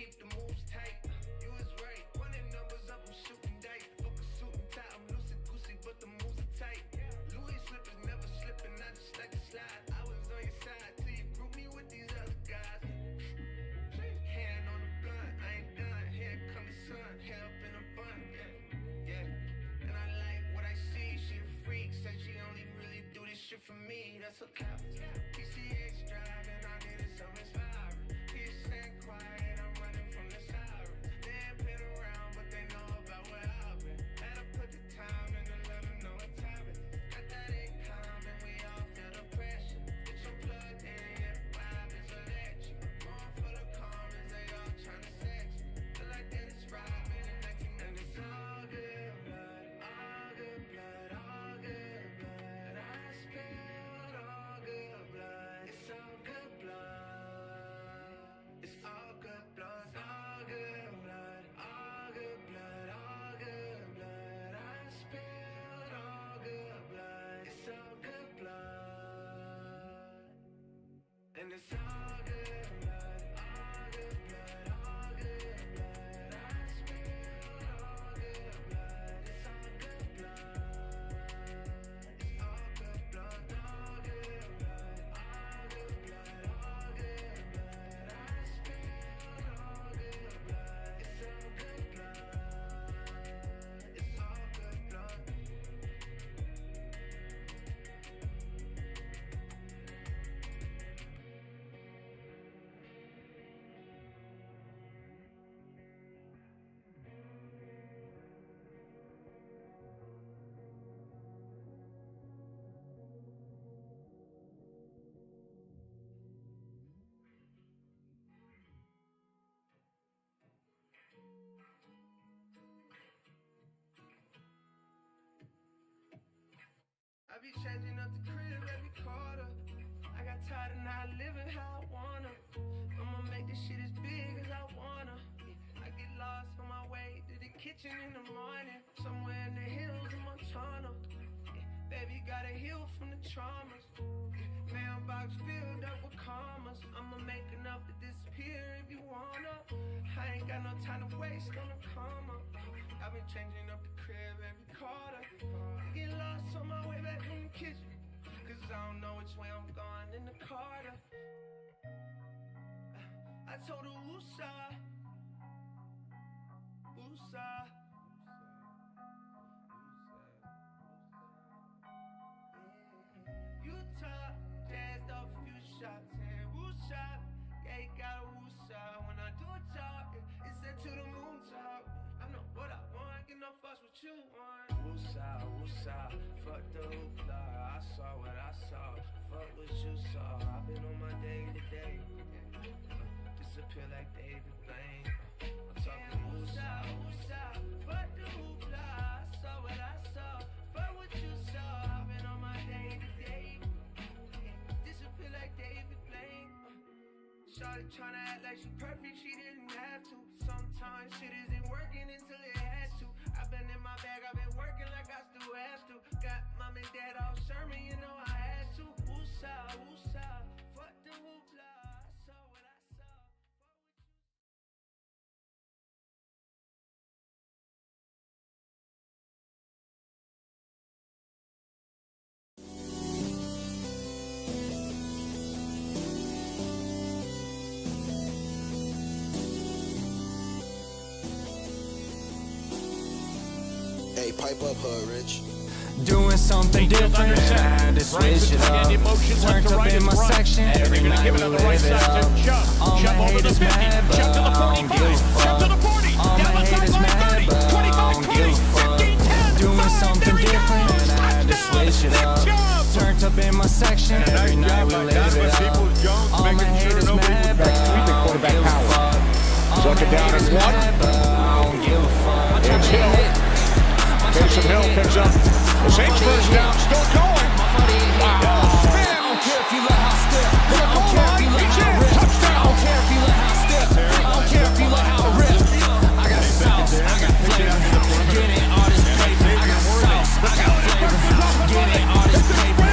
keep the moves tight. You was right, running numbers up, I'm shooting dice. Fuck a suit and tie, I'm loosey-goosey, but the moves are tight. Louis slippers never slipping, I just like to slide. I was on your side till you group me with these other guys. Hand on the gun, I ain't done. Here come the sun, hair up in a bun, yeah. And I like what I see, she a freak. Said she only really do this shit for me, that's a cap. PCX driving, I needed some inspiring. Peace and quiet, I'm running from the sirens. They ain't been around, but they know about where I've been. Had to put the time in and let them know what time it is. Got that income and we all feel the pressure. Get your plugged in, yeah, the vibe is electric. Going for the comments, they all tryna sex me. Feel like Dennis Rodman in 1990. And it's all good blood, all good blood, all good blood. I spilled all good blood. It's all good blood. It's all good blood, all good blood, all good blood, all good blood. I spilled all good blood. It's all good blood. And it's all good blood, all good blood, all good blood. I spilled all good blood. It's all good blood. It's all good blood, all good blood, all good blood, all good blood. I spilled all good blood. It's all good blood. It's all good blood. I be changing up the crib every quarter. I got tired of not living how I wanna. I'ma make this shit as big as I wanna. I get lost on my way to the kitchen in the morning. Somewhere in the hills of Montana. Baby gotta heal from the traumas. Mailbox filled up with commas. I'ma make enough to disappear if you wanna. I ain't got no time to waste on a comma. I've been changing up the crib every quarter. I get lost on my way back from the kitchen. Cause I don't know which way I'm going in the Carter. I told her woosah, woosah. Utah, jazzed up a few shots and woosah. Yeah, you got a woosah. When I do a talk, it's set to the moon top. I know what I want, get no fuss what you want. Woosah, woosah, fuck the hoopla. I saw what I saw, fuck what you saw. I've been on my day to day. Disappear like David Blaine. I'm talking woosah, woosah, fuck the hoopla. I saw what I saw, fuck what you saw. I've been on my day to day. Disappear like David Blaine. Shawty tryna act like she perfect, she didn't have to. Sometimes shit isn't working until it has to. I've been in my bag, I've been working like I still have to. Got mom and dad off Sherman, you know I had to. Woosah, woosah, fuck the hoopla. I saw what I saw. Hey, pipe up, Hood Rich. Doing something different, I had to switch it up. Turned up in my section, every night we live it up. All my haters mad, but I don't give a fuck. All my haters mad, but I don't give a fuck. Doing something different, and I had to switch it up. Turned up in my section, every night we live it up. All my haters mad, but I don't give a fuck. All my haters mad, but I don't give a fuck. Taysom Hill picks up the Saints first down, still going. Wow. I don't care if you let how step. I don't care if you let how rip. I don't care if you let how step. I don't care if you let how rip. I got sauce, I got flavor. Getting all this paper. I got sauce, I got flavor. Getting all this paper.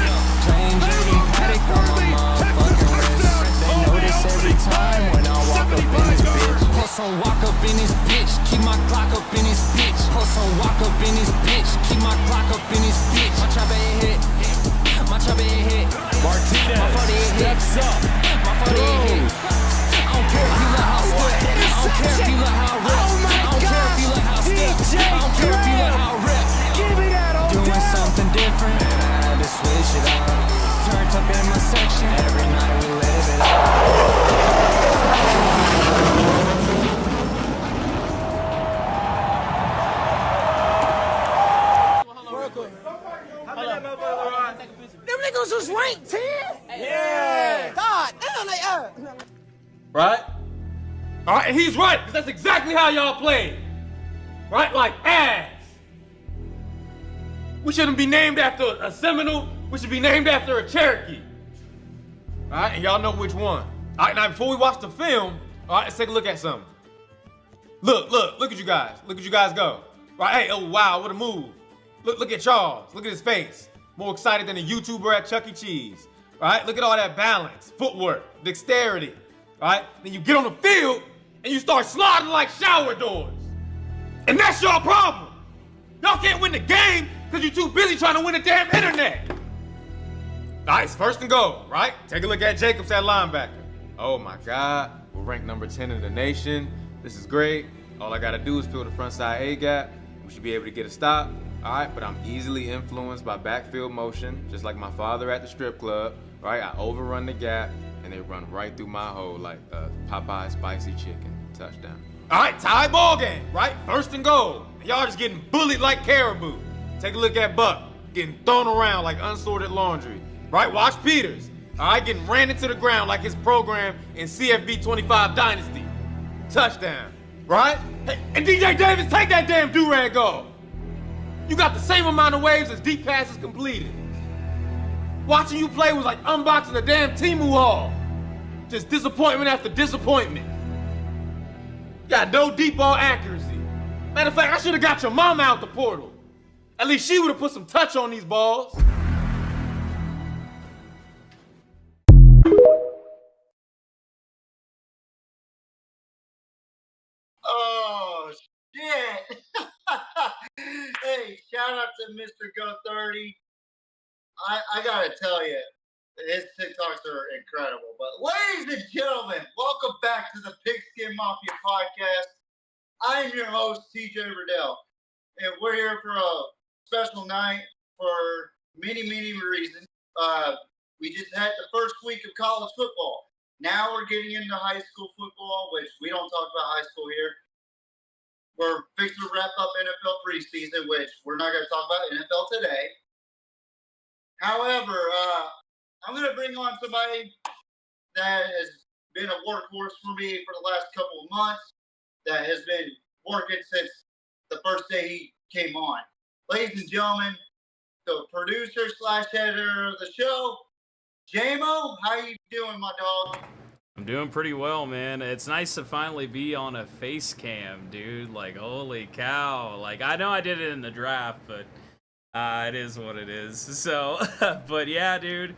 Plain Jane Paddock on my motherfucking wrist. They notice every time when I walk up in this bitch. Plus I'm keep my clock up in this bitch. My chopper hit. My chopper hit. Martinez My 40 hit. steps up. My 40 hit. I don't care if you look how stiff. I don't care if you look how rip. I don't care if you look how stiff. I don't care if you look how rip. Give me that old Doing something different, and I had to switch it up. Turned up in my section, every night we live it up. Them niggas was ranked 10? Yeah. God damn, they are. Right? All right, and he's right, because that's exactly how y'all played. Right? Like ass. We shouldn't be named after a Seminole. We should be named after a Cherokee. All right, and y'all know which one. All right, now before we watch the film, all right, let's take a look at something. Look at you guys. Look at you guys go. Right, hey, oh wow, what a move. Look at Charles. Look at his face. More excited than a YouTuber at Chuck E. Cheese. Right? Look at all that balance, footwork, dexterity. Right? Then you get on the field and you start sliding like shower doors. And that's your problem. Y'all can't win the game because you're too busy trying to win the damn internet. Nice, first and goal, right? Take a look at Jacobs at linebacker. Oh my God, we're ranked number 10 in the nation. This is great. All I gotta do is fill the front side A gap. We should be able to get a stop. All right, but I'm easily influenced by backfield motion, just like my father at the strip club, right? I overrun the gap, and they run right through my hole like Popeye spicy chicken. Touchdown. All right, tie ball game, right? First and goal. Y'all just getting bullied like caribou. Take a look at Buck, getting thrown around like unsorted laundry, right? Watch Peters, all right, getting ran into the ground like his program in CFB 25 Dynasty. Touchdown, right? Hey, and DJ Davis, take that damn do-rag off. You got the same amount of waves as deep passes completed. Watching you play was like unboxing a damn Temu haul. Just disappointment after disappointment. Got no deep ball accuracy. Matter of fact, I should have got your mama out the portal. At least she would have put some touch on these balls. Oh, shit. Hey, shout out to Mr. Go 30. I gotta tell you, his TikToks are incredible. But ladies and gentlemen, welcome back to the Pigskin Mafia podcast. I am your host, TJ Riddell, and we're here for a special night for many reasons. We just had the first week of college football. Now we're getting into high school football, which we don't talk about high school here. We're fixing to wrap up NFL preseason, which we're not going to talk about NFL today. However, I'm going to bring on somebody that has been a workhorse for me for the last couple of months, that has been working since the first day he came on. Ladies and gentlemen, the producer / editor of the show, Jamo. How you doing, my dog? I'm doing pretty well, man. It's nice to finally be on a face cam, dude. Like, holy cow. Like, I know I did it in the draft, but it is what it is. So, but yeah, dude,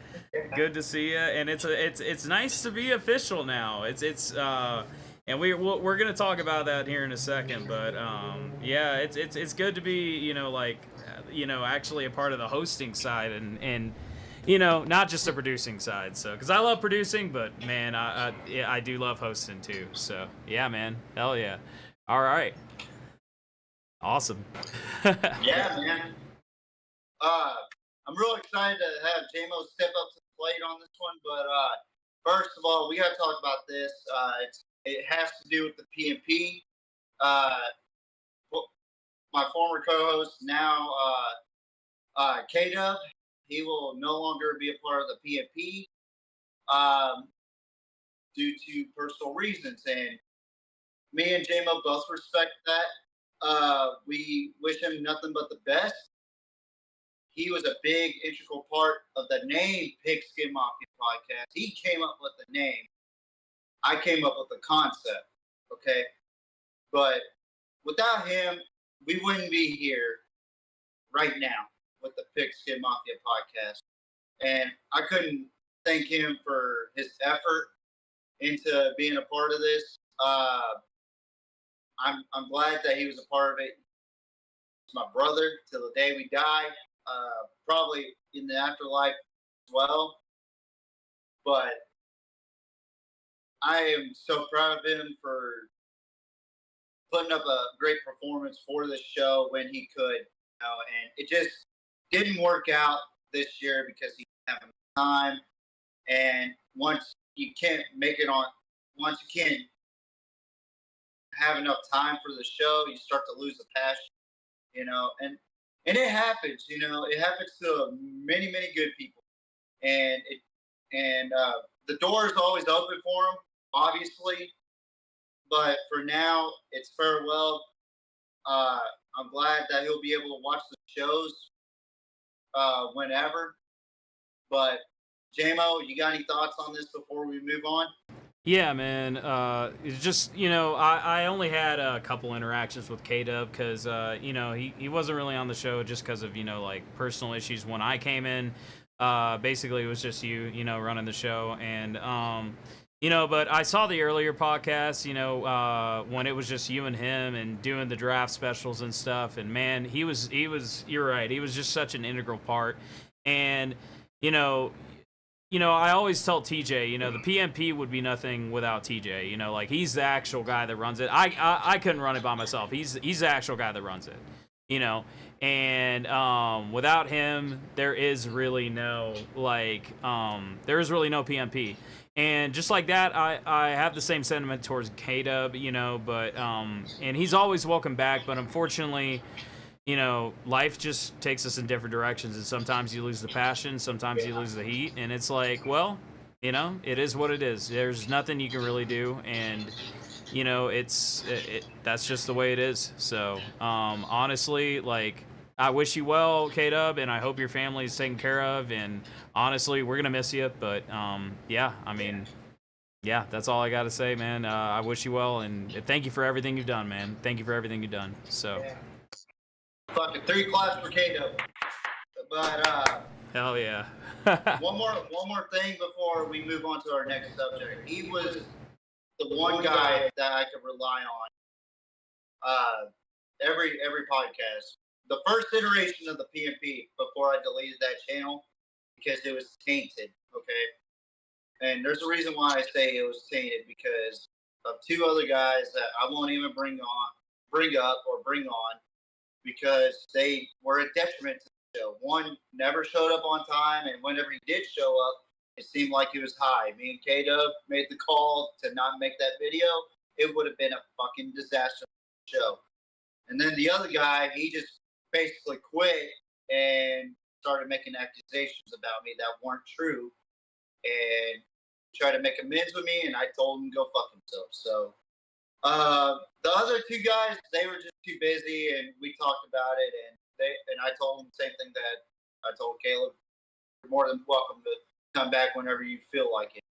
good to see you. And it's nice to be official now. And we're gonna talk about that here in a second. But yeah, it's good to be, actually a part of the hosting side and not just the producing side. So, because I love producing, but man, I do love hosting too. So, yeah, man, hell yeah. All right, awesome. Yeah, man. I'm really excited to have Jamo step up to the plate on this one. But first of all, we got to talk about this. It has to do with the PMP. My former co-host, now K-Dub, he will no longer be a part of the PMP due to personal reasons. And me and Jamo both respect that. We wish him nothing but the best. He was a big integral part of the name Pigskin Mafia podcast. He came up with the name. I came up with the concept, okay? But without him, we wouldn't be here right now with the Pigskin Mafia podcast. And I couldn't thank him for his effort into being a part of this. I'm glad that he was a part of it. my brother till the day we die, probably in the afterlife as well. But I am so proud of him for putting up a great performance for the show when he could, and it just didn't work out this year because he didn't have time. And once you can't have enough time for the show, you start to lose the passion, and it happens, it happens to many, many good people, and the door is always open for him, obviously, but for now, it's farewell. I'm glad that he'll be able to watch the shows whenever. But Jamo, you got any thoughts on this before we move on? Yeah, man. It's just, I only had a couple interactions with K-Dub because, he wasn't really on the show just because of, like personal issues when I came in. Basically, it was just you, running the show. And, but I saw the earlier podcast, when it was just you and him and doing the draft specials and stuff. And, man, you're right. He was just such an integral part. And, I always tell TJ, the PMP would be nothing without TJ. Like he's the actual guy that runs it. I couldn't run it by myself. He's the actual guy that runs it. And without him, there is really no PMP. And just like that, I have the same sentiment towards K-Dub, but and he's always welcome back. But unfortunately, life just takes us in different directions, and sometimes you lose the passion, sometimes you lose the heat, and it's like, well, it is what it is. There's nothing you can really do, and that's just the way it is. So honestly, like, I wish you well, K-Dub, and I hope your family is taken care of, and honestly, we're gonna miss you, but yeah, that's all I gotta say, man. I wish you well, and thank you for everything you've done, man. Thank you for everything you've done. So Fucking 3 claps for K-Dub. But hell yeah. one more thing before we move on to our next subject. He was the one guy that I could rely on every podcast. The first iteration of the PMP before I deleted that channel because it was tainted, okay? And there's a reason why I say it was tainted, because of 2 other guys that I won't even bring on because they were a detriment to the show. One never showed up on time, and whenever he did show up, it seemed like he was high. Me and K-Dub made the call to not make that video. It would have been a fucking disaster show. And then the other guy, he just basically quit and started making accusations about me that weren't true and tried to make amends with me, and I told him to go fuck himself. So the other 2 guys, they were just too busy, and we talked about it, and I told them the same thing that I told Caleb. You're more than welcome to come back whenever you feel like it,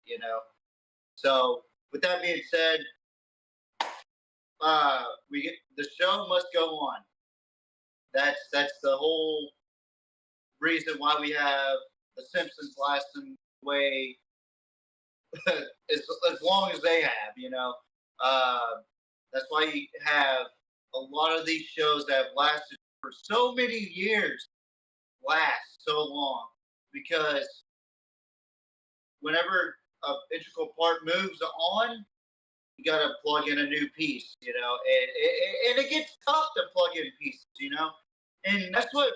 So with that being said, the show must go on. That's the whole reason why we have the Simpsons lasting way as long as they have, That's why you have a lot of these shows that have lasted for so many years last so long, because whenever an integral part moves on, you got to plug in a new piece, and it gets tough to plug in pieces, and that's what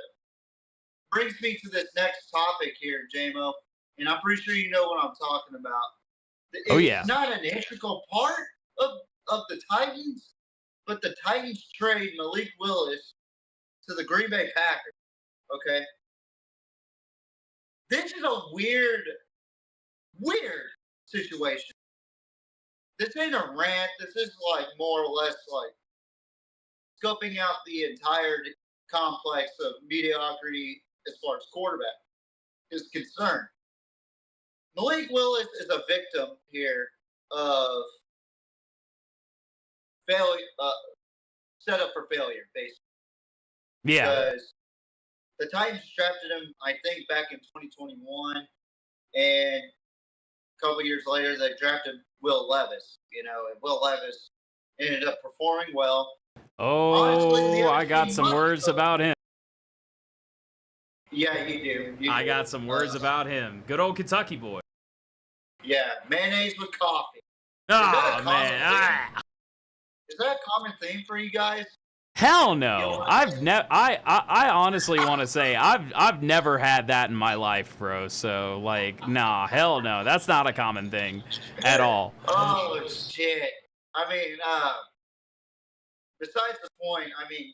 brings me to this next topic here, Jamo, and I'm pretty sure you know what I'm talking about. It's not an integral part of the Titans, but the Titans trade Malik Willis to the Green Bay Packers. Okay, this is a weird situation. This ain't a rant. This is like more or less like scoping out the entire complex of mediocrity as far as quarterback is concerned. Malik Willis is a victim here of failure, set up for failure, basically. Yeah. Because the Titans drafted him, I think, back in 2021, and a couple years later, they drafted Will Levis. And Will Levis ended up performing well. Oh, I got some words about him. Yeah, you do. I got some words about him. Good old Kentucky boy. Yeah, mayonnaise with coffee. Oh, man. Is that a common theme for you guys? Hell no. I honestly want to say I've never had that in my life, bro. So like, nah, hell no. That's not a common thing at all. Oh shit. I mean, besides the point, I mean,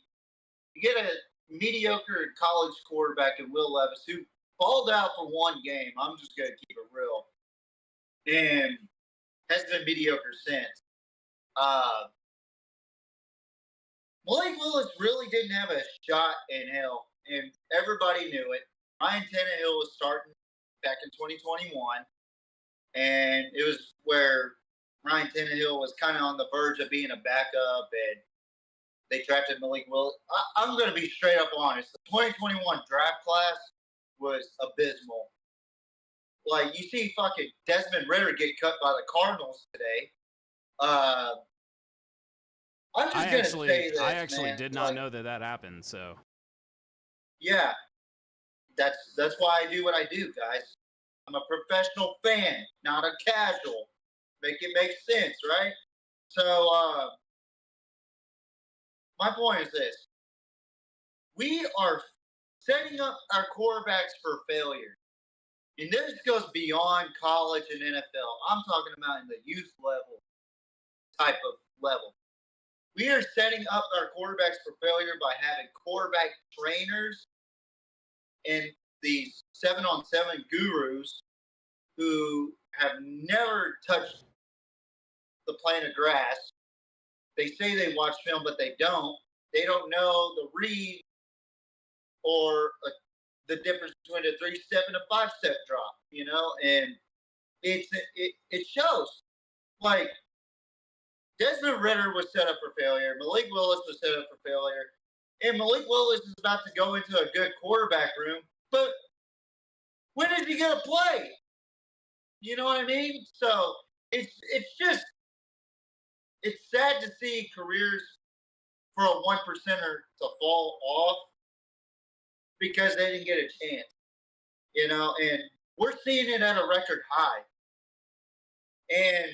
you get a mediocre college quarterback in Will Levis who balled out for one game. I'm just gonna keep it real. And has been mediocre since. Malik Willis really didn't have a shot in hell, and everybody knew it. Ryan Tannehill was starting back in 2021, and it was where Ryan Tannehill was kind of on the verge of being a backup, and they drafted Malik Willis. I'm going to be straight up honest. The 2021 draft class was abysmal. Like, you see fucking Desmond Ridder get cut by the Cardinals today. I'm just going to say this, I actually man. did not know that happened, so. Yeah. That's why I do what I do, guys. I'm a professional fan, not a casual. Make it make sense, right? So, my point is this. We are setting up our quarterbacks for failure. And this goes beyond college and NFL. I'm talking about in the youth level type of level. We are setting up our quarterbacks for failure by having quarterback trainers and these 7-on-7 gurus who have never touched the plane of grass. They say they watch film, but they don't. They don't know the read or the difference between a 3-step and a 5-step drop, you know? And it shows. Like, Desmond Ridder was set up for failure. Malik Willis was set up for failure. And Malik Willis is about to go into a good quarterback room. But when is he going to play? You know what I mean? So it's sad to see careers for a 1%er to fall off because they didn't get a chance. You know, and we're seeing it at a record high. And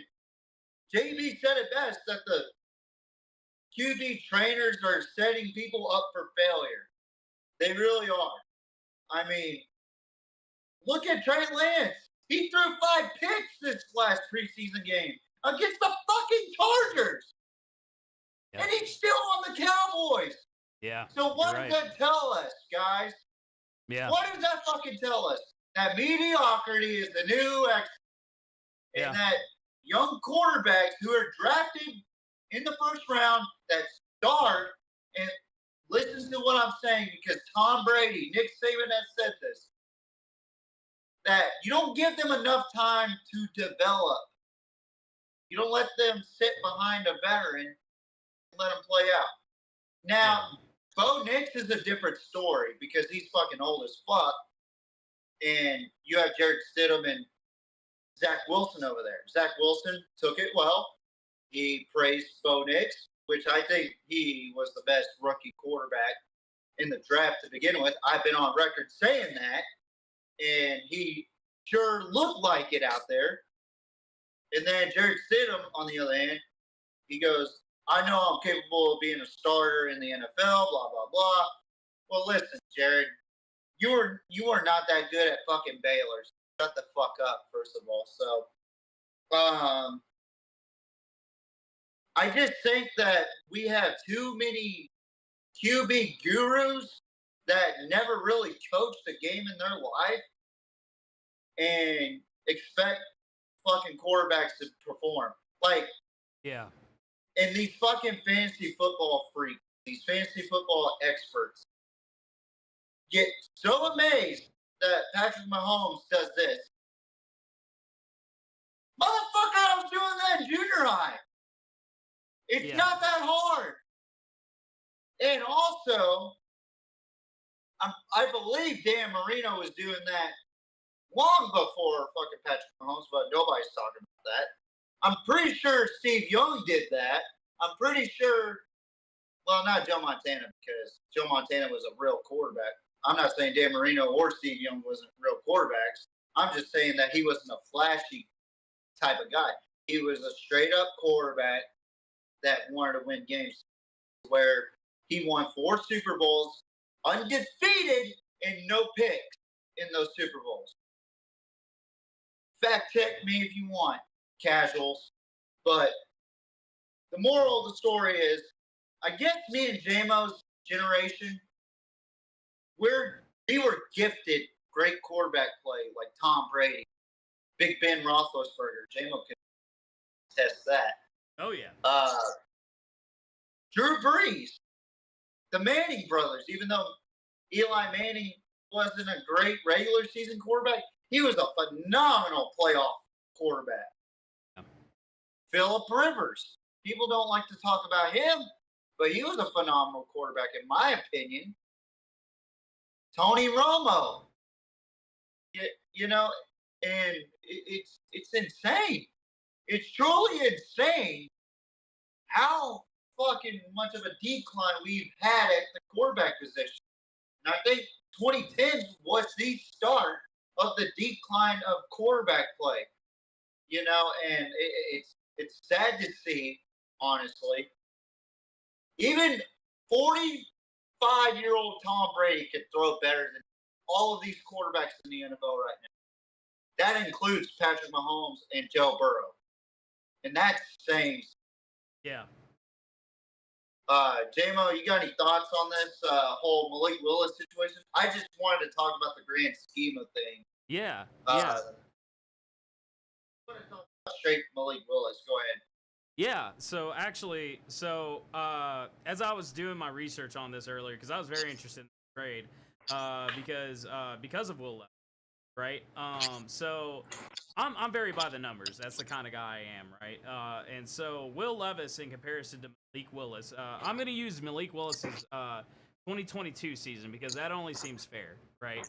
JB said it best that the QB trainers are setting people up for failure. They really are. I mean, look at Trey Lance. He threw 5 picks this last preseason game against the fucking Chargers. Yep. And he's still on the Cowboys. Yeah. So what does that tell us, guys? Yeah. What does that fucking tell us? That mediocrity is the new X. Yeah. And that young quarterbacks who are drafted in the first round that start, and listen to what I'm saying because Tom Brady, Nick Saban has said this, that you don't give them enough time to develop. You don't let them sit behind a veteran and let them play out. Now, Bo Nix is a different story because he's fucking old as fuck. And you have Jared Stidham and Zach Wilson over there. Zach Wilson took it well. He praised Bo Nix, which I think he was the best rookie quarterback in the draft to begin with. I've been on record saying that. And he sure looked like it out there. And then Jared Stidham, on the other hand, he goes, I know I'm capable of being a starter in the NFL, blah, blah, blah. Well, listen, Jared, you are not that good at fucking Baylor. Shut the fuck up, first of all. So, I just think that we have too many QB gurus that never really coached a game in their life and expect fucking quarterbacks to perform. Like, yeah. And these fucking fantasy football freaks, these fantasy football experts get so amazed that Patrick Mahomes does this. Motherfucker, I was doing that in junior high. It's not that hard. And also, I believe Dan Marino was doing that long before fucking Patrick Mahomes, but nobody's talking about that. I'm pretty sure Steve Young did that. I'm pretty sure well, not Joe Montana, because Joe Montana was a real quarterback. I'm not saying Dan Marino or Steve Young wasn't real quarterbacks. I'm just saying that he wasn't a flashy type of guy. He was a straight-up quarterback that wanted to win games, where he won 4 Super Bowls, undefeated, and no picks in those Super Bowls. Fact check me if you want, casuals. But the moral of the story is, I guess me and Jamo's generation, we were gifted great quarterback play like Tom Brady, Big Ben Roethlisberger. Jamo can test that. Oh yeah. Drew Brees, the Manning brothers. Even though Eli Manning wasn't a great regular season quarterback, he was a phenomenal playoff quarterback. Yeah. Phillip Rivers. People don't like to talk about him, but he was a phenomenal quarterback in my opinion. Tony Romo. You know, and it's insane. It's truly insane how fucking much of a decline we've had at the quarterback position. And I think 2010 was the start of the decline of quarterback play. You know, and it's sad to see, honestly. Even 45-year-old Tom Brady could throw better than all of these quarterbacks in the NFL right now. That includes Patrick Mahomes and Joe Burrow. And that's saying. Yeah. Jamo, you got any thoughts on this whole Malik Willis situation? I just wanted to talk about the grand scheme of things. Yeah. Straight Malik Willis. Go ahead. Yeah, so actually, as I was doing my research on this earlier, because I was very interested in the trade, because of Will Levis, right? So I'm very by the numbers. That's the kind of guy I am, right? And so Will Levis in comparison to Malik Willis, I'm going to use Malik Willis's 2022 season because that only seems fair, right?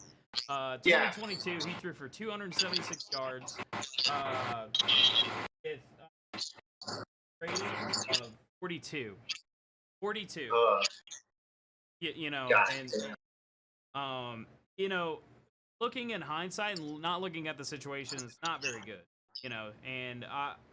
2022, he threw for 276 yards. With rating of 42. You know, and you know, looking in hindsight and not looking at the situation, it's not very good. You know, and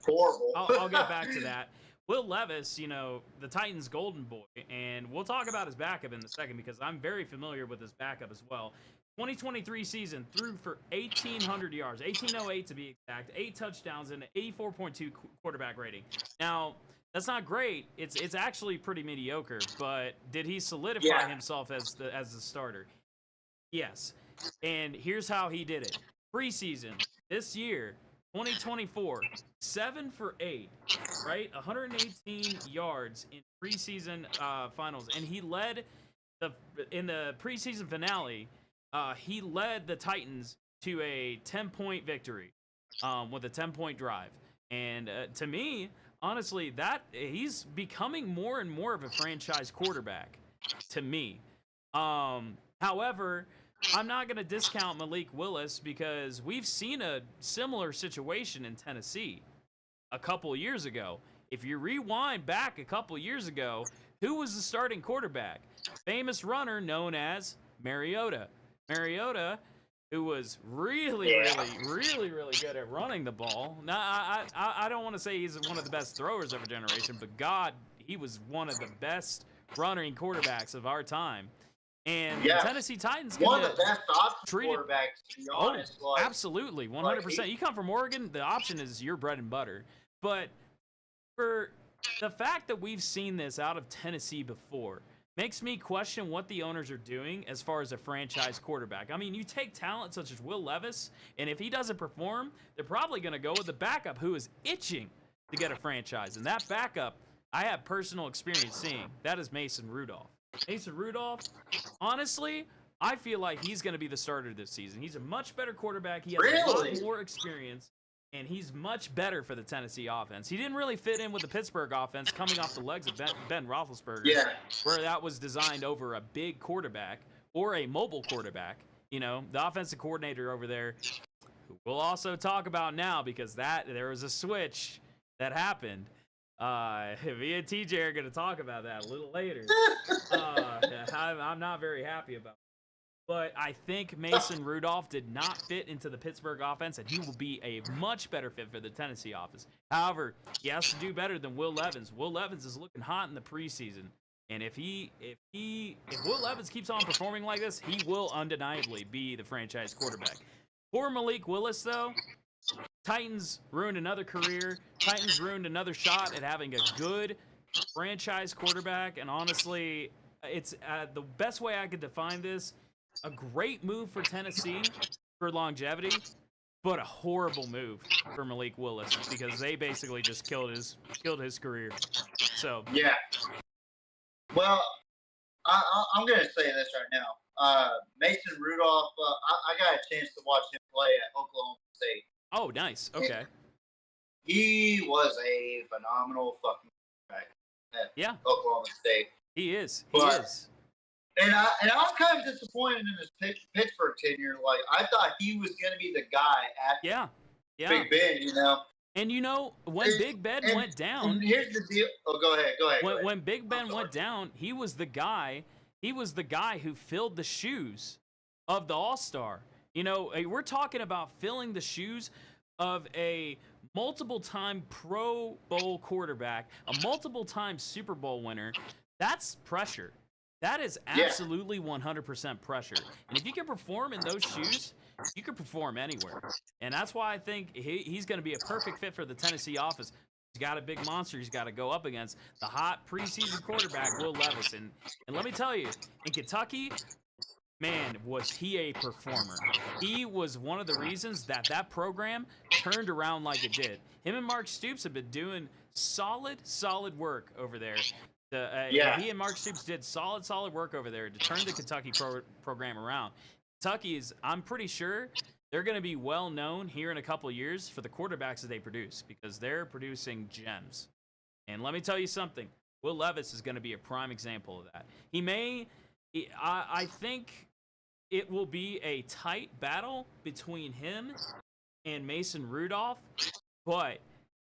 horrible. I'll get back to that. Will Levis, you know, the Titans' golden boy, and we'll talk about his backup in a second because I'm very familiar with his backup as well. 2023 season threw for 1,800 yards, 1,808 to be exact, 8 touchdowns, and an 84.2 quarterback rating. Now, that's not great. It's actually pretty mediocre. But did he solidify himself as the starter? Yes. And here's how he did it. Preseason this year, 2024, 7 for 8, right? 118 yards in preseason finals, and he led in the preseason finale. He led the Titans to a 10-point victory with a 10-point drive. And to me, honestly, that he's becoming more and more of a franchise quarterback to me. However, I'm not going to discount Malik Willis because we've seen a similar situation in Tennessee a couple years ago. If you rewind back a couple years ago, who was the starting quarterback? Famous runner known as Mariota. Mariota, who was really good at running the ball. Now, I don't want to say he's one of the best throwers of a generation, but God, he was one of the best running quarterbacks of our time. And the Tennessee Titans one of the best option quarterbacks, to be honest. Absolutely, 100%. You come from Oregon, the option is your bread and butter. But for the fact that we've seen this out of Tennessee before makes me question what the owners are doing as far as a franchise quarterback. I mean, you take talent such as Will Levis, and if he doesn't perform, they're probably going to go with the backup who is itching to get a franchise. And that backup, I have personal experience seeing. That is Mason Rudolph. Mason Rudolph, honestly, I feel like he's going to be the starter this season. He's a much better quarterback. He has a lot more experience, and he's much better for the Tennessee offense. He didn't really fit in with the Pittsburgh offense coming off the legs of Ben Roethlisberger, where that was designed over a big quarterback or a mobile quarterback. You know, the offensive coordinator over there, who we'll also talk about now because there was a switch that happened. Me and TJ are going to talk about that a little later. I'm not very happy about it. But I think Mason Rudolph did not fit into the Pittsburgh offense, and he will be a much better fit for the Tennessee offense. However, he has to do better than Will Levis. Will Levis is looking hot in the preseason, and if Will Levis keeps on performing like this, he will undeniably be the franchise quarterback. For Malik Willis, though, Titans ruined another career. Titans ruined another shot at having a good franchise quarterback, and honestly, it's the best way I could define this. A great move for Tennessee for longevity, but a horrible move for Malik Willis because they basically just killed his career. So yeah. Well, I'm gonna say this right now. Mason Rudolph. I got a chance to watch him play at Oklahoma State. Oh, nice. Okay. He was a phenomenal fucking quarterback at Oklahoma State. He is. And I was kind of disappointed in his Pittsburgh tenure. Like, I thought he was going to be the guy at Big Ben, you know. And, you know, when Big Ben went down. And here's the deal. Oh, go ahead. When Big Ben went down, he was the guy who filled the shoes of the All-Star. You know, we're talking about filling the shoes of a multiple-time Pro Bowl quarterback, a multiple-time Super Bowl winner. That's pressure. That is absolutely 100% pressure. And if you can perform in those shoes, you can perform anywhere. And that's why I think he's going to be a perfect fit for the Tennessee offense. He's got a big monster he's got to go up against. The hot preseason quarterback, Will Levis. And let me tell you, in Kentucky, man, was he a performer. He was one of the reasons that program turned around like it did. Him and Mark Stoops have been doing solid work over there. He and Mark Stoops did solid work over there to turn the Kentucky program around. Kentucky is, I'm pretty sure, they're going to be well known here in a couple of years for the quarterbacks that they produce because they're producing gems. And let me tell you something. Will Levis is going to be a prime example of that. I think it will be a tight battle between him and Mason Rudolph, but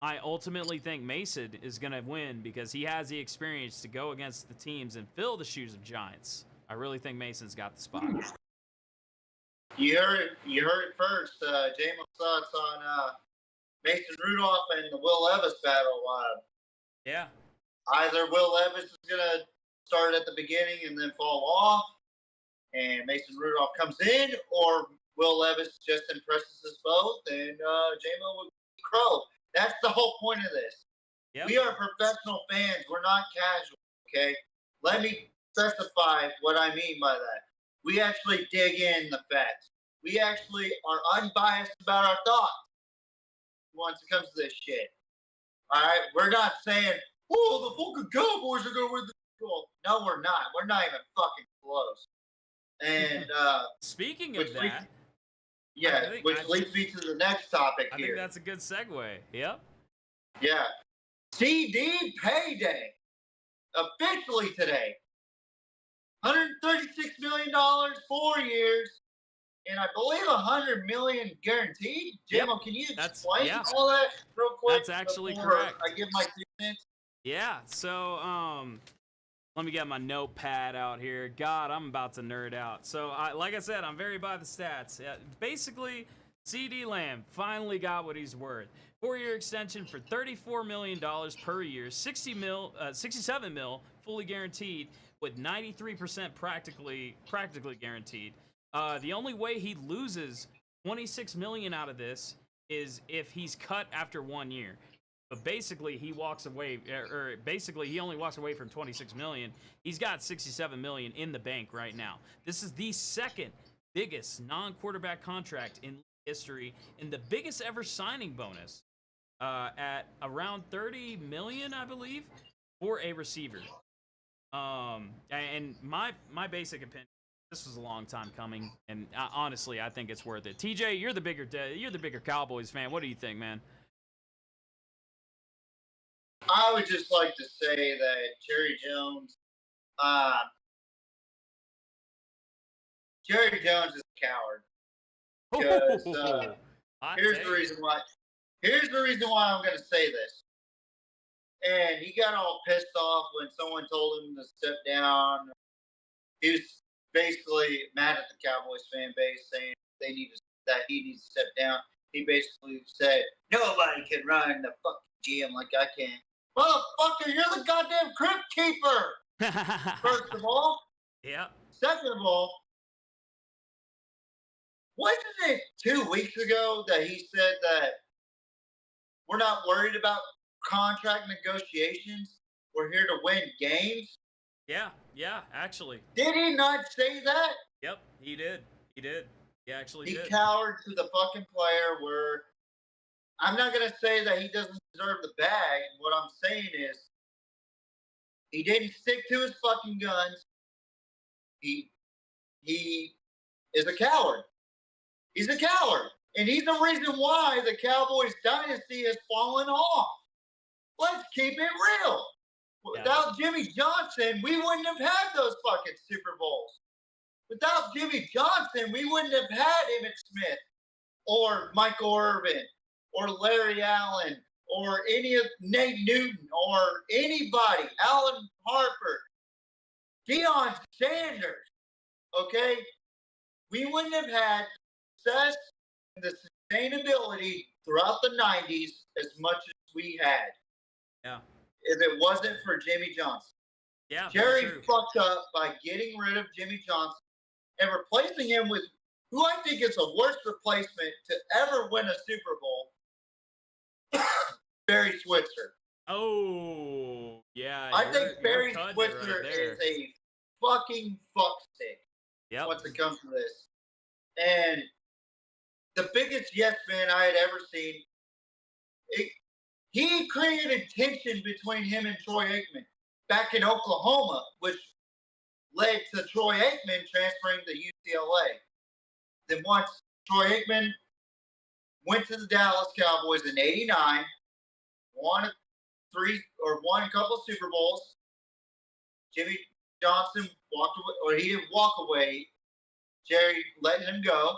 I ultimately think Mason is going to win because he has the experience to go against the teams and fill the shoes of giants. I really think Mason's got the spot. You heard it first. Jamo's thoughts on Mason Rudolph and the Will Levis battle. Either Will Levis is going to start at the beginning and then fall off, and Mason Rudolph comes in, or Will Levis just impresses us both, and Jamo will be crow. That's the whole point of this. Yep. We are professional fans. We're not casual, okay? Let me specify what I mean by that. We actually dig in the facts. We actually are unbiased about our thoughts once it comes to this shit. All right? We're not saying, oh, the fucking Cowboys are going to win the Super Bowl. No, we're not. We're not even fucking close. And speaking of that, which leads me to the next topic here. I think that's a good segue. Yep. Yeah. CD payday. Officially today. $136 million, 4 years, and I believe $100 million guaranteed. Jamo, can you explain all that real quick? That's actually correct. I give my 2 cents. Yeah. So, let me get my notepad out here. God, I'm about to nerd out. So, like I said, I'm very by the stats. Basically, CD Lamb finally got what he's worth. 4-year extension for $34 million per year, 67 mil fully guaranteed, with 93% practically guaranteed. The only way he loses $26 million out of this is if he's cut after 1 year. But basically, he walks away, or basically, he only walks away from $26 million. He's got $67 million in the bank right now. This is the second biggest non-quarterback contract in history, and the biggest ever signing bonus at around $30 million, I believe, for a receiver. And my basic opinion, this was a long time coming, and honestly, I think it's worth it. TJ, you're the bigger Cowboys fan. What do you think, man? I would just like to say that Jerry Jones is a coward. Because here's the reason why. Here's the reason why I'm going to say this. And he got all pissed off when someone told him to step down. He was basically mad at the Cowboys fan base, saying that he needs to step down. He basically said, nobody can run the fucking GM like I can. Motherfucker, you're the goddamn crypt keeper, first of all. Yeah. Second of all, wasn't it 2 weeks ago that he said that we're not worried about contract negotiations? We're here to win games? Yeah, actually. Did he not say that? Yep, he did. He actually He did. cowered to the fucking player where I'm not going to say that he doesn't deserve the bag. What I'm saying is he didn't stick to his fucking guns. He is a coward. He's a coward. And he's the reason why the Cowboys dynasty has fallen off. Let's keep it real. Without Jimmy Johnson, we wouldn't have had those fucking Super Bowls. Without Jimmy Johnson, we wouldn't have had Emmitt Smith or Michael Irvin or Larry Allen or any of Nate Newton or anybody, Alan Harper, Deion Sanders, okay? We wouldn't have had success and the sustainability throughout the 90s as much as we had. Yeah. If it wasn't for Jimmy Johnson. Yeah. Jerry fucked up by getting rid of Jimmy Johnson and replacing him with who I think is the worst replacement to ever win a Super Bowl, Barry Switzer. Oh, yeah. I think Barry Switzer is a fucking fuckstick once it comes to this. And the biggest yes man I had ever seen, he created tension between him and Troy Aikman back in Oklahoma, which led to Troy Aikman transferring to UCLA. Then once Troy Aikman went to the Dallas Cowboys in '89, won a couple of Super Bowls. Jimmy Johnson walked away, or he didn't walk away. Jerry letting him go.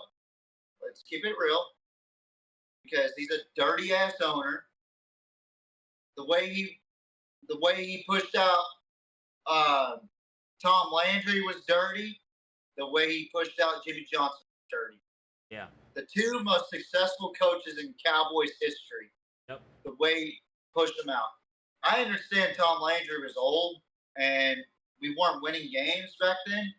Let's keep it real, because he's a dirty ass owner. The way he pushed out Tom Landry was dirty. The way he pushed out Jimmy Johnson was dirty. Yeah. The two most successful coaches in Cowboys history. Yep. The way he pushed them out. I understand Tom Landry was old and we weren't winning games back then.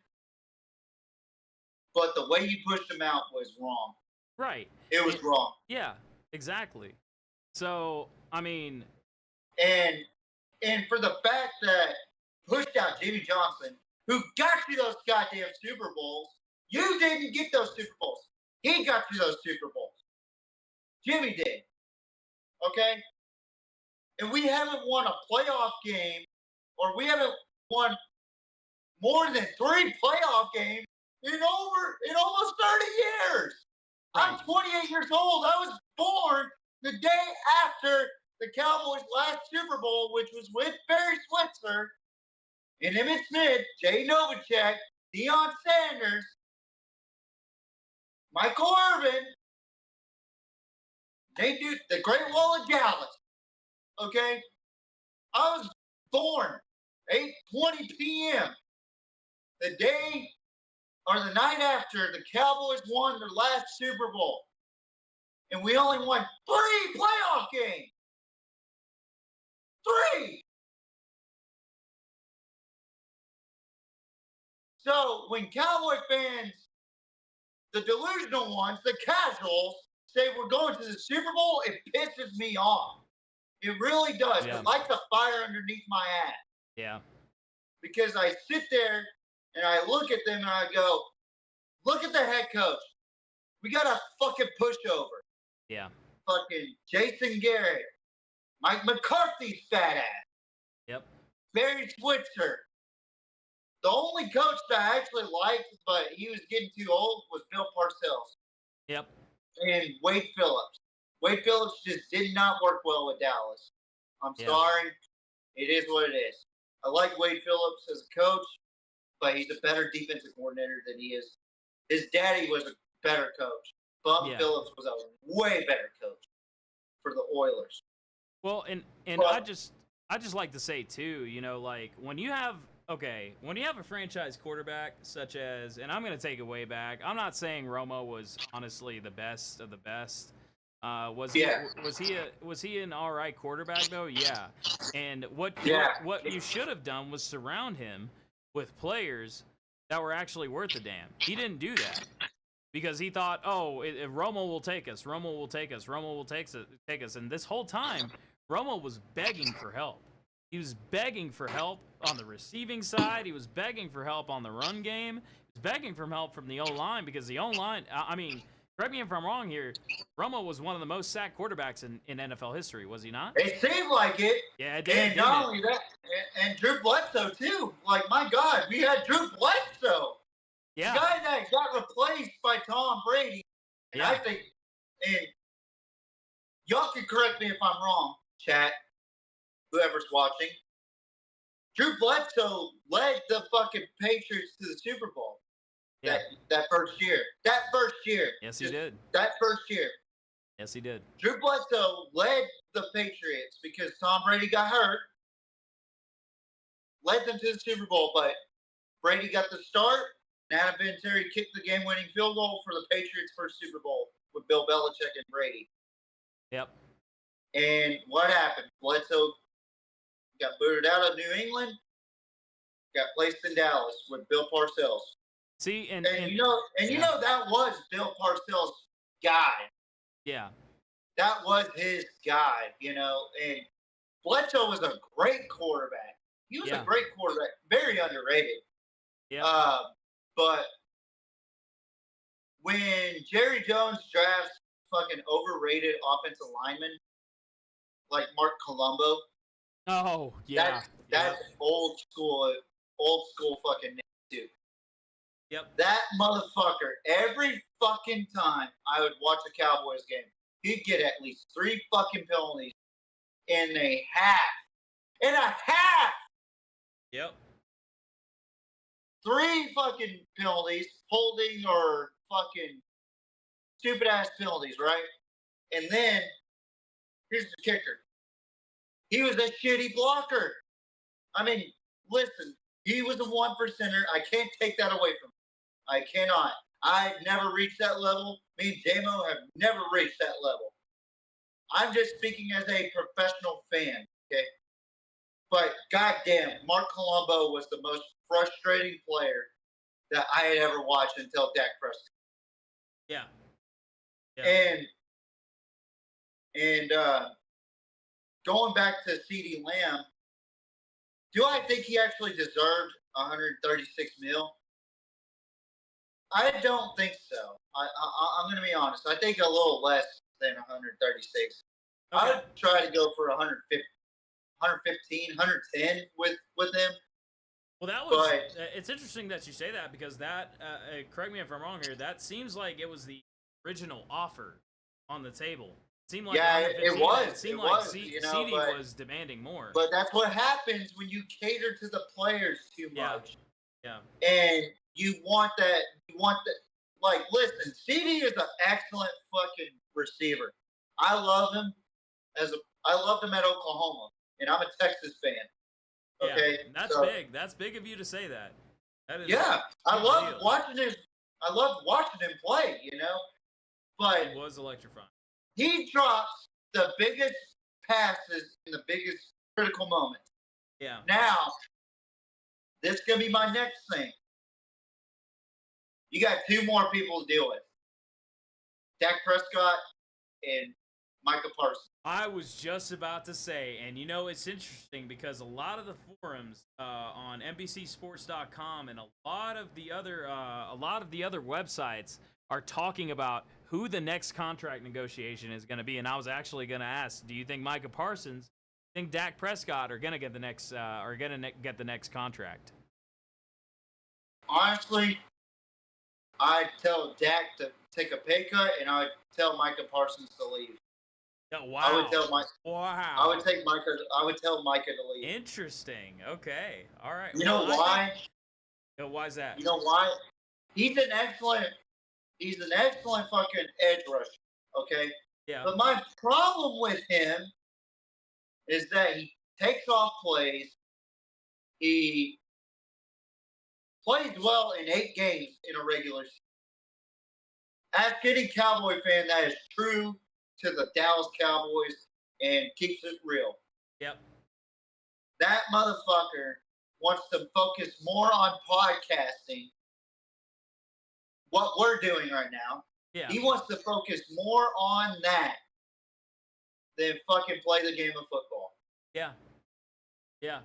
But the way he pushed him out was wrong. Right. It was wrong. Yeah, exactly. So, I mean... And for the fact that pushed out Jimmy Johnson, who got you those goddamn Super Bowls, you didn't get those Super Bowls. He got you those Super Bowls. Jimmy did. Okay? And we haven't won a playoff game, or we haven't won more than 3 playoff games in almost 30 years. I'm 28 years old. I was born the day after the Cowboys' last Super Bowl, which was with Barry Switzer and Emmitt Smith, Jay Novacek, Deion Sanders, Michael Irvin, they do the Great Wall of Dallas. Okay? I was born 8:20 p.m. the day or the night after the Cowboys won their last Super Bowl. And we only won 3 playoff games. 3! So when Cowboy fans, the delusional ones, the casuals, say we're going to the Super Bowl, it pisses me off. It really does. Yeah. It's like the fire underneath my ass. Yeah. Because I sit there and I look at them and I go, look at the head coach. We got a fucking pushover. Yeah. Fucking Jason Garrett. Mike McCarthy's fat ass. Yep. Barry Switzer. The only coach that I actually liked, but he was getting too old, was Bill Parcells. Yep. And Wade Phillips. Wade Phillips just did not work well with Dallas. I'm sorry. It is what it is. I like Wade Phillips as a coach, but he's a better defensive coordinator than he is. His daddy was a better coach. Bum Phillips was a way better coach for the Oilers. Well, and but, I just like to say too, you know, like when you have a franchise quarterback such as, and I'm gonna take it way back. I'm not saying Romo was honestly the best of the best. Was he an all right quarterback though? Yeah. And what you should have done was surround him with players that were actually worth a damn. He didn't do that because he thought, oh, Romo will take us, Romo will take us, Romo will take us, and this whole time Romo was begging for help. He was begging for help on the receiving side. He was begging for help on the run game. He was begging for help from the O-line because the O-line, I mean, correct me if I'm wrong here, Romo was one of the most sacked quarterbacks in NFL history, was he not? It seemed like it. Yeah, it did. And not only that, and Drew Bledsoe, too. Like, my God, we had Drew Bledsoe. Yeah. The guy that got replaced by Tom Brady. And I think, and y'all can correct me if I'm wrong, chat, whoever's watching. Drew Bledsoe led the fucking Patriots to the Super Bowl. Yeah. That first year. Yes, he did. That first year. Yes, he did. Drew Bledsoe led the Patriots because Tom Brady got hurt. Led them to the Super Bowl, but Brady got the start. Nana Vinatieri kicked the game-winning field goal for the Patriots' first Super Bowl with Bill Belichick and Brady. Yep. And what happened? Bledsoe got booted out of New England, got placed in Dallas with Bill Parcells. See, and you know that was Bill Parcells' guy. Yeah. That was his guy, you know. And Bledsoe was a great quarterback. He was a great quarterback, very underrated. Yeah. But when Jerry Jones drafts fucking overrated offensive linemen like Mark Colombo, oh yeah, that's old school fucking dude. Yep. That motherfucker, every fucking time I would watch a Cowboys game, he'd get at least 3 fucking penalties in a half. In a half! Yep. 3 fucking penalties, holding or fucking stupid ass penalties, right? And then, here's the kicker. He was a shitty blocker. I mean, listen, he was a 1%er. I can't take that away from him. I cannot. I've never reached that level. Me and Jamo have never reached that level. I'm just speaking as a professional fan, okay? But goddamn, Mark Colombo was the most frustrating player that I had ever watched until Dak Prescott. Yeah. And going back to CeeDee Lamb, do I think he actually deserved 136 mil? I don't think so. I'm going to be honest. I think a little less than 136. Okay. I would try to go for 115, 110 with him. Well, that was. It's interesting that you say that because that. Correct me if I'm wrong here. That seems like it was the original offer on the table. It seemed like it was. It seemed it like was, CD was demanding more. But that's what happens when you cater to the players too much. Yeah. And you want that. Like, listen, CD is an excellent fucking receiver. I love him I loved him at Oklahoma, and I'm a Texas fan. Okay, yeah, that's big. That's big of you to say that. That is. Yeah, I love watching him play. You know, but it was electrifying. He drops the biggest passes in the biggest critical moments. Yeah. Now, this is gonna be my next thing. You got 2 more people to deal with: Dak Prescott and Micah Parsons. I was just about to say, and you know, it's interesting because a lot of the forums on NBCSports.com and a lot of the other websites are talking about who the next contract negotiation is going to be. And I was actually going to ask, do you think Micah Parsons, think Dak Prescott are going to get the next get the next contract? Honestly, I'd tell Dak to take a pay cut, and I'd tell Micah Parsons to leave. Oh, wow. I would tell Wow. I would tell Micah to leave. Interesting. Okay. All right. You know why? Why is that? You know why? He's an excellent fucking edge rusher. Okay. Yeah. But my problem with him is that he takes off plays. He plays well in 8 games in a regular season. Ask any Cowboy fan that is true to the Dallas Cowboys and keeps it real. Yep. That motherfucker wants to focus more on podcasting, what we're doing right now. Yeah. He wants to focus more on that than fucking play the game of football. Yeah. Yeah.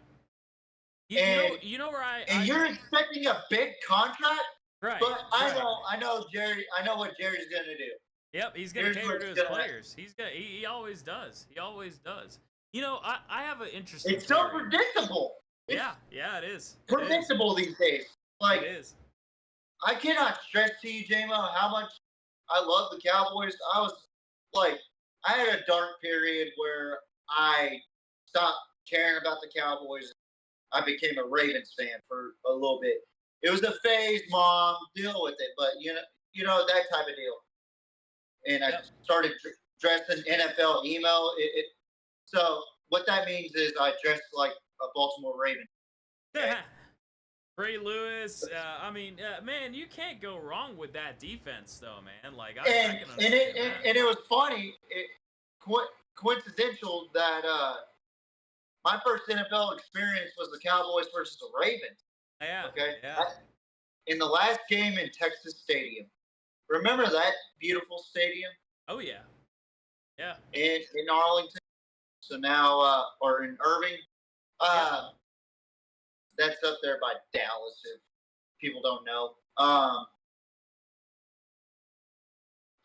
You know where you're expecting a big contract? Right. But I know Jerry. I know what Jerry's gonna do. Yep, he's gonna cater to his players. He always does. He always does. You know, I have an interesting. It's so predictable. Yeah, it is. Predictable these days. Like it is. I cannot stress to you, Jamo, how much I love the Cowboys. I was like, I had a dark period where I stopped caring about the Cowboys. I became a Ravens fan for a little bit. It was a phase, Mom. Deal with it, but you know that type of deal. And I started dressing NFL emo. So what that means is I dressed like a Baltimore Raven. Ray Lewis. Man, you can't go wrong with that defense, though, man. Like, it was funny. Coincidental that my first NFL experience was the Cowboys versus the Ravens. Yeah. Okay. Yeah. In the last game in Texas Stadium. Remember that beautiful stadium? Oh yeah. Yeah. In Arlington. So now, or in Irving. That's up there by Dallas. If people don't know.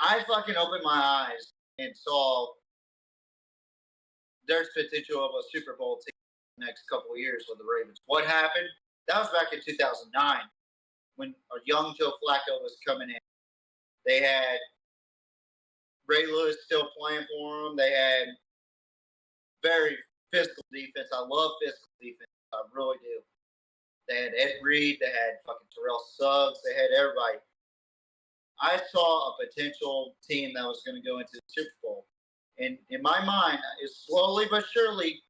I fucking opened my eyes and saw there's potential of a Super Bowl team in the next couple of years with the Ravens. What happened? That was back in 2009 when a young Joe Flacco was coming in. They had Ray Lewis still playing for them. They had very physical defense. I love physical defense. I really do. They had Ed Reed. They had fucking Terrell Suggs. They had everybody. I saw a potential team that was going to go into the Super Bowl. And in my mind, slowly but surely,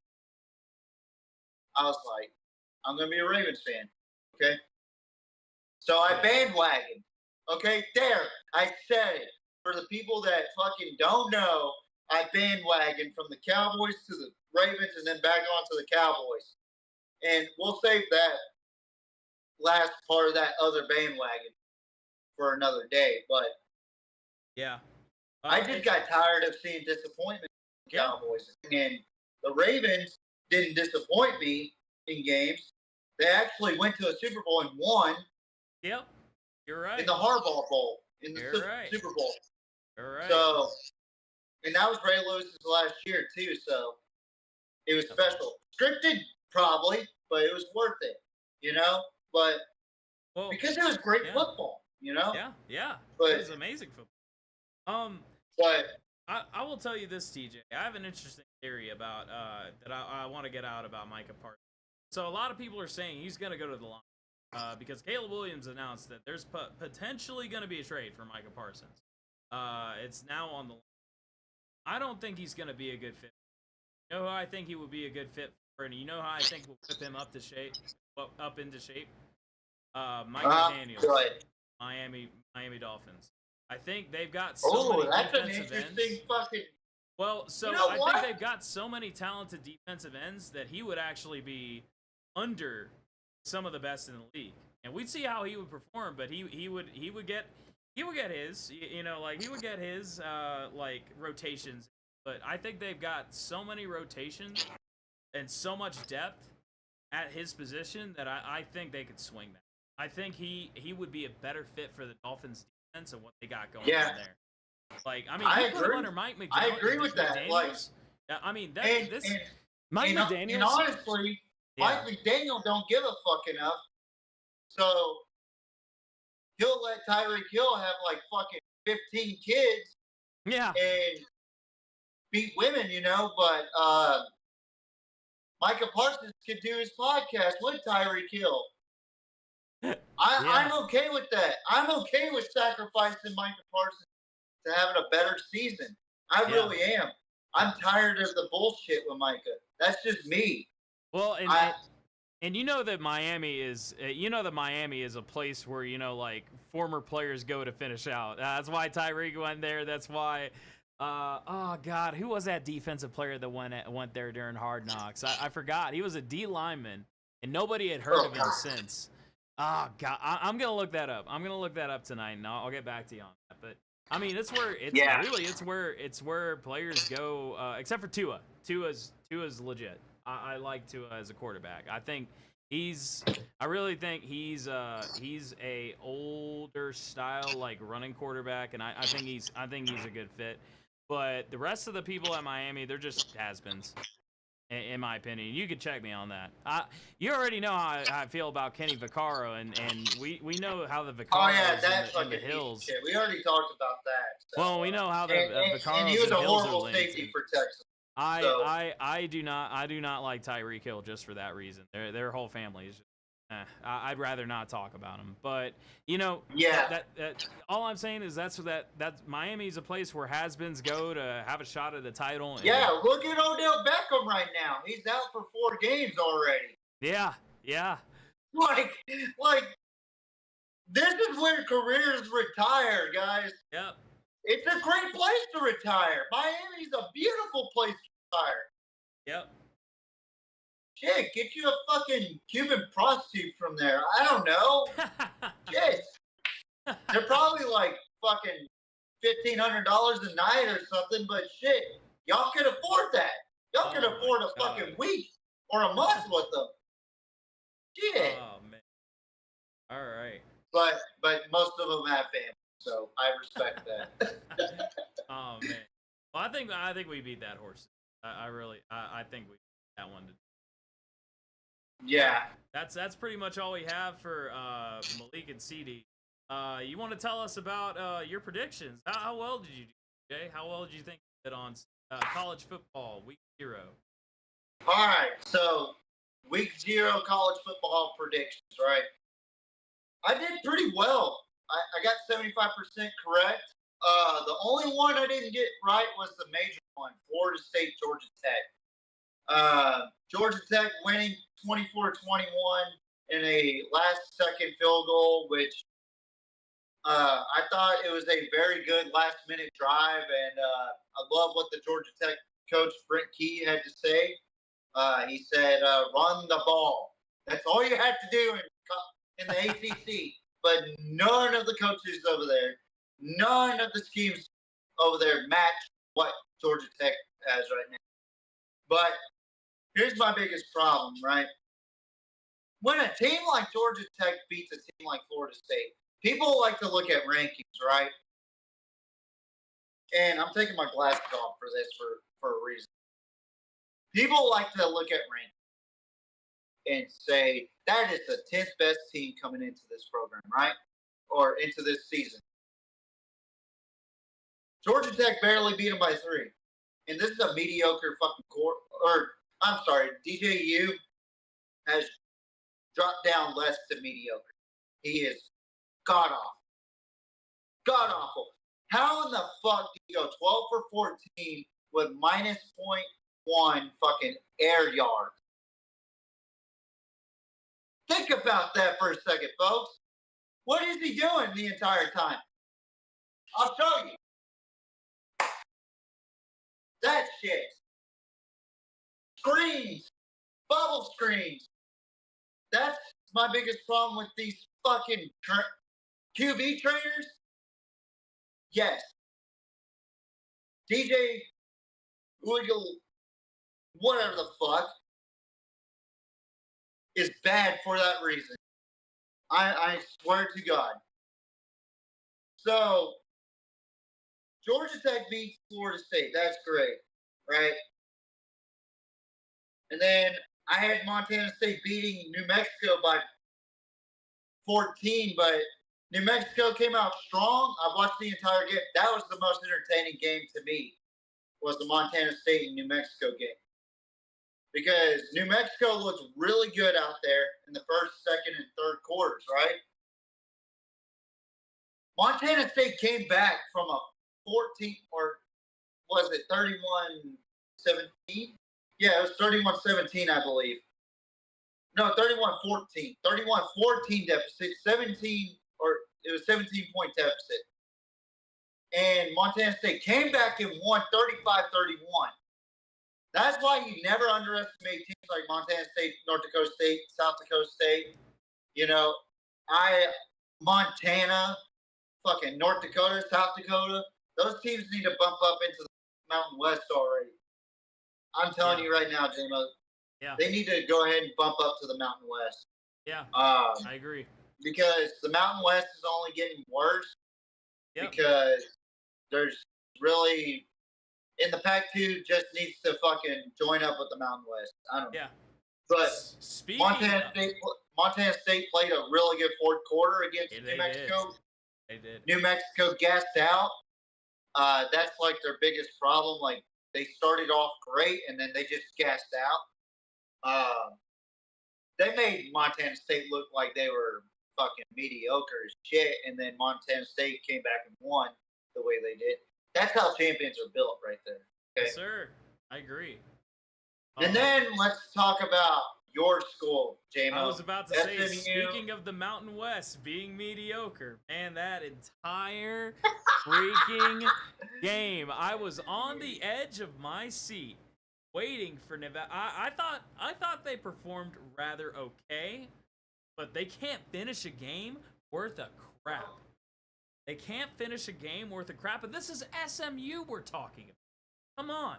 I was like, I'm going to be a Ravens fan, okay? So I bandwagoned, okay? There, I said it. For the people that fucking don't know, I bandwagoned from the Cowboys to the Ravens and then back on to the Cowboys. And we'll save that last part of that other bandwagon for another day. But yeah, I just got tired of seeing disappointment in the Cowboys. And the Ravens didn't disappoint me in games. They actually went to a Super Bowl and won. Yep, you're right. In the Harbaugh Bowl, in the Super Bowl. You're right. So, and that was Ray Lewis's last year too. So, it was special. Scripted, probably, but it was worth it. You know, but because it was great football. You know. Yeah. But it was amazing football. But I will tell you this, TJ. I have an interesting theory about that I want to get out about Micah Parsons. So a lot of people are saying he's going to go to the Lions because Caleb Williams announced that there's potentially going to be a trade for Micah Parsons. It's now on the line. I don't think he's going to be a good fit. You know who I think he would be a good fit for, and you know how I think will whip him up into shape? Micah Daniels, Miami Dolphins. I think they've got so many defensive ends. Well, so you know I think they've got so many talented defensive ends that he would actually be under some of the best in the league, and we'd see how he would perform. But he would get his, you know, like he would get his like rotations. But I think they've got so many rotations and so much depth at his position that I think they could swing that. I think he would be a better fit for the Dolphins defense and what they got going on there. Like, I mean, I put him under Mike McDaniel. I agree with that. McDaniels. Like, I mean, Mike McDaniel. And honestly, Mike McDaniel don't give a fuck enough. So he'll let Tyreek Hill have like fucking 15 kids. Yeah. And beat women, you know. But Micah Parsons could do his podcast with Tyreek Hill. I'm okay with that. I'm okay with sacrificing Micah Parsons to having a better season. I really am. I'm tired of the bullshit with Micah. That's just me. Well, and you know that Miami is a place where, like, former players go to finish out. That's why Tyreek went there. That's why, oh God, who was that defensive player that went there during Hard Knocks? I forgot. He was a D lineman, and nobody had heard of him since. Oh God, I'm gonna look that up. I'm gonna look that up tonight, and I'll get back to you on that. But I mean, it's where players go, except for Tua. Tua's legit. I like Tua as a quarterback. I really think he's a older style, like, running quarterback, and I think he's a good fit. But the rest of the people at Miami, they're just has-beens, in my opinion. You could check me on that. You already know how I feel about Kenny Vaccaro, and we know how the Vaccaros in the Hills. Shit. We already talked about that. So, well, we know how the Vaccaros and he was in the a Hills horrible are safety linked. for Texas. I do not like Tyreek Hill just for that reason. Their whole family is just, I'd rather not talk about them. But that all I'm saying is that Miami's a place where has-beens go to have a shot at the title. And, yeah, look at Odell Beckham right now. He's out for 4 games already. Yeah. Like this is where careers retire, guys. Yep. It's a great place to retire. Miami's a beautiful place to retire. Yep. Shit, get you a fucking Cuban prostitute from there. I don't know. Shit. They're probably like fucking $1,500 a night or something, but shit, y'all could afford that. Y'all could afford a fucking week or a month with them. Shit. Oh man. All right. But most of them have families, so I respect that. Oh man. Well, I think we beat that horse. I think we beat that one. Yeah. That's pretty much all we have for Malik and CD. You want to tell us about your predictions? How well did you do, Jay? How well did you think you did on college football week 0? All right, so week 0 college football predictions, right? I did pretty well. I got 75% correct. The only one I didn't get right was the major one, Florida State, Georgia Tech. Georgia Tech winning 24-21 in a last-second field goal, which I thought it was a very good last-minute drive, and I love what the Georgia Tech coach, Brent Key, had to say. He said, run the ball. That's all you have to do in the ACC. But none of the coaches over there, none of the schemes over there match what Georgia Tech has right now. But here's my biggest problem, right? When a team like Georgia Tech beats a team like Florida State, people like to look at rankings, right? And I'm taking my glasses off for this for a reason. People like to look at rankings and say, that is the 10th best team coming into this program, right? Or into this season. Georgia Tech barely beat them by 3. And this is a mediocre fucking court. Or, I'm sorry, DJU has dropped down less to mediocre. He is god-awful. God-awful. How in the fuck do you go 12 for 14 with minus .1 fucking air yards? Think about that for a second, folks. What is he doing the entire time? I'll show you. That shit. Screens. Bubble screens. That's my biggest problem with these fucking QB trainers. Yes. DJ Wiggle, whatever the fuck, is bad for that reason. I swear to God. So, Georgia Tech beats Florida State. That's great, right? And then I had Montana State beating New Mexico by 14, but New Mexico came out strong. I watched the entire game. That was the most entertaining game to me, was the Montana State and New Mexico game. Because New Mexico looked really good out there in the first, second, and third quarters, right? Montana State came back from a 14, or was it 31-17? Yeah, it was 31-17, I believe. No, 31-14. 31-14 deficit, 17, or it was 17-point deficit. And Montana State came back and won 35-31. That's why you never underestimate teams like Montana State, North Dakota State, South Dakota State. You know, Montana, fucking North Dakota, South Dakota, those teams need to bump up into the Mountain West already. I'm telling you right now, Jamo. Yeah. They need to go ahead and bump up to the Mountain West. Yeah. I agree. Because the Mountain West is only getting worse. Yep. Because there's really, in the Pac-2 just needs to fucking join up with the Mountain West. I don't know. Yeah. But Montana State played a really good fourth quarter against New Mexico. They did. New Mexico gassed out. That's like their biggest problem. Like, they started off great and then they just gassed out. They made Montana State look like they were fucking mediocre as shit, and then Montana State came back and won the way they did. That's how champions are built right there. Okay? Yes, sir. I agree. And then let's talk about your school, Jamo. I was about to say, SMU. speaking of the Mountain West being mediocre, man, that entire freaking game, I was on the edge of my seat waiting for Nevada. I thought they performed rather okay, but they can't finish a game worth a crap. They can't finish a game worth of crap, and this is SMU we're talking about. Come on.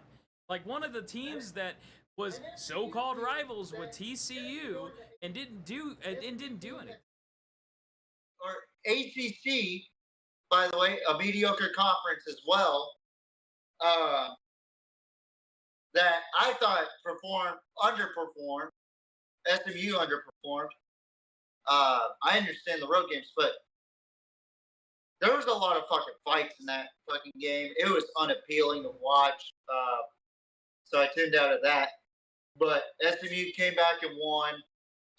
Like, one of the teams that was so-called rivals with TCU and didn't do anything. Or ACC, by the way, a mediocre conference as well, that I thought underperformed. SMU underperformed. I understand the road games, but there was a lot of fucking fights in that fucking game. It was unappealing to watch. So I tuned out of that. But SMU came back and won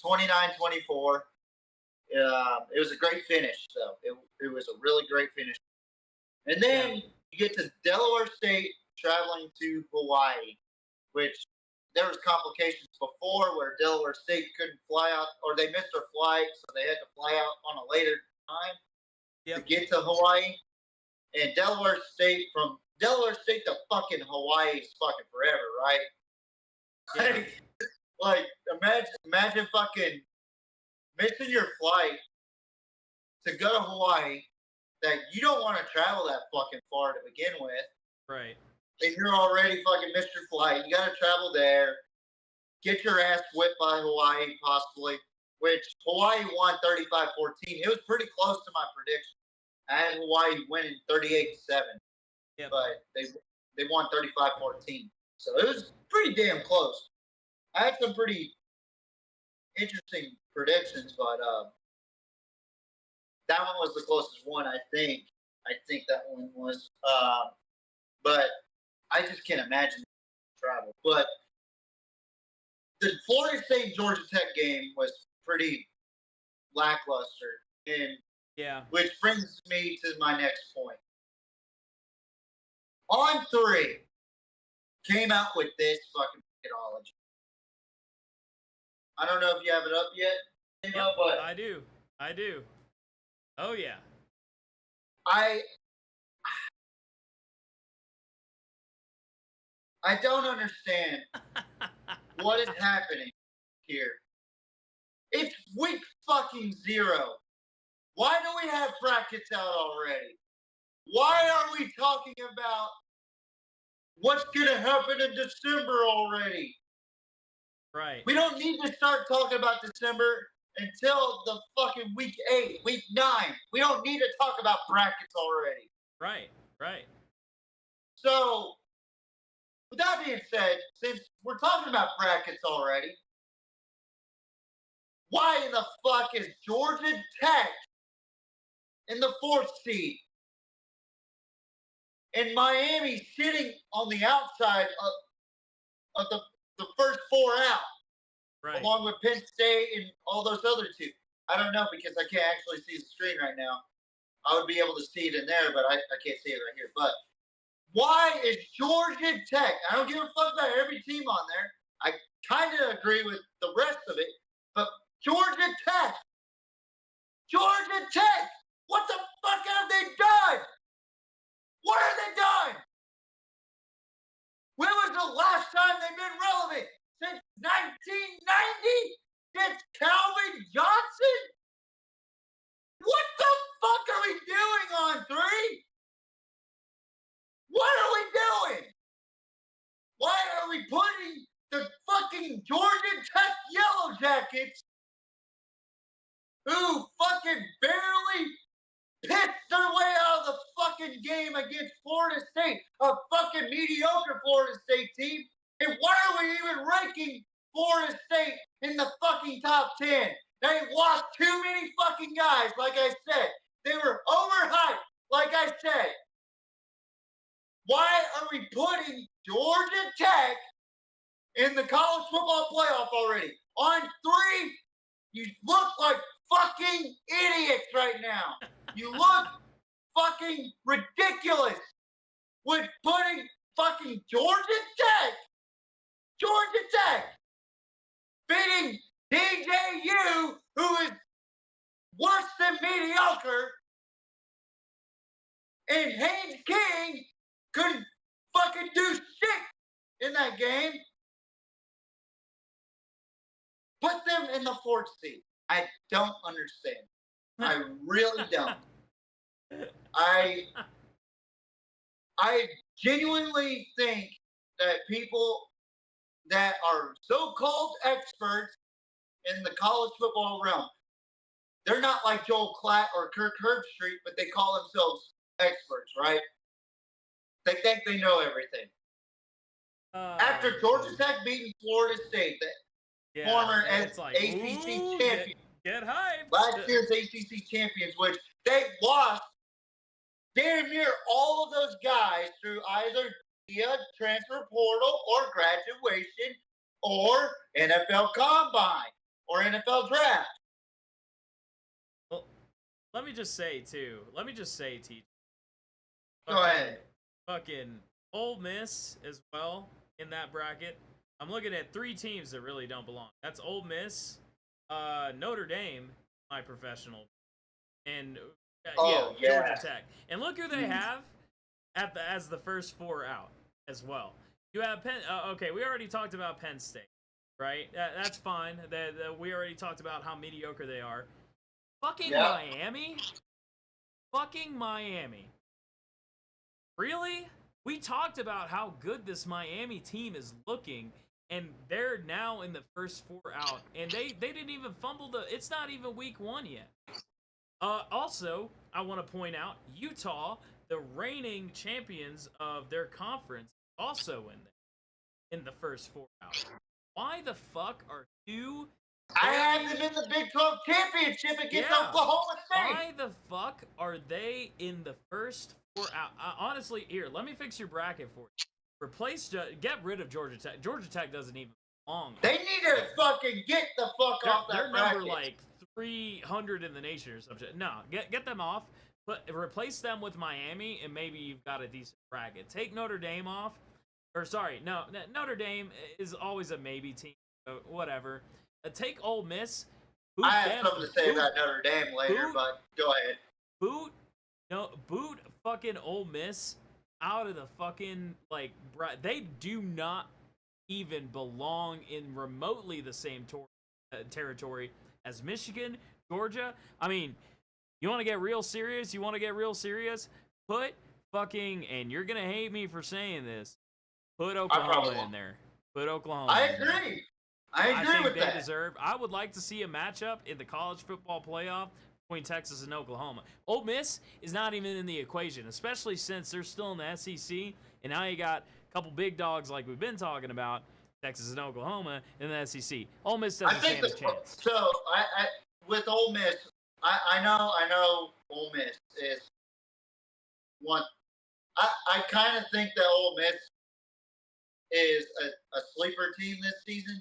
29-24. It was a great finish, though. It was a really great finish. And then you get to Delaware State traveling to Hawaii, which there was complications before where Delaware State couldn't fly out, or they missed their flight, so they had to fly out on a later time to get to Hawaii. And Delaware State to fucking Hawaii is fucking forever, right? Yeah. Like, imagine fucking missing your flight to go to Hawaii that you don't want to travel that fucking far to begin with. Right. And you're already fucking missed your flight. You got to travel there. Get your ass whipped by Hawaii, possibly. Which Hawaii won 35-14. It was pretty close to my prediction. I had Hawaii winning 38-7. Yep. But they won 35-14. So it was pretty damn close. I had some pretty interesting predictions, but that one was the closest one, I think. I think that one was. But I just can't imagine travel. But the Florida State Georgia Tech game was pretty lackluster, and which brings me to my next point. On 3 came out with this fucking methodology. I don't know if you have it up yet, but I do. Oh yeah. I don't understand what is happening here. It's week fucking 0. Why do we have brackets out already? Why are we talking about what's going to happen in December already? Right. We don't need to start talking about December until the fucking week 8, week 9. We don't need to talk about brackets already. Right. So, with that being said, since we're talking about brackets already, why in the fuck is Georgia Tech in the 4th seed and Miami sitting on the outside of the first 4 out, Right. along with Penn State and all those other 2? I don't know because I can't actually see the screen right now. I would be able to see it in there, but I can't see it right here. But why is Georgia Tech? I don't give a fuck about every team on there. I kind of agree with the rest of it. But Georgia Tech, what the fuck have they done? What have they done? When was the last time they've been relevant? Since 1990? Since Calvin Johnson? What the fuck are we doing on 3? What are we doing? Why are we putting the fucking Georgia Tech Yellow Jackets, who fucking barely pitched their way out of the fucking game against Florida State, a fucking mediocre Florida State team, and why are we even ranking Florida State in the fucking top 10? They lost too many fucking guys, like I said. They were overhyped, like I said. Why are we putting Georgia Tech in the college football playoff already? On 3, you look like fucking idiots right now. You look fucking ridiculous with putting fucking Georgia Tech, beating DJU, who is worse than mediocre, and Haynes King couldn't fucking do shit in that game. Put them in the 4th seed. I don't understand. I really don't. I genuinely think that people that are so-called experts in the college football realm, they're not like Joel Klatt or Kirk Herbstreit, but they call themselves experts, right? They think they know everything. After Georgia Tech beating Florida State, the former ACC champion, get hyped. last year's ACC champions, which they lost damn near all of those guys through either via transfer portal or graduation or NFL Combine or NFL Draft. Well, let me just say, TJ. Go ahead. Fucking Ole Miss as well in that bracket. I'm looking at 3 teams that really don't belong. That's Ole Miss, Notre Dame, my professional, and Georgia Tech. And look who they have as the first 4 out as well. You have Penn. Okay, we already talked about Penn State, right? That's fine. We already talked about how mediocre they are. Fucking Miami. Really? We talked about how good this Miami team is looking, and they're now in the first 4 out, and they didn't even fumble it's not even week 1 yet. Also, I want to point out Utah, the reigning champions of their conference, also in the first 4 out. Why the fuck are you? I have them in the Big 12 championship against Oklahoma State. Why the fuck are they in the first 4 out? Honestly, here, let me fix your bracket for you. Get rid of Georgia Tech. Georgia Tech doesn't even belong. They need to fucking get the fuck off that bracket. They're number like 300 in the nation or something. No, get them off. But replace them with Miami, and maybe you've got a decent bracket. Take Notre Dame off. Or sorry, no, Notre Dame is always a maybe team. So whatever. Take Ole Miss. I have something to say about Notre Dame later, but go ahead. Boot fucking Ole Miss out of the fucking, they do not even belong in remotely the same territory as Michigan, Georgia. I mean, you want to get real serious? Put fucking, and you're going to hate me for saying this, put Oklahoma in there. Put Oklahoma I in there. agree. I agree with that. I would like to see a matchup in the college football playoff between Texas and Oklahoma. Ole Miss is not even in the equation, especially since they're still in the SEC, and now you got a couple big dogs like we've been talking about, Texas and Oklahoma in the SEC. Ole Miss doesn't stand a chance. So, I with Ole Miss, I know Ole Miss is one. I kind of think that Ole Miss is a sleeper team this season.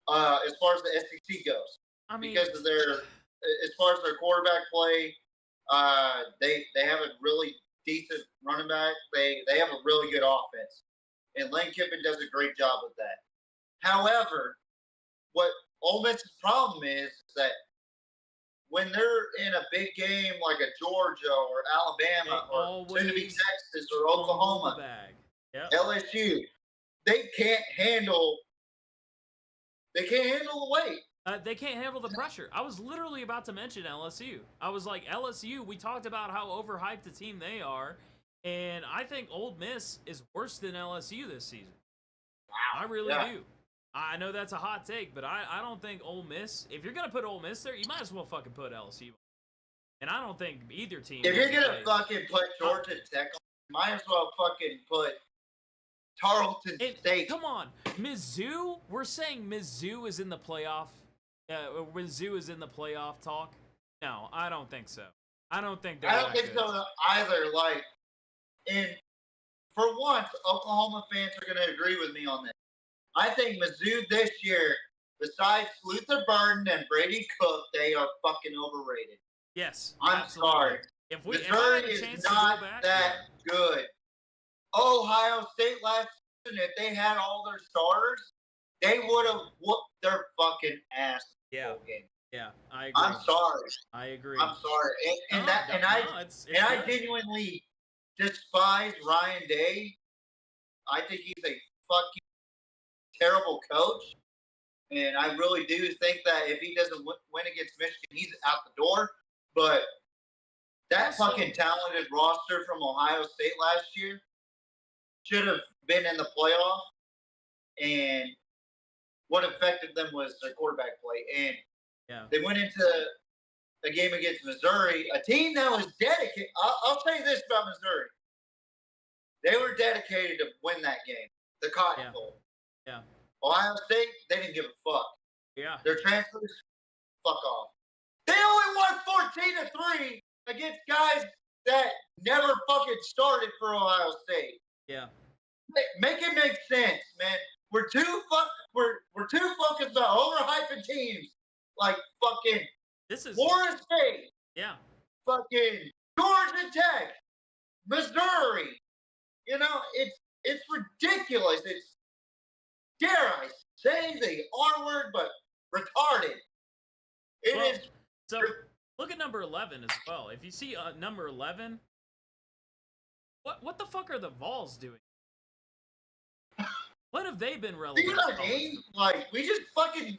As far as the SEC goes, because of as far as their quarterback play, they have a really decent running back. They have a really good offense, and Lane Kiffin does a great job with that. However, what Ole Miss's problem is that when they're in a big game like a Georgia or Alabama or soon to be Texas or Oklahoma, LSU, they can't handle the weight. They can't handle the pressure. I was literally about to mention LSU. I was like, LSU, we talked about how overhyped a team they are, and I think Ole Miss is worse than LSU this season. Wow. I really do. I know that's a hot take, but I don't think Ole Miss, if you're going to put Ole Miss there, you might as well fucking put LSU. And I don't think either team. If you're going to fucking put Georgia Tech, you might as well fucking put Tarleton State. Come on. Mizzou? We're saying Mizzou is in the playoff. Mizzou is in the playoff talk. No, I don't think so. I don't think so either. Like, and for once, Oklahoma fans are going to agree with me on this. I think Mizzou this year, besides Luther Burden and Brady Cook, they are fucking overrated. Yes, I'm absolutely. sorry. Missouri is not that good. Ohio State last season, if they had all their starters, they would have whooped their fucking ass. Yeah. Game. Yeah, I agree. I'm sorry. I agree. I'm sorry. I genuinely despise Ryan Day. I think he's a fucking terrible coach. And I really do think that if he doesn't win against Michigan, he's out the door. But that fucking talented roster from Ohio State last year should have been in the playoff. And what affected them was their quarterback play. And they went into a game against Missouri, a team that was dedicated. I'll tell you this about Missouri. They were dedicated to win that game, the Cotton Bowl. Yeah. Ohio State, they didn't give a fuck. Yeah. Their transfers, fuck off. They only won 14-3 against guys that never fucking started for Ohio State. Yeah. Make it make sense, man. We're too focused about overhyping teams like fucking Florida State. Yeah. Fucking Georgia Tech, Missouri. You know, it's ridiculous. It's, dare I say the R word, but retarded. It is. So look at number 11 as well. If you see number 11, what the fuck are the Vols doing? When have they been relevant? You know what I mean? Like, we just fucking.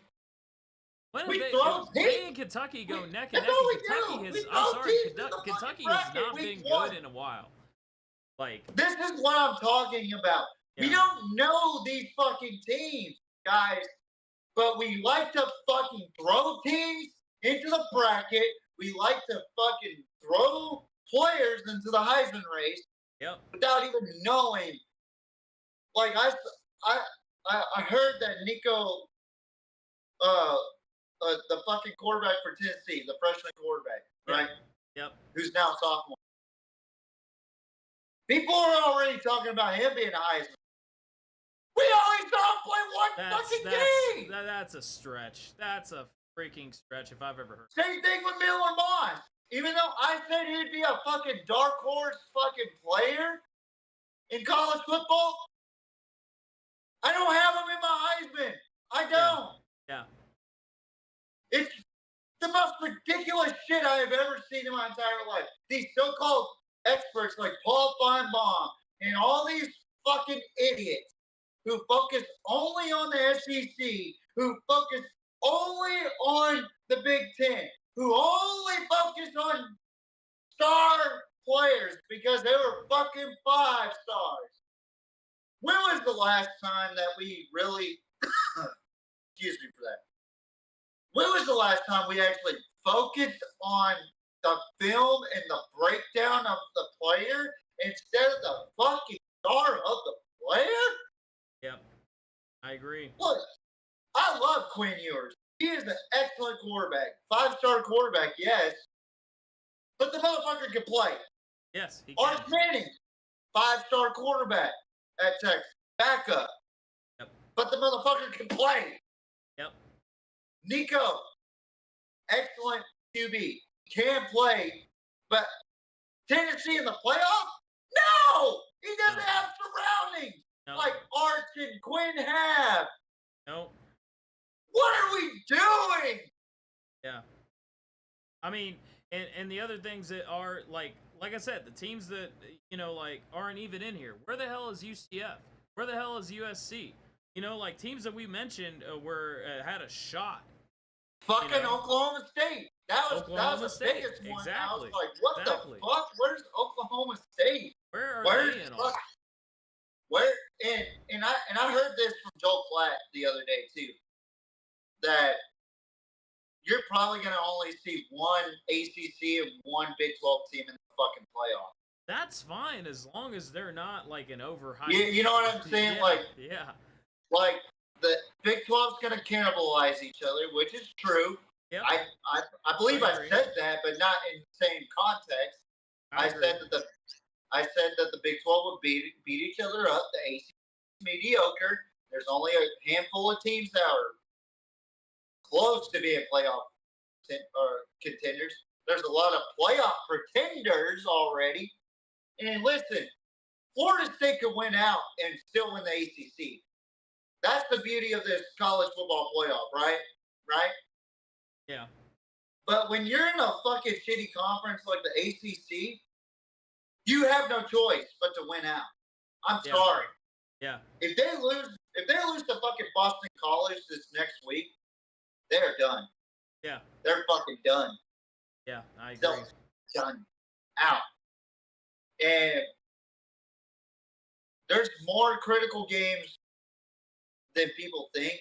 They and Kentucky go neck and neck. Kentucky has not been good in a while. Like, this is what I'm talking about. Yeah. We don't know these fucking teams, guys, but we like to fucking throw teams into the bracket. We like to fucking throw players into the Heisman race without even knowing. Like, I heard that Nico, the fucking quarterback for Tennessee, the freshman quarterback, right? Yep. Who's now a sophomore. People are already talking about him being a Heisman. We only saw him play one fucking game. That's a stretch. That's a freaking stretch if I've ever heard. Same thing with Miller Moss. Even though I said he'd be a fucking dark horse fucking player in college football, I don't have him in my Heisman. I don't. Yeah. It's the most ridiculous shit I have ever seen in my entire life. These so-called experts like Paul Feinbaum and all these fucking idiots who focus only on the SEC, who focus only on the Big Ten, who only focus on star players because they were fucking 5 stars. When was the last time that we really, excuse me for that, when was the last time we actually focused on the film and the breakdown of the player instead of the fucking star of the player? Yep, I agree. Look, I love Quinn Ewers. He is an excellent quarterback. 5-star quarterback, yes. But the motherfucker can play. Yes, he can. Arch Manning, 5-star quarterback at Texas. Backup. Yep. But the motherfucker can play. Yep. Nico, excellent QB. Can play. But Tennessee in the playoff? No! He doesn't have surroundings like Arch and Quinn have. No. What are we doing? Yeah. I mean, and the other things that are like I said, the teams that like aren't even in here. Where the hell is UCF? Where the hell is USC? Like teams that we mentioned had a shot. Fucking Oklahoma State. That was the biggest one. Exactly. I was like, what the fuck? Where's Oklahoma State? Where are they in all? Where and I heard this from Joel Klatt the other day too. That you're probably gonna only see one ACC and one Big 12 team in the fucking playoff. That's fine as long as they're not like an overhyped. You know what I'm saying? Yeah. Like the Big 12's gonna cannibalize each other, which is true. Yep. I believe I said that, but not in the same context. I said that the Big 12 would beat each other up. The ACC is mediocre. There's only a handful of teams that are close to being playoff contenders. There's a lot of playoff pretenders already. And listen, Florida State could win out and still win the ACC. That's the beauty of this college football playoff, right? Right? Yeah. But when you're in a fucking shitty conference like the ACC, you have no choice but to win out. I'm sorry. Yeah. If they lose to fucking Boston College this next week, they're done. Yeah. They're fucking done. Yeah, I agree. Done. Out. And there's more critical games than people think.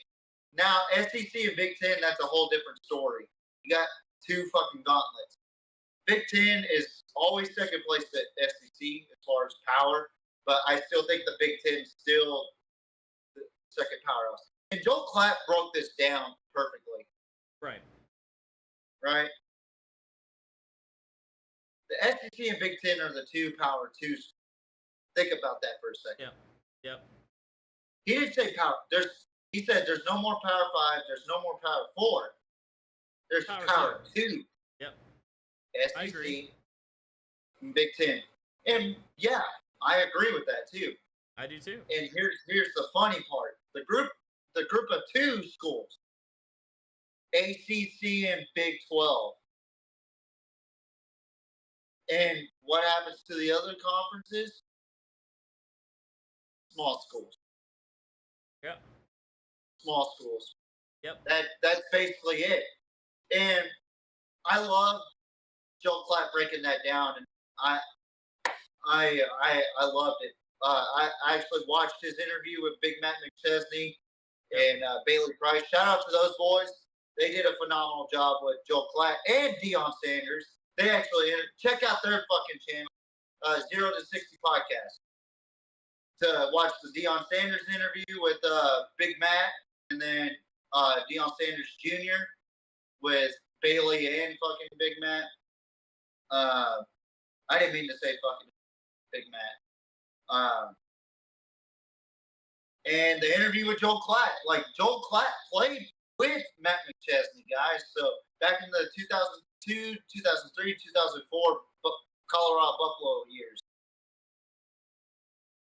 Now, SEC and Big Ten, that's a whole different story. You got two fucking gauntlets. Big Ten is always second place to SEC as far as power, but I still think the Big Ten is still the second powerhouse. And Joel Klatt broke this down perfectly. Right. Right? The SEC and Big Ten are the two power twos. Think about that for a second. Yep. He didn't say power. He said there's no more power 5. There's no more power 4. There's power 2. Yep. SEC I agree. And Big Ten. And yeah, I agree with that too. I do too. And here's the funny part. The group of 2 schools, ACC and Big 12. And what happens to the other conferences? Small schools. Yep. Small schools. Yep. That's basically it. And I love Joel Klatt breaking that down, and I loved it. I actually watched his interview with Big Matt McChesney and Bailey Price. Shout out to those boys. They did a phenomenal job with Joel Klatt and Deion Sanders. They actually check out their fucking channel, 0 to 60 podcast, to watch the Deion Sanders interview with Big Matt, and then Deion Sanders Jr. with Bailey and fucking Big Matt. I didn't mean to say fucking Big Matt. And the interview with Joel Klatt. Like, Joel Klatt played with Matt McChesney, guys. So back in the 2002, 2003, 2004 Colorado Buffalo years.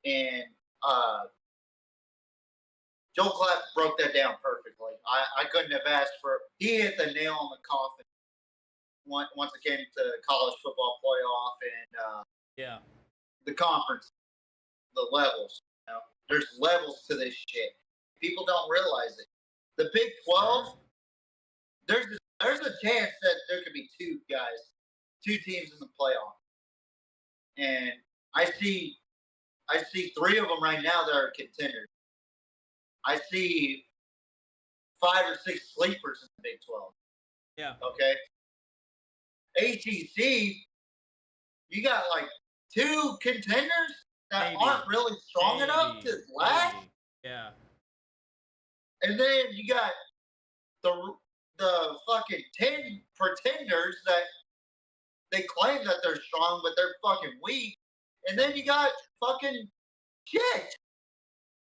And Joel Klatt broke that down perfectly. I couldn't have asked for. He hit the nail on the coffin once it came to college football playoff and the conference, the levels. You know? There's levels to this shit. People don't realize it. The Big 12, there's a chance that there could be 2 teams in the playoff, and I see 3 of them right now that are contenders. I see 5 or 6 sleepers in the Big 12. Yeah. Okay. ACC, you got like 2 contenders that aren't really strong enough to last. Yeah. And then you got the fucking 10 pretenders that they claim that they're strong, but they're fucking weak. And then you got fucking shit.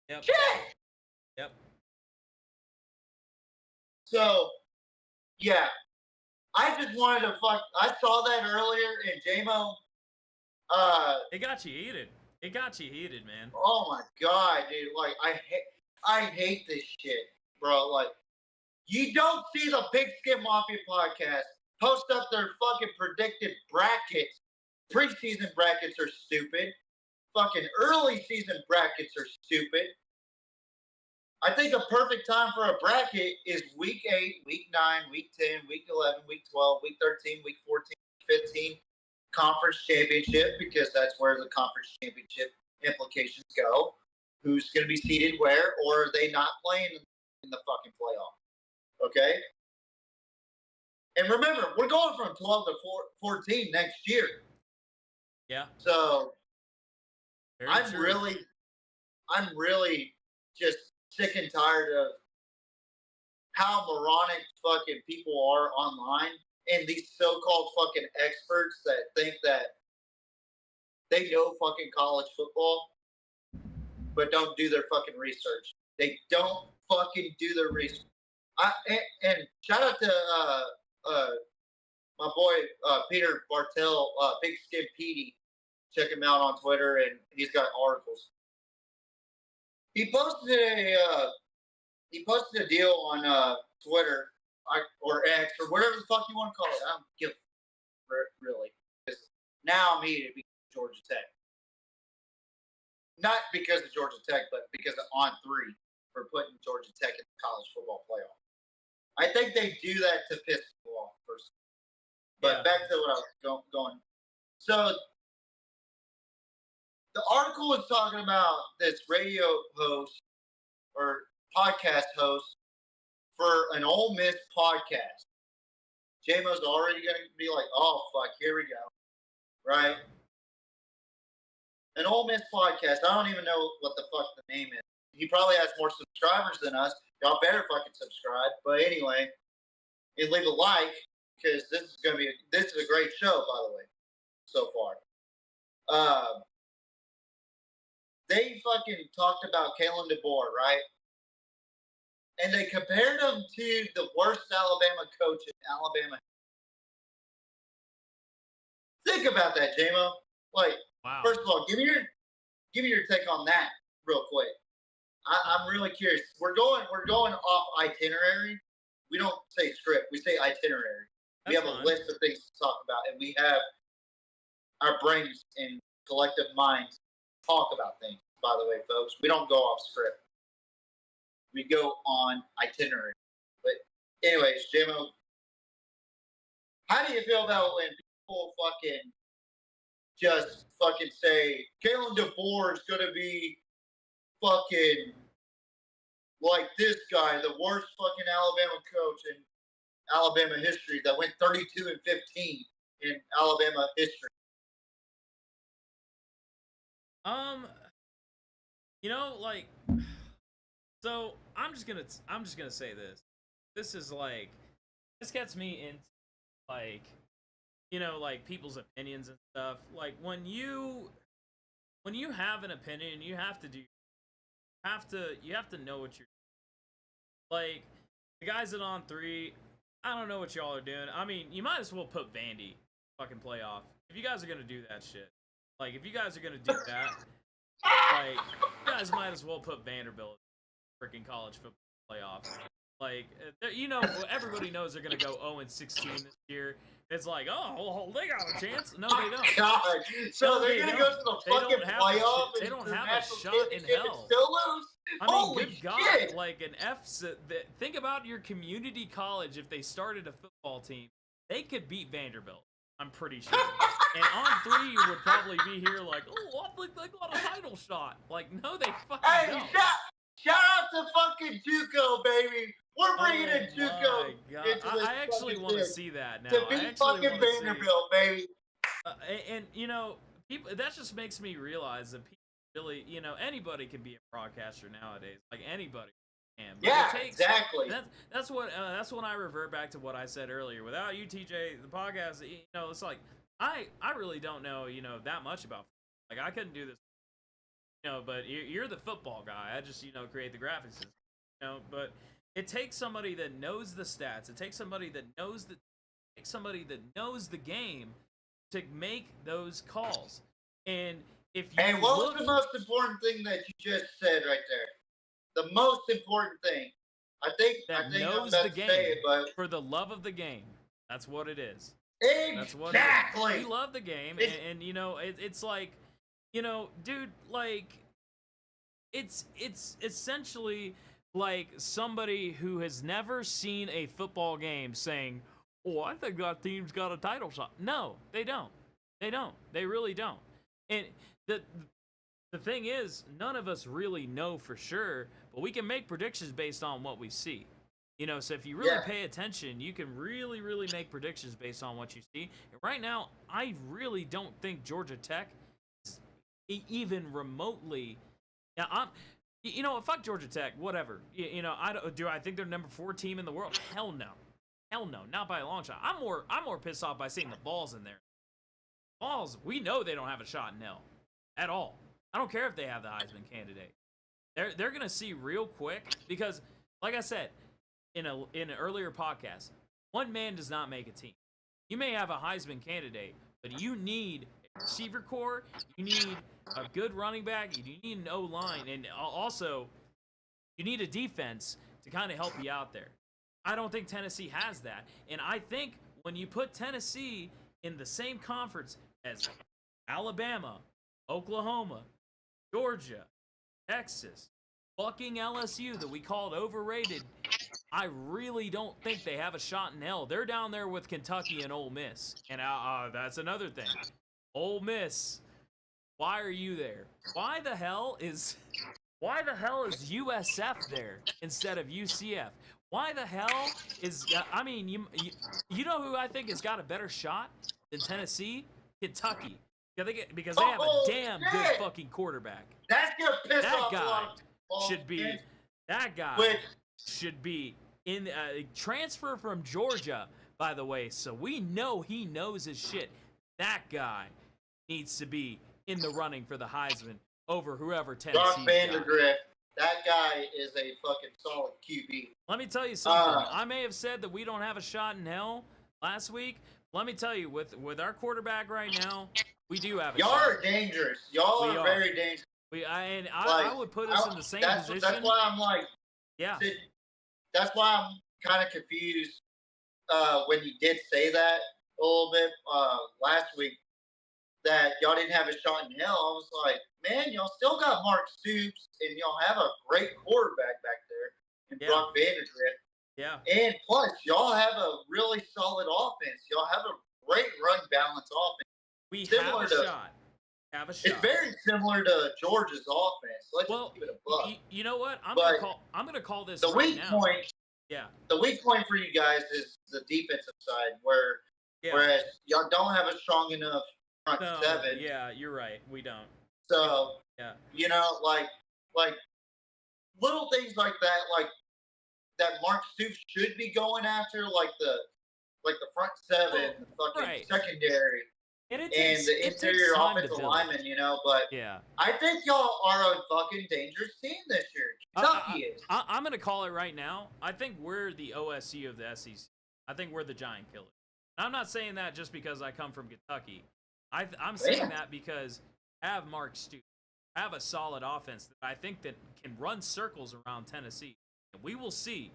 Yep. Shit. Yep. So, yeah. I just wanted to I saw that earlier in Jamo. It got you heated. It got you heated, man. Oh my god, dude! Like I hate this shit, bro. Like You don't see the Pigskin Mafia podcast post up their fucking predicted brackets. Preseason brackets are stupid. Fucking early season brackets are stupid. I think a perfect time for a bracket is week 8, week 9, week 10, week 11, week 12, week 13, week 14, 15, conference championship, because that's where the conference championship implications go. Who's going to be seeded where, or are they not playing in the fucking playoff? Okay? And remember, we're going from 12 to 14 next year. Yeah. So Very I'm true. really just sick and tired of how moronic fucking people are online, and these so-called fucking experts that think that they know fucking college football, but don't do their fucking research. They don't fucking do their research. And shout out to my boy Peter Bartell, Pigskin Petey. Check him out on Twitter, and he's got articles. He posted a deal on Twitter or X or whatever the fuck you want to call it. I don't give a really. Because now I'm eating because of Georgia Tech. Not because of Georgia Tech, but because of On3 for putting Georgia Tech in the college football playoff. I think they do that to piss people off first. But back to what I was going. So the article is talking about this radio host or podcast host for an Ole Miss podcast. Jamo's already going to be like, oh, fuck, here we go. Right? An Ole Miss podcast. I don't even know what the fuck the name is. He probably has more subscribers than us. Y'all better fucking subscribe. But anyway, and leave a like, because this is a great show, by the way, so far. They fucking talked about Kalen DeBoer, right? And they compared him to the worst Alabama coach in Alabama. Think about that, Jamo. Like, wow. First of all, give me your take on that real quick. I'm really curious. We're going off itinerary. We don't say script. We say itinerary. We have a list of things to talk about, and we have our brains and collective minds talk about things. By the way, folks, we don't go off script. We go on itinerary. But anyways, Jamo, how do you feel about when people fucking just fucking say Kalen DeBoer is gonna be fucking like this guy, the worst fucking Alabama coach in Alabama history that went 32-15 in Alabama history? You know, like, so I'm just gonna say this. This is like, this gets me into like, you know, like people's opinions and stuff. Like when you have an opinion, you have to know what you're like. The guys at On3, I don't know what y'all are doing. I mean, you might as well put Vandy fucking playoff if you guys are gonna do that shit. Like if you guys are gonna do that, like you guys might as well put Vanderbilt freaking college football playoff. Like, you know, everybody knows they're gonna go 0-16 this year. It's like, oh, well, they got a chance. No, they don't. God. So No, they're gonna go to the fucking playoff. They don't have a shot in and hell. still lose. I mean, Holy good God, shit. like an think about your community college. If they started a football team, they could beat Vanderbilt. I'm pretty sure. And On3 would probably be here like, oh, they got a title shot. Like, no, they fucking Hey, don't. shout out to fucking JUCO, baby. We're bringing in JUCO into this I actually want to see that now. to beat fucking Vanderbilt, baby. And you know, people, that just makes me realize that people really, you know, anybody can be a broadcaster nowadays. Like anybody can. But Yeah, it takes, exactly. That's when I revert back to what I said earlier. Without you, TJ, the podcast, you know, it's like I really don't know, you know, that much about. Like I couldn't do this, you know. But you're the football guy. I just, you know, create the graphics system, you know. But it takes somebody that knows the stats. It takes somebody that knows the game to make those calls. And if you Hey, what was the most important thing that you just said right there? The most important thing. I think that I'm knows about the to game say it, but for the love of the game. That's what it is. That's what exactly. it is. We love the game, and you know, it's like, you know, dude, like, it's essentially like somebody who has never seen a football game saying, "Oh, I think that team's got a title shot." No, they don't. They don't. They really don't. And the thing is, none of us really know for sure, but we can make predictions based on what we see. You know, so if you really pay attention, you can really, really make predictions based on what you see. And right now, I really don't think Georgia Tech is even remotely. Yeah, you know, fuck Georgia Tech, whatever. You know, I think they're number 4 team in the world? Hell no, not by a long shot. I'm more pissed off by seeing the balls in there. Balls, we know they don't have a shot in hell at all. I don't care if they have the Heisman candidate. They're gonna see real quick because, like I said, in an earlier podcast, one man does not make a team. You may have a Heisman candidate, but you need a receiver core, you need a good running back, you need an O-line, and also you need a defense to kind of help you out there. I don't think Tennessee has that, and I think when you put Tennessee in the same conference as Alabama, Oklahoma, Georgia, Texas, fucking LSU that we called overrated, I really don't think they have a shot in hell. They're down there with Kentucky and Ole Miss. And that's another thing. Ole Miss, why are you there? Why the hell is USF there instead of UCF? Why the hell is, I mean, you know who I think has got a better shot than Tennessee? Kentucky. Because they have a damn good fucking quarterback. That's gonna piss off a lot That of people. should be in transfer from Georgia, by the way, so we know he knows his shit. That guy needs to be in the running for the Heisman over whoever Tennessee. Brock Vandagriff, that guy is a fucking solid QB. Let me tell you something. I may have said that we don't have a shot in hell last week. Let me tell you, with our quarterback right now, we do have a Y'all shot. are dangerous. Y'all are very dangerous. I would put us in the same position. That's why I'm like, yeah. That's why I'm kind of confused when you did say that a little bit last week, that y'all didn't have a shot in hell. I was like, man, y'all still got Mark Stoops, and y'all have a great quarterback back there in Brock Vandagriff. Yeah. And plus, y'all have a really solid offense. Y'all have a great run balance offense. We similar have a shot. Have a shot. It's very similar to Georgia's offense. Let's keep it above. You know what? I'm gonna call this the right weak now. point. Yeah. The weak point for you guys is the defensive side, whereas y'all don't have a strong enough front seven. Yeah, you're right. We don't. So you know, like little things like that, like that Mark Stoops should be going after, like the front seven, the fucking secondary. And the interior offensive lineman, you know, but I think y'all are a fucking dangerous team this year. Kentucky is. I'm going to call it right now. I think we're the OSU of the SEC. I think we're the giant killer. And I'm not saying that just because I come from Kentucky. I'm saying that because I have Mark Stoops, have a solid offense that I think that can run circles around Tennessee. And we will see.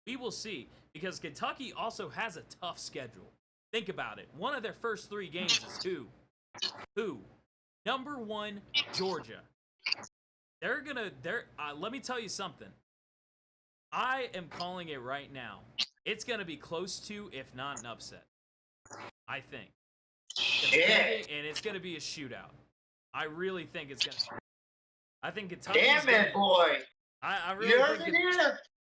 We will see. Because Kentucky also has a tough schedule. Think about it. One of their first 3 games is who? Who? Number 1, Georgia. Let me tell you something. I am calling it right now. It's gonna be close to, if not an upset. I think. And it's gonna be a shootout. I really think it's gonna. I think Kentucky. Damn it, boy! I really think.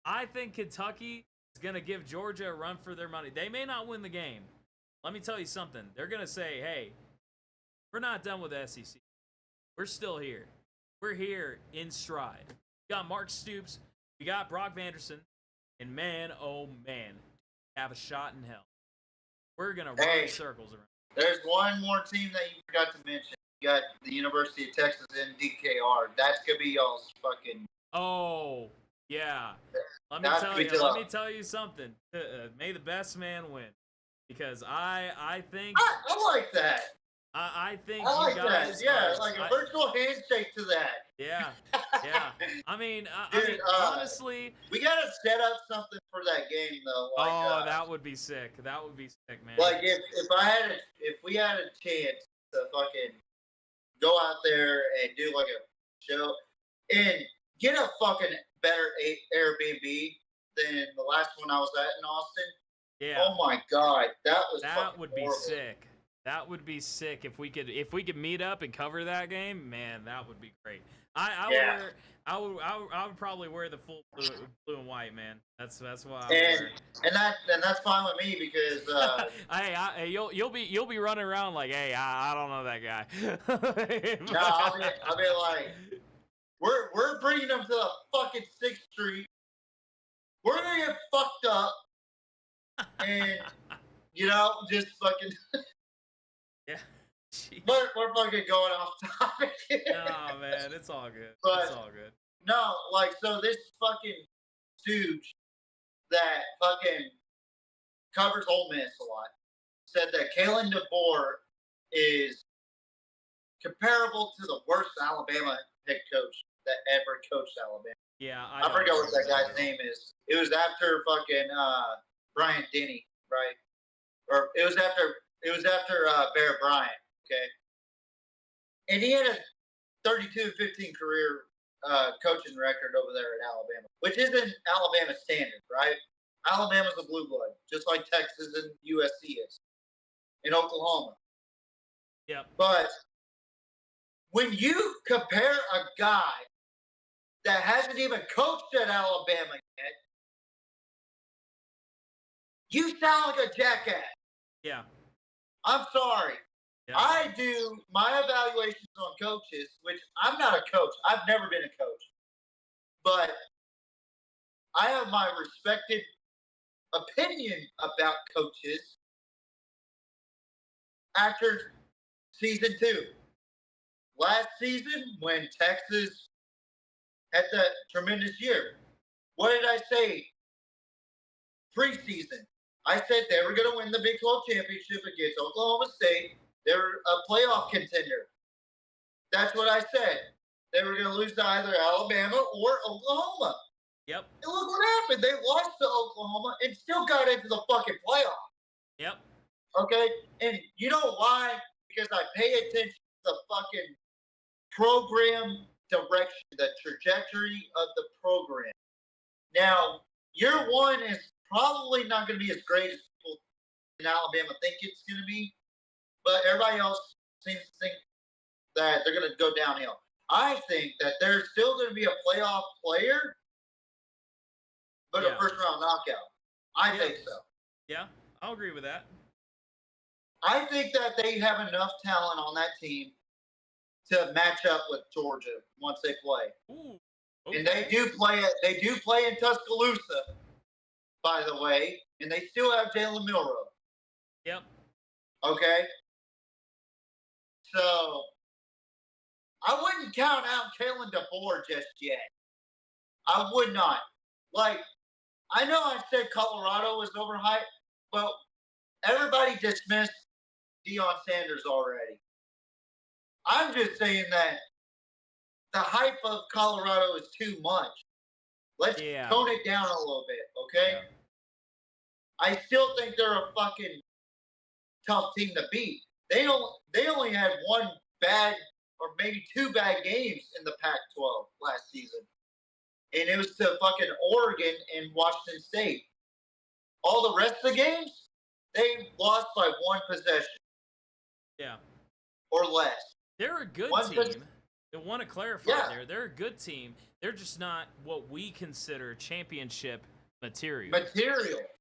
I think Kentucky is gonna give Georgia a run for their money. They may not win the game. Let me tell you something. They're going to say, hey, we're not done with the SEC. We're still here. We're here in stride. We got Mark Stoops. We got Brock Vanderson. And man, oh man, have a shot in hell. We're going to run circles around. There's one more team that you forgot to mention. You got the University of Texas in DKR. That's going to be y'all's fucking... Oh, yeah. Let me tell you something. May the best man win. Because I think I like that. I think I like you guys that. Yeah, like a virtual handshake to that. Yeah. I mean, Dude, honestly, we gotta set up something for that game though. Like, that would be sick. That would be sick, man. Like if we had a chance to fucking go out there and do like a show and get a fucking better Airbnb than the last one I was at in Austin. Yeah. Oh my god, that would be sick. That would be sick if we could meet up and cover that game. Man, that would be great. I would probably wear the full blue and white, man. That's what I would wear. And that's fine with me because hey, you'll be running around like, hey, I don't know that guy. no, I'll be like, we're bringing them to the fucking 6th Street. We're gonna get fucked up, and just fucking. Yeah. We're fucking going off topic. Oh man, it's all good. But, it's all good. No, like, so this fucking stooge that fucking covers Ole Miss a lot said that Kalen DeBoer is comparable to the worst Alabama head coach that ever coached Alabama. Yeah, I forget what that guy's name is. It was after fucking Bryant Denny, right? Or it was after Bear Bryant, okay? And he had a 32-15 career coaching record over there at Alabama, which isn't Alabama standard, right? Alabama's a blue blood, just like Texas and USC is, in Oklahoma. Yep. But when you compare a guy that hasn't even coached at Alabama yet, you sound like a jackass. Yeah. I'm sorry. Yeah. I do my evaluations on coaches, which I'm not a coach. I've never been a coach. But I have my respected opinion about coaches after season 2. Last season, when Texas had that tremendous year, what did I say preseason? I said they were going to win the Big 12 championship against Oklahoma State. They were a playoff contender. That's what I said. They were going to lose to either Alabama or Oklahoma. Yep. And look what happened. They lost to Oklahoma and still got into the fucking playoff. Yep. Okay? And you know why? Because I pay attention to the fucking program direction, the trajectory of the program. Now, year 1 is probably not going to be as great as people in Alabama think it's going to be, but everybody else seems to think that they're going to go downhill. I think that they're still going to be a playoff player, but a first-round knockout. I think so. Yeah, I'll agree with that. I think that they have enough talent on that team to match up with Georgia once they play. Ooh, okay. And they do play in Tuscaloosa, by the way, and they still have Jalen Milroe. Yep. Okay? So, I wouldn't count out Kalen DeBoer just yet. I would not. Like, I know I said Colorado was overhyped, but everybody dismissed Deion Sanders already. I'm just saying that the hype of Colorado is too much. Let's tone it down a little bit, okay? Yeah. I still think they're a fucking tough team to beat. They only had one bad or maybe 2 bad games in the Pac-12 last season. And it was to fucking Oregon and Washington State. All the rest of the games, they lost by 1 possession. Yeah. Or less. They're a good team. I want to clarify there. They're a good team. They're just not what we consider championship material.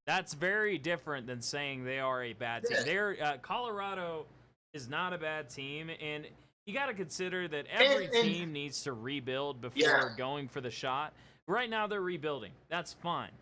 That's very different than saying they are a bad team. They're Colorado is not a bad team, and you got to consider that every team needs to rebuild before going for the shot. Right now, they're rebuilding. That's fine.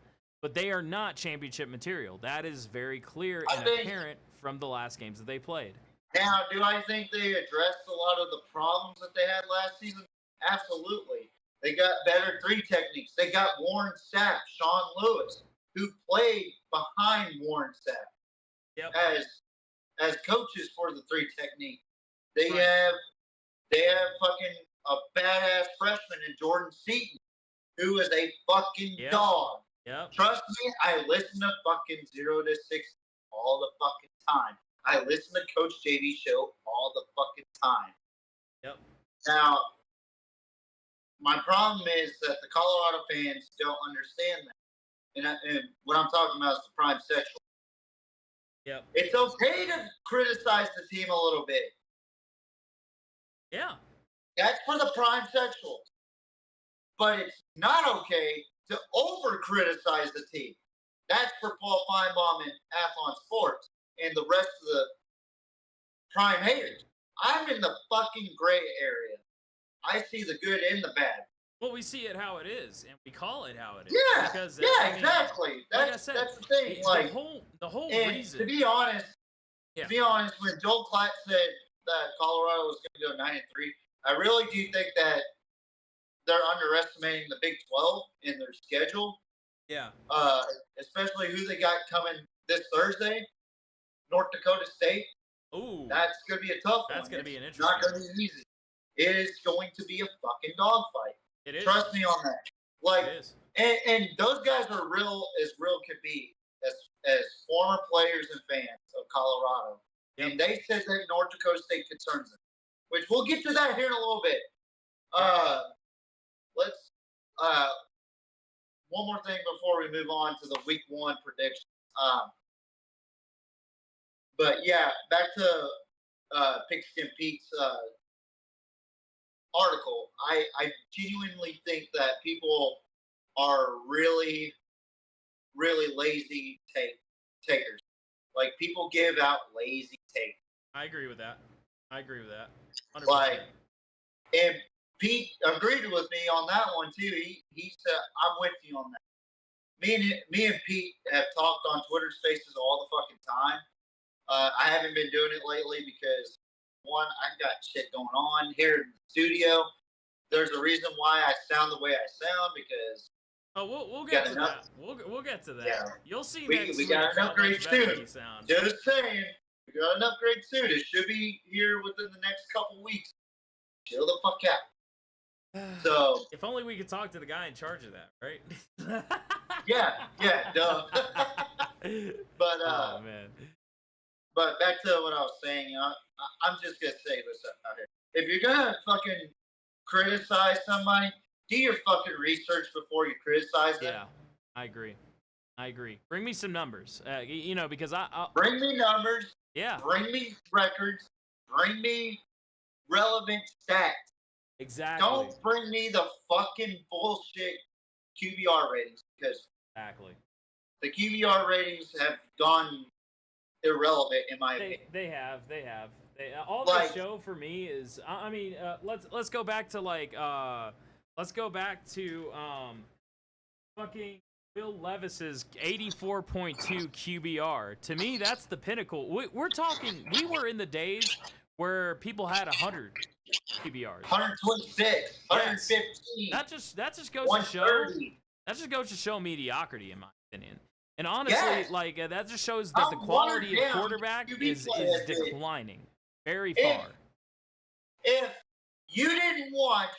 But they are not championship material. That is very clear and apparent from the last games that they played. Now, do I think they addressed a lot of the problems that they had last season? Absolutely. They got better 3 techniques. They got Warren Sapp, Sean Lewis, who played behind Warren Sapp as coaches for the 3 technique. They have fucking a badass freshman in Jordan Seaton who is a fucking dog. Yep. Trust me, I listen to fucking 0 to 6 all the fucking time. I listen to Coach JV show all the fucking time. Yep. Now, my problem is that the Colorado fans don't understand that. And what I'm talking about is the prime sexual. Yep. It's okay to criticize the team a little bit. Yeah. That's for the prime sexuals. But it's not okay to over-criticize the team. That's for Paul Feinbaum and Athlon Sports and the rest of the prime haters. I'm in the fucking gray area. I see the good and the bad. Well, we see it how it is, and we call it how it is. Yeah, because, exactly. That's the thing. Like the whole and reason. to be honest, when Joel Klatt said that Colorado was going to go 9-3, I really do think that they're underestimating the Big 12 in their schedule. Yeah. Especially who they got coming this Thursday, North Dakota State. Ooh. That's going to be a tough one. That's going to be an interesting. Not going to be easy. It is going to be a fucking dogfight. It is. Trust me on that. Like, it is. And those guys are real could be as former players and fans of Colorado. Yep. And they said that North Dakota State concerns them, which we'll get to that here in a little bit. Let's one more thing before we move on to the week 1 predictions. But yeah, back to Pigskin Pete's article. I genuinely think that people are really, really lazy takers. Like, people give out lazy takes. I agree with that. 100%. Like, and Pete agreed with me on that one too. He said, "I'm with you on that." Me and Pete have talked on Twitter Spaces all the fucking time. I haven't been doing it lately because, one, I got shit going on here in the studio. There's a reason why I sound the way I sound because. Oh, we'll get to that. We'll get to that. Yeah. You'll see we next week got an how upgrade much better soon. you sound. Just saying, we got an upgrade soon. It should be here within the next couple weeks. Chill the fuck out. So. If only we could talk to the guy in charge of that, right? yeah, duh. But oh man. But back to what I was saying, I'm just gonna say this out here. If you're gonna fucking criticize somebody, do your fucking research before you criticize them. Yeah, I agree. Bring me some numbers, because I bring me numbers. Yeah. Bring me records. Bring me relevant stats. Exactly. Don't bring me the fucking bullshit QBR ratings because the QBR ratings have gone irrelevant in my opinion. They have. All they show for me is, let's go back to fucking Will Levis's 84.2 QBR. To me, that's the pinnacle. We're talking. We were in the days where people had 100 QBRs, 126, 115. That just goes to show. That just goes to show mediocrity, in my opinion. And honestly, that just shows that the quality of quarterback is declining very far. If you didn't watch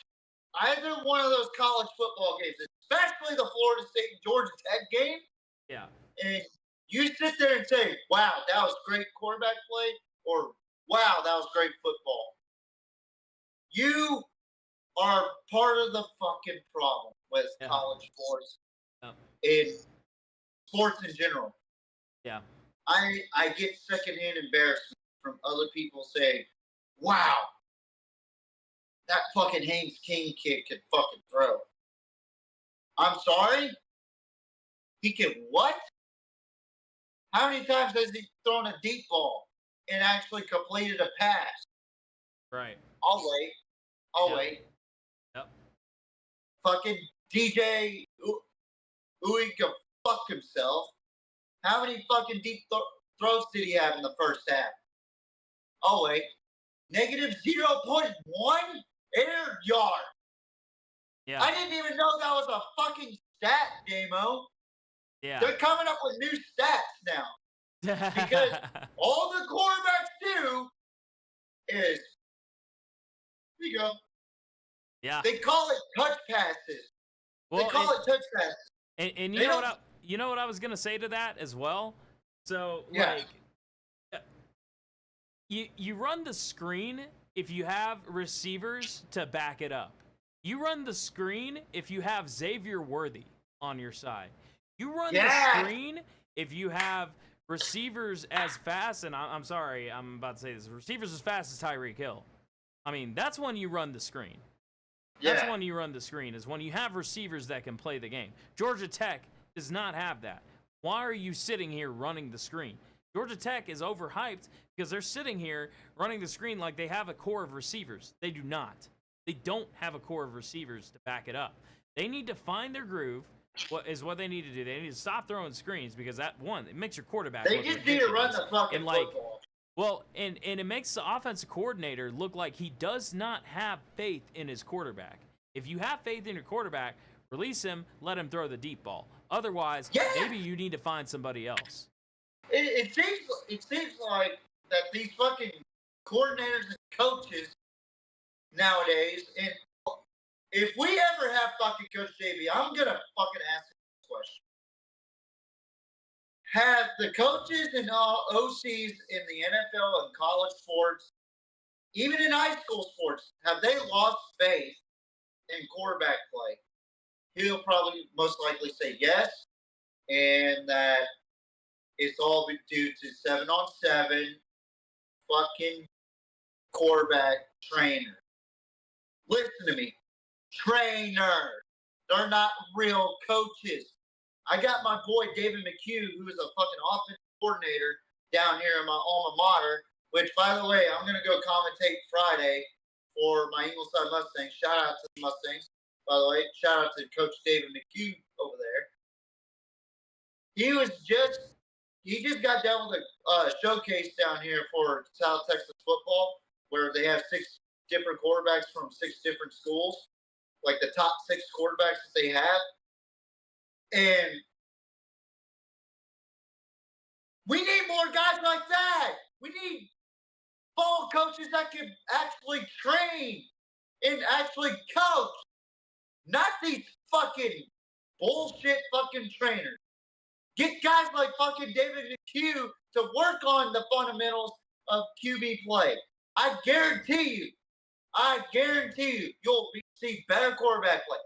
either one of those college football games, especially the Florida State and Georgia Tech game, and you sit there and say, "Wow, that was great quarterback play," or "Wow, that was great football," you are part of the fucking problem with college sports and sports in general. Yeah. I get secondhand embarrassment from other people saying, "Wow, that fucking Haynes King kid can fucking throw." I'm sorry? He can what? How many times has he thrown a deep ball and actually completed a pass? Right. I'll wait. Yep. Fucking DJ Uwe can fuck himself. How many fucking deep throws did he have in the first half? Oh, wait. Negative 0.1 air yard. Yeah. I didn't even know that was a fucking stat, Jamo. Yeah. They're coming up with new stats now. Because all the quarterbacks do is, here you go. Yeah. They call it touch passes. Well, they call it touchdowns. And They you know what I was gonna say to that as well. So Yeah. like, you run the screen if you have receivers to back it up. You run the screen if you have Xavier Worthy on your side. You run the screen if you have receivers as fast, and I'm sorry, I'm about to say this, receivers as fast as Tyreek Hill. I mean, that's when you run the screen. That's when you run the screen, is when you have receivers that can play the game. Georgia Tech does not have that. Why are you sitting here running the screen? Georgia Tech is overhyped because they're sitting here running the screen like they have a core of receivers. They do not. They don't have a core of receivers to back it up. They need to find their groove. What they need to do? They need to stop throwing screens because that one, it makes your quarterback. They just need to run the fucking football. Well, and it makes the offensive coordinator look like he does not have faith in his quarterback. If you have faith in your quarterback, release him, let him throw the deep ball. Otherwise, maybe you need to find somebody else. It seems like that these fucking coordinators and coaches nowadays, and if we ever have fucking Coach JB, I'm gonna fucking ask this question. Have the coaches and OCs in the NFL and college sports, even in high school sports, have they lost faith in quarterback play? He'll probably most likely say yes, and that it's all due to 7-on-7 fucking quarterback trainer. Listen to me. Trainers. They're not real coaches. I got my boy David McHugh, who is a fucking offensive coordinator down here in my alma mater, which, by the way, I'm going to go commentate Friday for my Ingleside Mustangs. Shout out to the Mustangs, by the way. Shout out to Coach David McHugh over there. He just got done with a showcase down here for South Texas football, where they have 6 different quarterbacks from 6 different schools, like the top 6 quarterbacks that they have. And we need more guys like that. We need ball coaches that can actually train and actually coach, not these fucking bullshit fucking trainers. Get guys like fucking David McHugh to work on the fundamentals of QB play. I guarantee you, you'll see better quarterback play.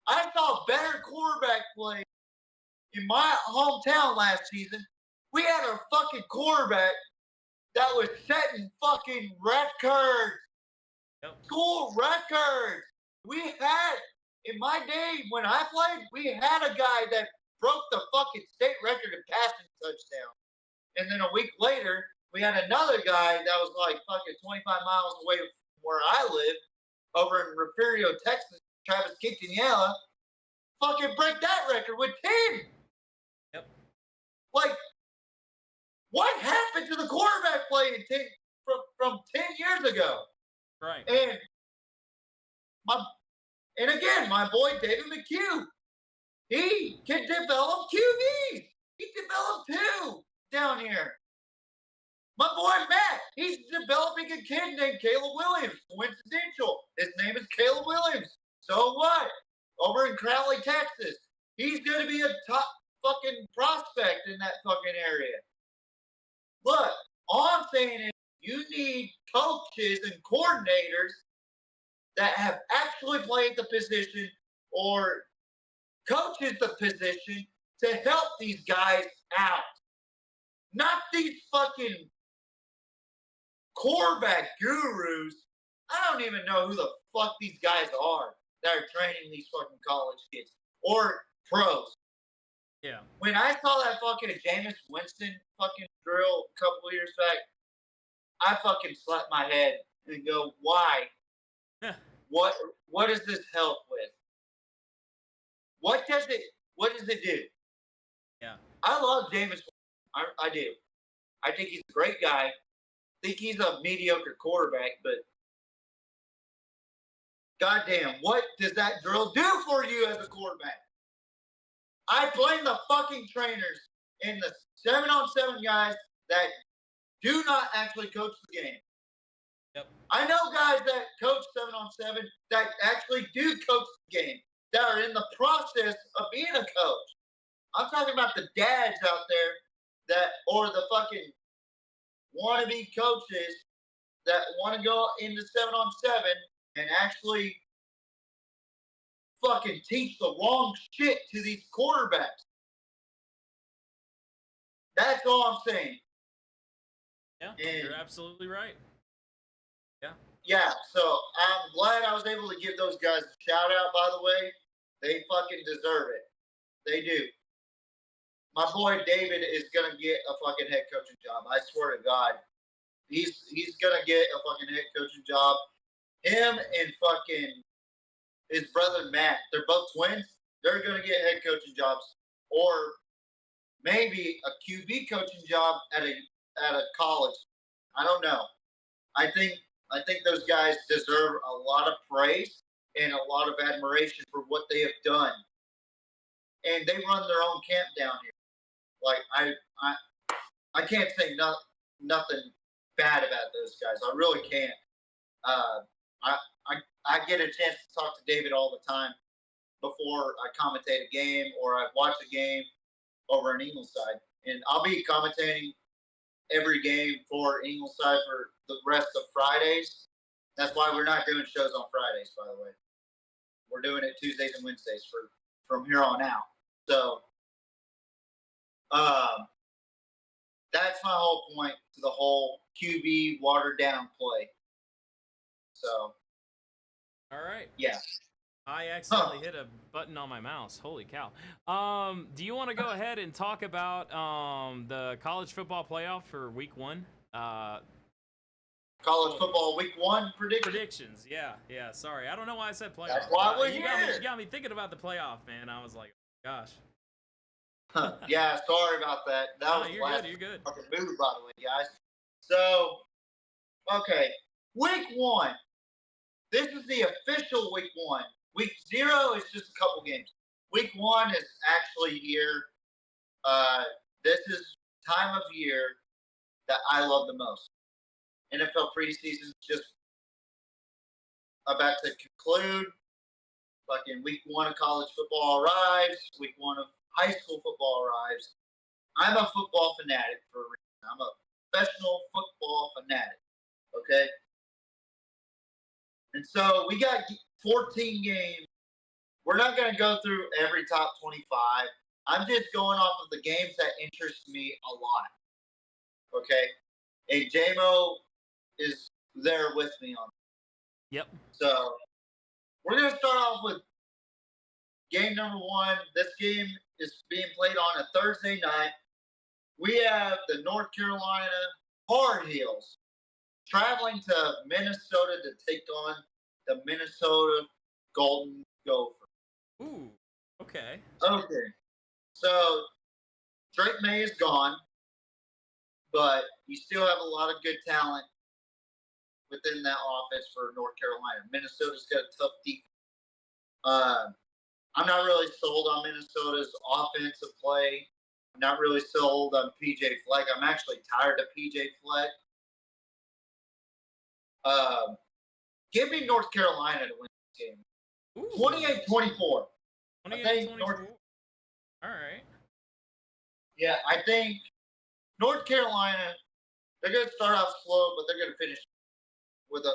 I saw better quarterback play in my hometown last season. We had a fucking quarterback that was setting fucking records. Yep. School records. We had, in my day when I played, we had a guy that broke the fucking state record in passing touchdown. And then a week later, we had another guy that was like fucking 25 miles away from where I live, over in Refugio, Texas, Travis Quintanilla, fucking break that record with 10. Yep. Like, what happened to the quarterback play from 10 years ago? Right. And again, my boy David McHugh, he can develop QBs. He developed 2 down here. My boy Matt, he's developing a kid named Caleb Williams. Coincidental. His name is Caleb Williams. So what? Over in Crowley, Texas. He's going to be a top fucking prospect in that fucking area. Look, all I'm saying is you need coaches and coordinators that have actually played the position or coaches the position to help these guys out. Not these fucking quarterback gurus. I don't even know who the fuck these guys are that are training these fucking college kids or pros. Yeah. When I saw that fucking Jameis Winston fucking drill a couple of years back, I fucking slapped my head and go, why? What does this help with? What does it do? Yeah. I love Jameis. I do. I think he's a great guy. I think he's a mediocre quarterback, but goddamn, what does that drill do for you as a quarterback? I blame the fucking trainers and the 7-on-7 guys that do not actually coach the game. Yep. I know guys that coach 7-on-7 that actually do coach the game, that are in the process of being a coach. I'm talking about the dads out there or the fucking wannabe coaches that want to go into 7-on-7 and actually fucking teach the wrong shit to these quarterbacks. That's all I'm saying. Yeah, And you're absolutely right. Yeah. yeah, so I'm glad I was able to give those guys a shout out, by the way. They fucking deserve it. They do. My boy David is going to get a fucking head coaching job. I swear to God. He's going to get a fucking head coaching job. Him and fucking his brother Matt, they're both twins. They're going to get head coaching jobs. Or maybe a QB coaching job at a college. I don't know. I think those guys deserve a lot of praise and a lot of admiration for what they have done. And they run their own camp down here. Like I can't say nothing bad about those guys. I really can't. I get a chance to talk to David all the time before I commentate a game or I watch a game over in Ingleside, and I'll be commentating every game for Ingleside for the rest of Fridays. That's why we're not doing shows on Fridays, by the way. We're doing it Tuesdays and Wednesdays from here on out. So, that's my whole point to the whole QB watered down play. So, all right. Yeah. I accidentally hit a button on my mouse. Holy cow. Do you want to go ahead and talk about the college football playoff for week 1? College football week 1 predictions. Yeah. Sorry. I don't know why I said playoff. That's why we're you here. got me thinking about the playoff, man. I was like, gosh. Yeah, sorry about that. That was you're good. Fucking move, by the way, guys. So, okay, week 1. This is the official week 1. Week 0 is just a couple games. Week 1 is actually here. This is time of year that I love the most. NFL preseason is just about to conclude. Fucking week 1 of college football arrives. Week 1 of high school football arrives. I'm a football fanatic for a reason. I'm a professional football fanatic. Okay? And so we got 14 games. We're not going to go through every top 25. I'm just going off of the games that interest me a lot. Okay? And Jamo is there with me on it. Yep. So we're going to start off with game number 1. This game is being played on a Thursday night. We have the North Carolina Hard Heels traveling to Minnesota to take on the Minnesota Golden Gophers. Ooh, okay. Okay. So Drake May is gone, but you still have a lot of good talent within that offense for North Carolina. Minnesota's got a tough defense. I'm not really sold on Minnesota's offensive play. I'm not really sold on PJ Fleck. I'm actually tired of PJ Fleck. Give me North Carolina to win this game. 28-24. 28-24. All right. Yeah, I think North Carolina, they're going to start off slow, but they're going to finish with a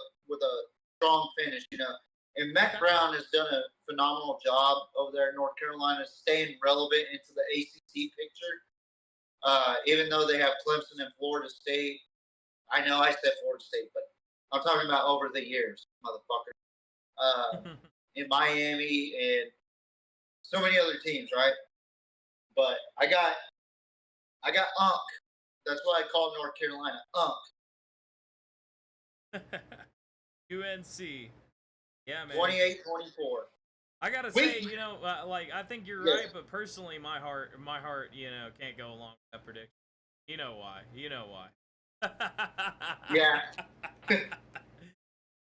strong finish, you know. And Mac Brown has done a phenomenal job over there in North Carolina, staying relevant into the ACC picture. Even though they have Clemson and Florida State. I know I said Florida State, but I'm talking about over the years, motherfucker. In Miami and so many other teams, right? But I got Unk. That's what I call North Carolina, Unk. UNC. Yeah, man. 28-24. I gotta say, you know, like I think you're right, but personally, my heart, you know, can't go along with that prediction. You know why? Yeah.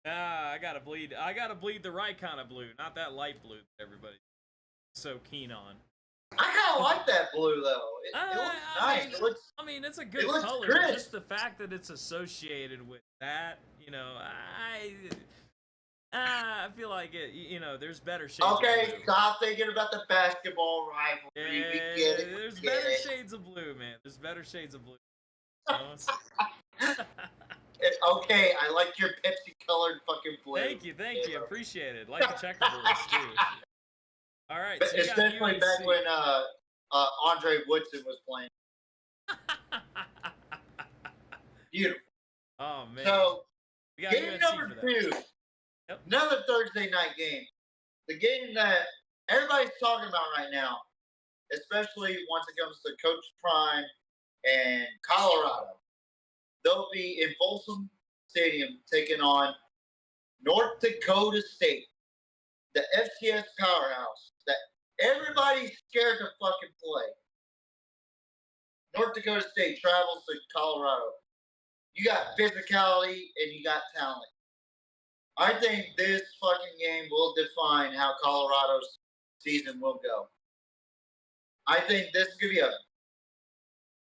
I gotta bleed the right kind of blue, not that light blue that everybody's so keen on. I kind of like that blue though. It looks nice. I mean, it's a good color. Crisp. Just the fact that it's associated with that, you know, I feel like it. There's better shades. Okay, of blue. stop thinking about the basketball rivalry. Yeah, We get it. there's we get better it. shades of blue, man. There's better shades of blue. Okay, I like your Pepsi-colored fucking blue. Thank you. Appreciate it. Like the checkerboards too. All right, But so you got especially back UNC. when Andre Woodson was playing. Beautiful. Oh man. So, We got game UNC number for that. 2, Yep. another Thursday night game. The game that everybody's talking about right now, especially once it comes to Coach Prime and Colorado. They'll be in Folsom Stadium taking on North Dakota State, the FCS powerhouse that everybody's scared to fucking play. North Dakota State travels to Colorado. You got physicality and you got talent. I think this fucking game will define how Colorado's season will go. I think this is going to be a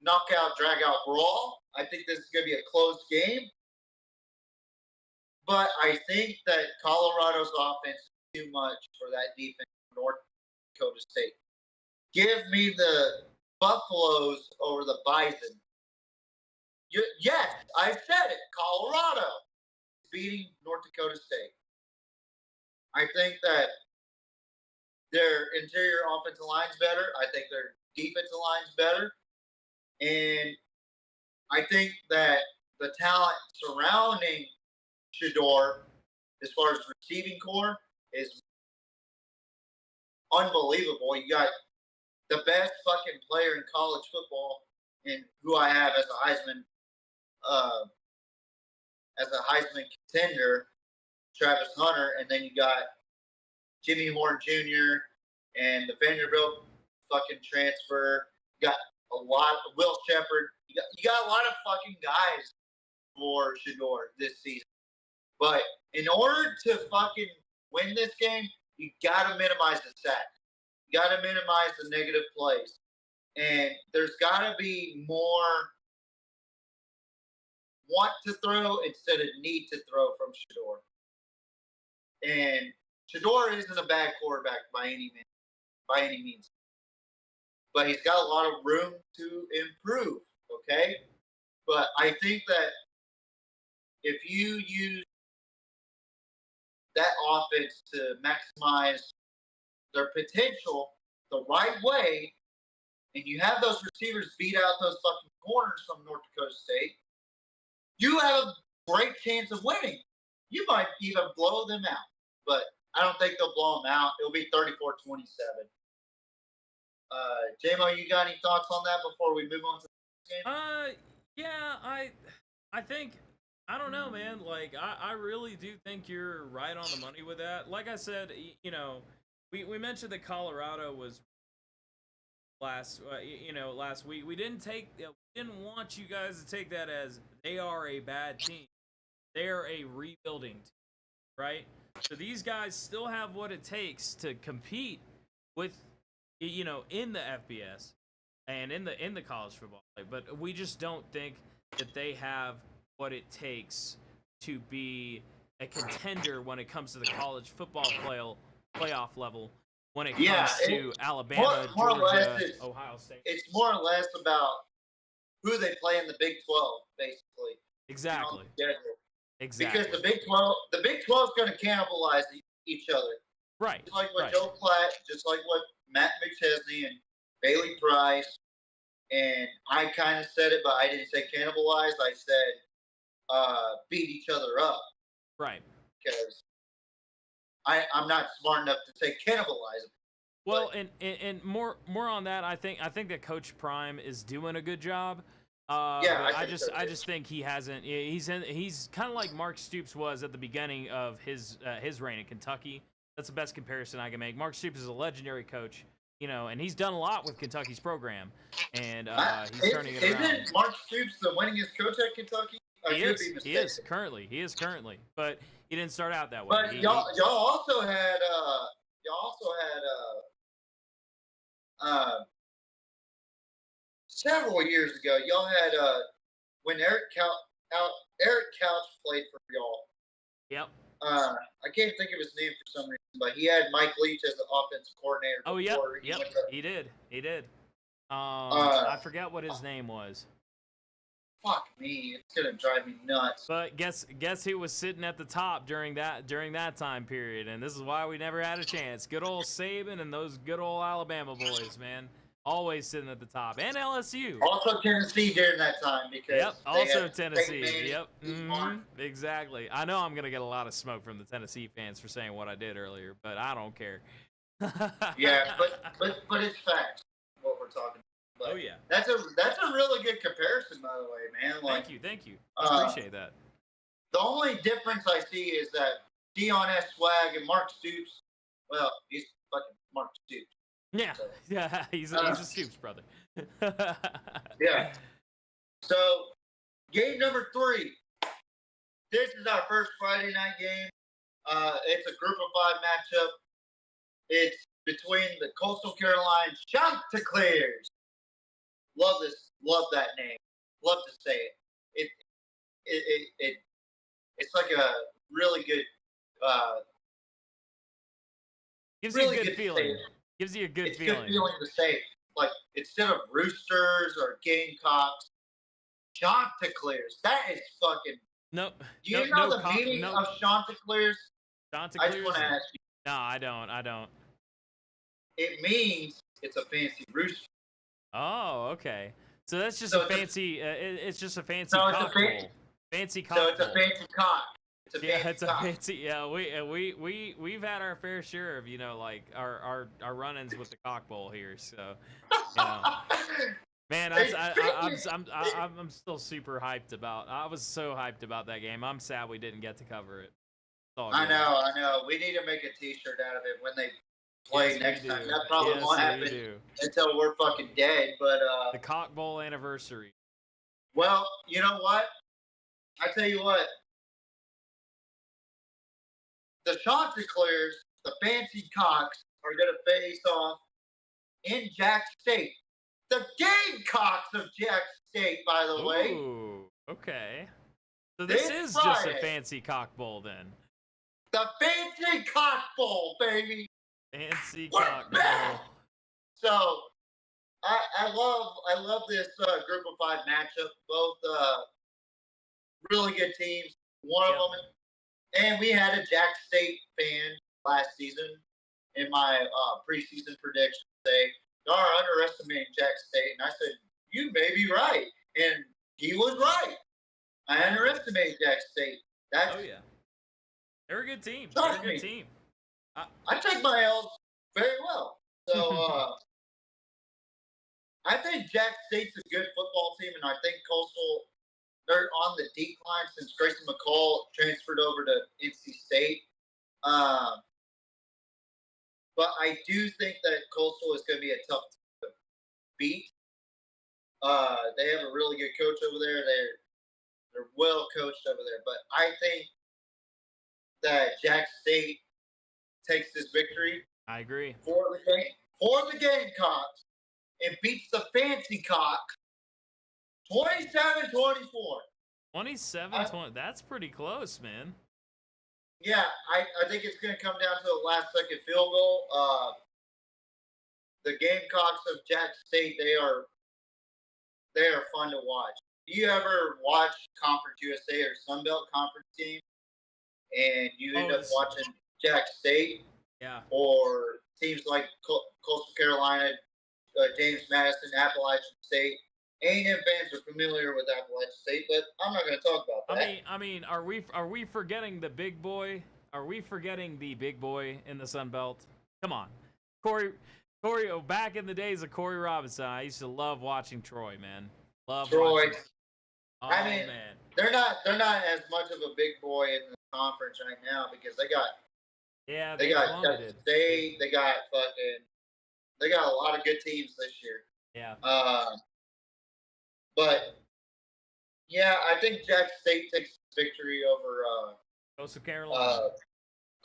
knockout, drag-out brawl. I think this is going to be a close game. But I think that Colorado's offense is too much for that defense from North Dakota State. Give me the Buffaloes over the Bison. Yes, I said it. Colorado is beating North Dakota State. I think that their interior offensive line's better. I think their defensive line's better. And I think that the talent surrounding Shedeur, as far as receiving core, is unbelievable. You got the best fucking player in college football, and who I have as a Heisman contender, Travis Hunter, and then you got Jimmy Horn Jr. and the Vanderbilt fucking transfer. You got a lot of Will Shepard. You got a lot of fucking guys for Shedeur this season. But in order to fucking win this game, you got to minimize the sacks. You got to minimize the negative plays. And there's got to be more want to throw instead of need to throw from Shedeur. And Shedeur isn't a bad quarterback by any means. But he's got a lot of room to improve, okay? But I think that if you use that offense to maximize their potential the right way, and you have those receivers beat out those fucking corners from North Dakota State, you have a great chance of winning. You might even blow them out, but I don't think they'll blow them out. It'll be 34-27. Jamo, you got any thoughts on that before we move on to the game? Yeah, I think, I don't know, man. Like, I really do think you're right on the money with that. Like I said, we mentioned that Colorado was last week. We didn't want you guys to take that as they are a bad team. They are a rebuilding team, right? So these guys still have what it takes to compete with, in the FBS and in the college football. But we just don't think that they have what it takes to be a contender when it comes to the college football playoff level. When it comes to Alabama, more Georgia, or less Ohio State. It's more or less about who they play in the Big 12, basically. Exactly. Because the Big 12 is going to cannibalize each other. Right. Just like what Joe Platt, just like what Matt McChesney and Bailey Price, and I kind of said it, but I didn't say cannibalize. I said beat each other up. Right. Because I'm not smart enough to say cannibalize. Well, and more on that, I think that Coach Prime is doing a good job. I just think he hasn't. He's kind of like Mark Stoops was at the beginning of his reign in Kentucky. That's the best comparison I can make. Mark Stoops is a legendary coach, and he's done a lot with Kentucky's program, and he's turning it around. Isn't Mark Stoops the winningest coach at Kentucky? He is currently, but he didn't start out that way. But y'all also had several years ago, y'all had when Eric Couch played for y'all. Yep. I can't think of his name for some reason, but he had Mike Leach as the offensive coordinator. Oh, yep, before yep, went to- he did. I forget what his name was. Fuck me, it's gonna drive me nuts. But guess who was sitting at the top during that time period, and this is why we never had a chance. Good old Saban and those good old Alabama boys, man. Always sitting at the top, and LSU. Also Tennessee during that time because Yep, they also had Tennessee. Peyton Manning, Yep, Steve Martin. exactly. I know I'm gonna get a lot of smoke from the Tennessee fans for saying what I did earlier, but I don't care. Yeah, but it's facts what we're talking about. But Oh yeah. that's a really good comparison, by the way, man. Like, Thank you. I appreciate that. the only difference I see is that Dion S. Swag and Mark Stoops. Well, he's fucking Mark Stoops. Yeah, So, yeah. He's a Stoops brother. yeah. So, game number 3. This is our first Friday night game. It's a group of 5 matchup. It's between the Coastal Carolina Chanticleers. Love that name. Love to say it. It's like a really good. Gives really you a good good feeling. to say. Gives you a good It's feeling. good feeling to say. Like, instead of Roosters or Gamecocks, Chanticleers. That is fucking. Nope. Do you know the meaning of Chanticleers? I just want to ask you. No, I don't. It means it's a fancy rooster. Oh, okay. So that's just So a fancy. It's just a fancy No, it's a cock fancy- bowl. Fancy cock So it's a bowl. fancy cock. It's a Yeah, fancy it's a cock. fancy. Yeah, we've had our fair share of like our run-ins with the cock bowl here. So, man, I'm still super hyped about. I was so hyped about that game. I'm sad we didn't get to cover it. It's all I good. know. We need to make a T-shirt out of it when they play Yes, next we time. do. That probably Yes, won't we happen do. until we're fucking dead. But The cock bowl anniversary. well, you know what? I tell you what. The Chanticleers, the fancy cocks, are going to face off in Jack State. The Gamecocks of Jack State, by the way. Ooh, okay. So this This is just a Friday. fancy cock bowl then. The fancy cock bowl, baby. Fancy We're cock bowl. back! So, I love this group of 5 matchup. Both really good teams. One of them, and we had a Jack State fan last season in my preseason prediction say, "Y'all are underestimating Jack State," and I said, "You may be right," and he was right. I underestimated Jack State. That's Oh yeah. They're a good team. Trust They're a good me. team. I take my L's very well. So I think Jack State's a good football team, and I think Coastal, they're on the decline since Grayson McCall transferred over to NC State. But I do think that Coastal is going to be a tough team to beat. They have a really good coach over there. They're well coached over there. But I think that Jack State takes this victory I agree. for the Gamecocks and beats the Fancy Cock 27-24. 27-20. That's pretty close, man. Yeah, I think it's going to come down to the last second field goal. The Gamecocks of Jack State, they are fun to watch. Do you ever watch Conference USA or Sun Belt Conference team and you end up watching Jack State? Yeah. Or teams like Coastal Carolina, James Madison, Appalachian State. A&M fans are familiar with Appalachian State, but I'm not going to talk about that. I mean, are we forgetting the big boy? Are we forgetting the big boy in the Sun Belt? Come on, Corey. Oh, back in the days of Corey Robinson, I used to love watching Troy, man. Love Troy. watching. Oh I mean, man. they're not as much of a big boy in the conference right now because they got plummeted. they got a lot of good teams this year. Yeah. But yeah, I think Jack State takes victory over Coastal Carolina.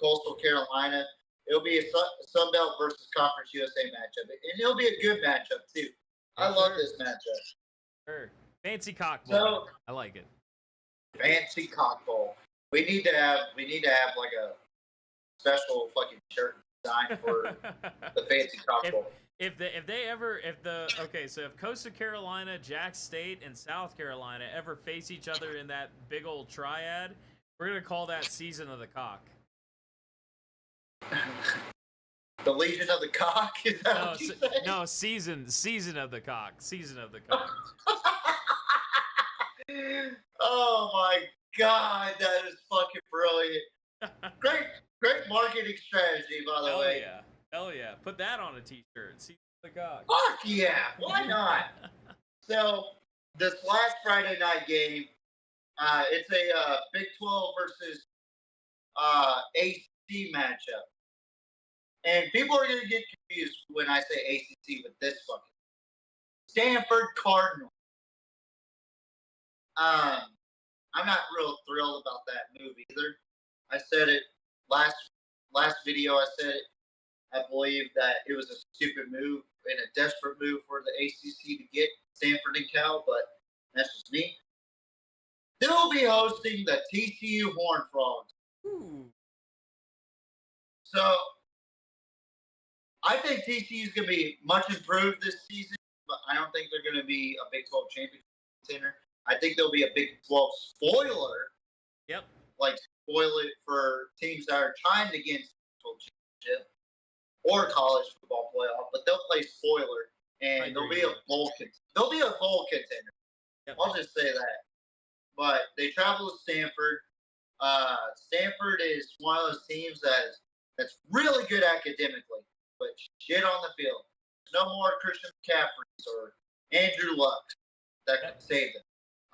Coastal Carolina. It'll be a Sun Belt versus Conference USA matchup, and it'll be a good matchup too. I love this matchup. Sure. Fancy cock bowl. So, I like it. Fancy cock bowl. We need to have like a special fucking shirt design for the fancy cock bowl. If Coastal Carolina, Jack State, and South Carolina ever face each other in that big old triad, we're gonna call that Season of the Cock. The Legion of the Cock? Is that what you say? No, season of the Cock. Season of the Cock. Oh my God, that is fucking brilliant. Great marketing strategy, by the way. Hell yeah. Put that on a t-shirt. Season of the Cock. Fuck yeah, why not? So, this last Friday night game, it's a Big 12 versus ACC matchup. And people are going to get confused when I say ACC with this fucking Stanford Cardinals. I'm not real thrilled about that move either. I said it last video. I said it. I believe that it was a stupid move and a desperate move for the ACC to get Stanford and Cal, but that's just me. They'll be hosting the TCU Horned Frogs. Ooh. So I think TCU is going to be much improved this season, but I don't think they're going to be a Big 12 championship contender. I think there'll be a Big 12 spoiler. Yep. Like spoil it for teams that are trying to get Big 12 championship or college football playoff, but they'll play spoiler and there'll be a bowl contender. Yep. I'll just say that. But they travel to Stanford. Stanford is one of those teams that's really good academically, but shit on the field. There's no more Christian McCaffreys or Andrew Luck that can save them.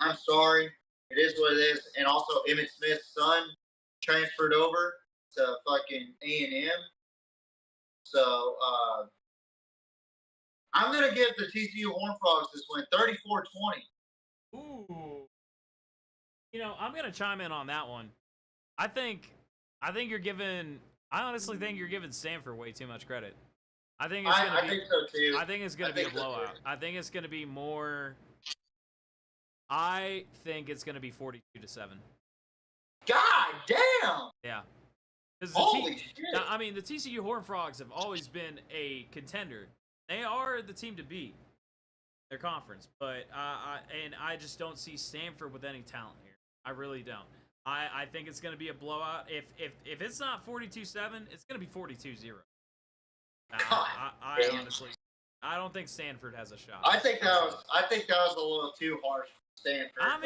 I'm sorry. It is what it is. And also, Emmitt Smith's son transferred over to fucking A&M. So, I'm going to give the TCU Horned Frogs this win 34-20. Ooh. I'm going to chime in on that one. I honestly think you're giving Stanford way too much credit. I think so too. I think it's going to be a blowout. I think it's going to be more. I think it's going to be 42-7. God damn! Yeah. Holy shit! I mean, the TCU Horned Frogs have always been a contender. They are the team to beat their conference, but I just don't see Stanford with any talent here. I really don't. I think it's going to be a blowout. If it's not 42-7, it's going to be 42-0. I honestly, I don't think Stanford has a shot. I think that was a little too harsh for Stanford. I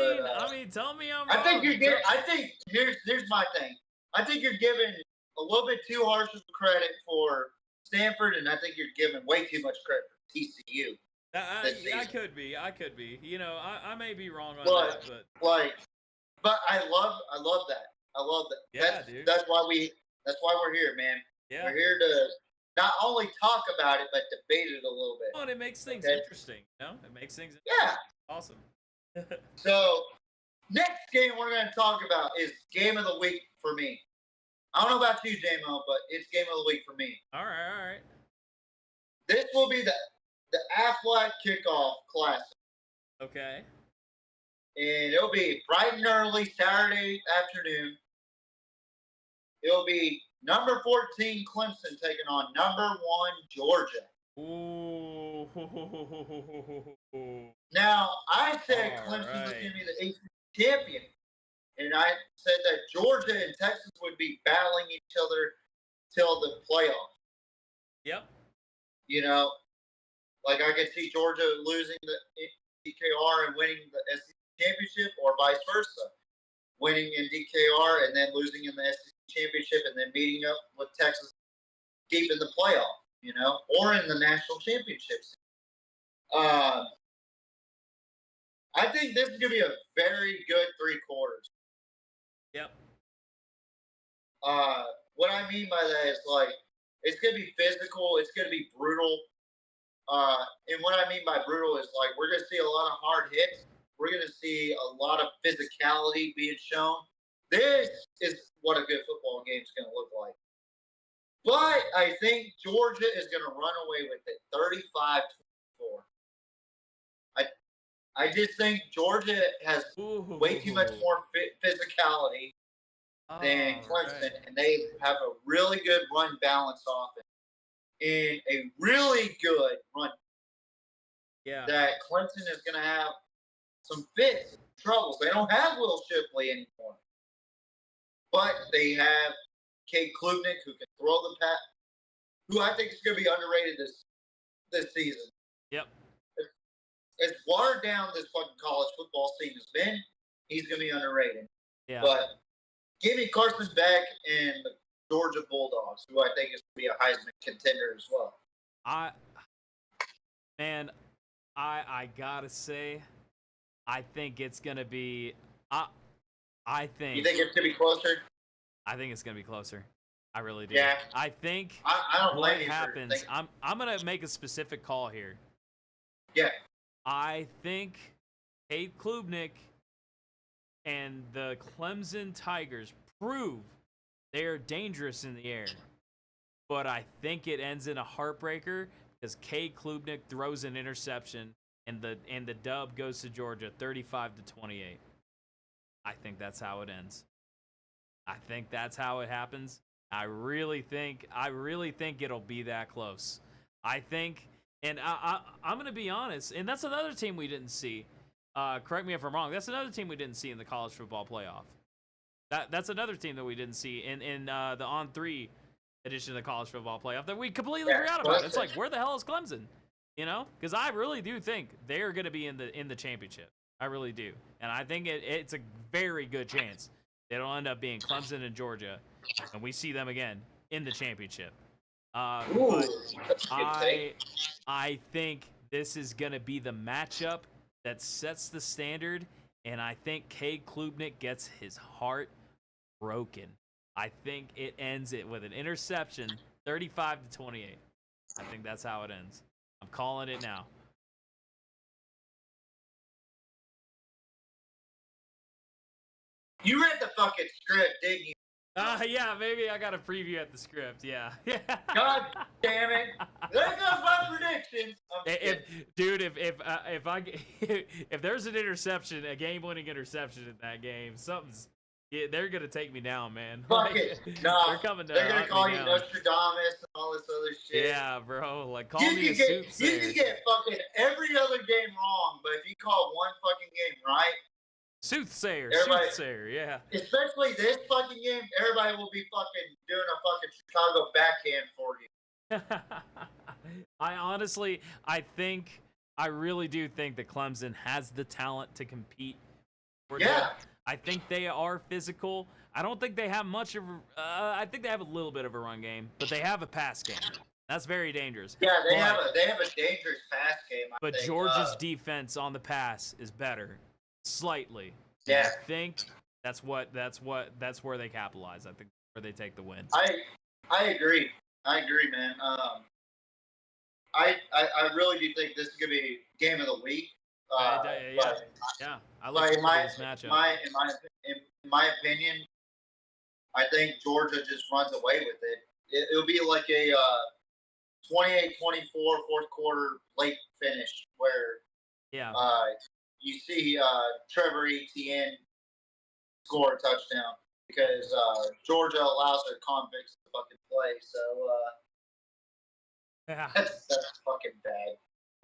mean, tell me I'm wrong. I think here's my thing. I think you're giving a little bit too harsh of credit for Stanford, and I think you're giving way too much credit for TCU. I could be. I may be wrong on that, but I love that. I love that. Yeah, dude. That's why we're here, man. Yeah. We're here to not only talk about it, but debate it a little bit. Well, and it makes things interesting. It makes things interesting. Yeah. Awesome. So, next game we're going to talk about is Game of the Week for me. I don't know about you, Jamo, but it's Game of the Week for me. All right. This will be the Aflac Kickoff Classic. Okay. And it'll be bright and early Saturday afternoon. It'll be number 14 Clemson taking on number 1 Georgia. Ooh. Now, I said Clemson was going to be the ACC champion. And I said that Georgia and Texas would be battling each other till the playoffs. Yep. Like I could see Georgia losing the DKR and winning the SEC championship, or vice versa, winning in DKR and then losing in the SEC championship and then meeting up with Texas deep in the playoff, or in the national championships. I think this is going to be a very good 3 quarters. Yep. What I mean by that is it's going to be physical. It's going to be brutal. And what I mean by brutal is we're going to see a lot of hard hits. We're going to see a lot of physicality being shown. This is what a good football game is going to look like. But I think Georgia is going to run away with it 35-24. I just think Georgia has way too much more physicality. than Clemson, and they have a really good run balance offense and a really good run. Yeah. That Clemson is going to have some fits, troubles. They don't have Will Shipley anymore, but they have Cade Klubnik, who can throw the pass, who I think is going to be underrated this season. Yep. As watered down this fucking college football scene has been, he's going to be underrated. Yeah. But give me Carson Beck and the Georgia Bulldogs, who I think is going to be a Heisman contender as well. I gotta say, I think it's gonna be. I think. You think it's going to be closer? I think it's gonna be closer. I really do. Yeah. I think I don't what blame you for happens. thinking. I'm gonna make a specific call here. Yeah. I think Cade Klubnik and the Clemson Tigers prove they are dangerous in the air. But I think it ends in a heartbreaker because Cade Klubnik throws an interception and the dub goes to Georgia 35-28. I think that's how it ends. I think that's how it happens. I really think it'll be that close. I think, and I'm going to be honest, and that's another team we didn't see. Correct me if I'm wrong. That's another team we didn't see in the college football playoff. That's another team that we didn't see in the On3 edition of the college football playoff that we completely forgot about. It's like, where the hell is Clemson? You know, because I really do think they're going to be in the championship. I really do, and I think it's a very good chance it'll end up being Clemson and Georgia, and we see them again in the championship. But I think this is going to be the matchup that sets the standard, and I think Cade Klubnik gets his heart broken. I think it ends it with an interception, 35-28. I think that's how it ends. I'm calling it now. You read the fucking script, didn't you? Yeah, maybe I got a preview at the script. Yeah. God damn it! There goes my predictions. If there's an interception, a game-winning interception in that game, they're gonna take me down, man. Fuck it. No, they're coming down. They're gonna call you Nostradamus and all this other shit. Yeah, bro. Like, call me a soothsayer. You can get fucking every other game wrong, but if you call one fucking game right, soothsayer, yeah. Especially this fucking game, everybody will be fucking doing a fucking Chicago backhand for you. I really do think that Clemson has the talent to compete. Yeah. I think they are physical. I don't think they have much of. I think they have a little bit of a run game, but they have a pass game. That's very dangerous. Yeah, they have a dangerous pass game. I think. Georgia's defense on the pass is better, slightly. Yeah. I think that's where they capitalize. I think where they take the win. I agree, man. I really do think this is gonna be game of the week. I look forward to this matchup. In my opinion, I think Georgia just runs away with it. It'll be like a 28-24 fourth quarter late finish where you see Trevor Etienne score a touchdown because Georgia allows their convicts to fucking play. So that's fucking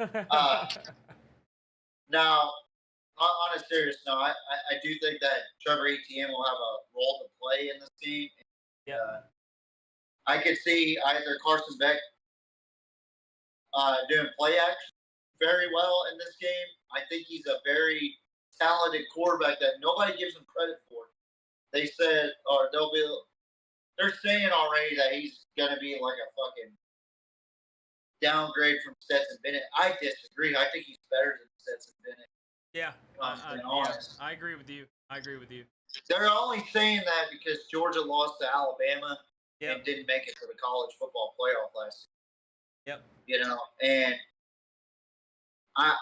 bad. Now, on a serious note, I do think that Trevor Etienne will have a role to play in this team. I could see either Carson Beck doing play action very well in this game. I think he's a very talented quarterback that nobody gives him credit for. They said, or they're saying already that he's going to be like a fucking downgrade from Stetson Bennett. I disagree. I think he's better than Stetson Bennett. Yeah, I agree with you. They're only saying that because Georgia lost to Alabama and didn't make it to the college football playoff last year. Yep. You know, and I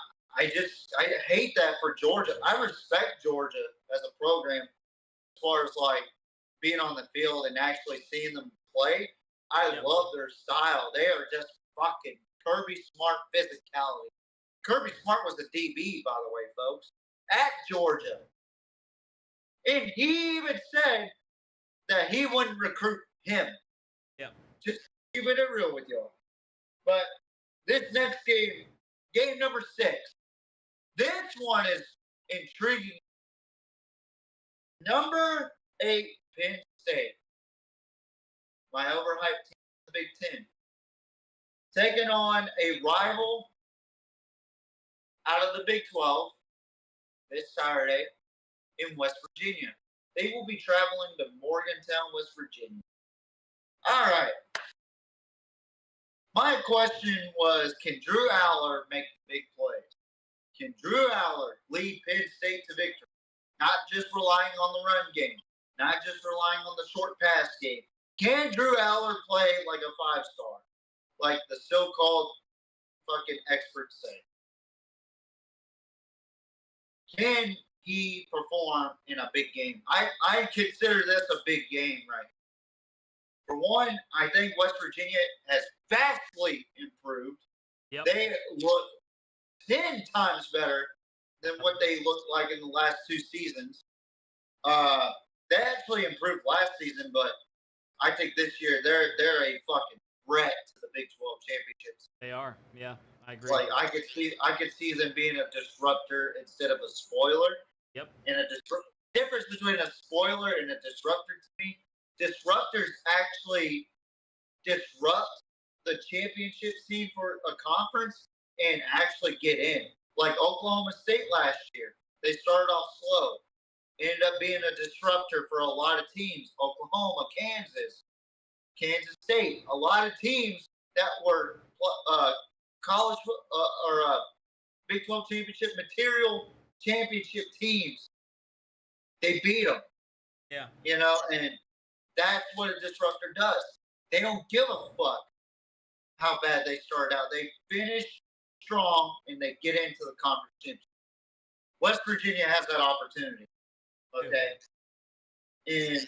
hate that for Georgia. I respect Georgia as a program as far as like being on the field and actually seeing them play. I love their style. They are just fucking Kirby Smart physicality. Kirby Smart was the DB, by the way, folks, at Georgia. And he even said that he wouldn't recruit him. Yep. Just keeping it real with y'all. But this next game, game number 6, this one is intriguing. Number 8, Penn State. My overhyped team, the Big Ten. Taking on a rival out of the Big 12 this Saturday in West Virginia. They will be traveling to Morgantown, West Virginia. All right. My question was, can Drew Aller make the big plays? Can Drew Aller lead Penn State to victory? Not just relying on the run game, not just relying on the short pass game. Can Drew Aller play like a 5-star, like the so-called fucking experts say? Can he perform in a big game? I consider this a big game, right? For one, I think West Virginia has vastly improved. Yep. They look 10 times better than what they looked like in the last 2 seasons. They actually improved last season, but I think this year they're a fucking threat to the Big 12 championships. They are. Yeah, I agree. Like I could see them being a disruptor instead of a spoiler. Yep. And a difference between a spoiler and a disruptor to me, disruptors actually disrupt the championship scene for a conference and actually get in. Like Oklahoma State last year. They started off slow. Ended up being a disruptor for a lot of teams. Oklahoma, Kansas State. A lot of teams that were college or Big 12 championship material championship teams. They beat them. Yeah. You know, and that's what a disruptor does. They don't give a fuck how bad they start out. They finish strong and they get into the conference championship. West Virginia has that opportunity. Okay. And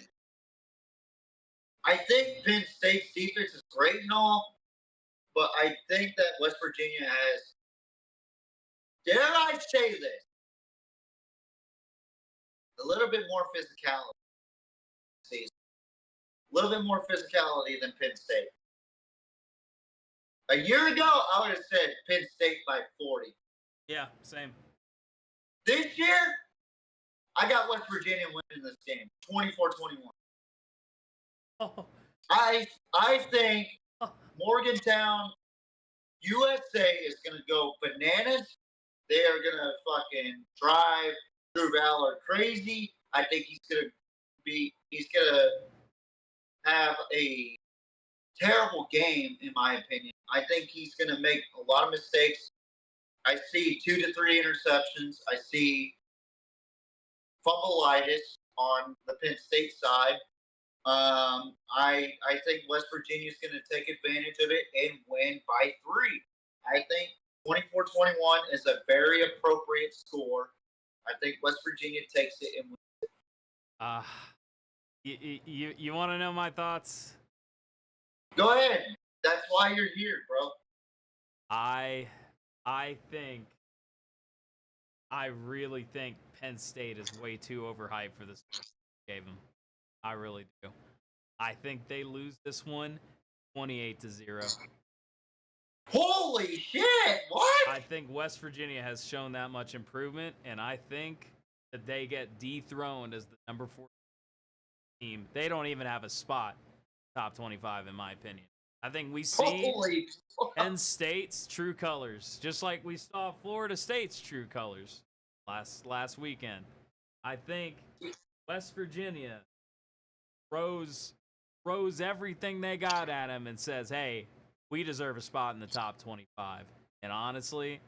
I think Penn State's defense is great and all, but I think that West Virginia has, dare I say this, a little bit more physicality this season. A little bit more physicality than Penn State. A year ago, I would have said Penn State by 40. Yeah, same. This year, I got West Virginia winning this game, 24-21. Oh. I think Morgantown, USA is going to go bananas. They are going to fucking drive Drew Aller crazy. I think he's going to have a terrible game, in my opinion. I think he's going to make a lot of mistakes. I see 2 to 3 interceptions. I see fumbleitis on the Penn State side. I think West Virginia is going to take advantage of it and win by 3. I think 24-21 is a very appropriate score. I think West Virginia takes it and wins. You want to know my thoughts? Go ahead. That's why you're here, bro. I really think Penn State is way too overhyped for this gave them. I really do. I think they lose this one 28-0. Holy shit! What? I think West Virginia has shown that much improvement, and I think that they get dethroned as the number 4 team. They don't even have a spot top 25, in my opinion. I think we see Penn State's true colors, just like we saw Florida State's true colors last weekend. I think West Virginia throws everything they got at him and says, hey, we deserve a spot in the top 25. And honestly,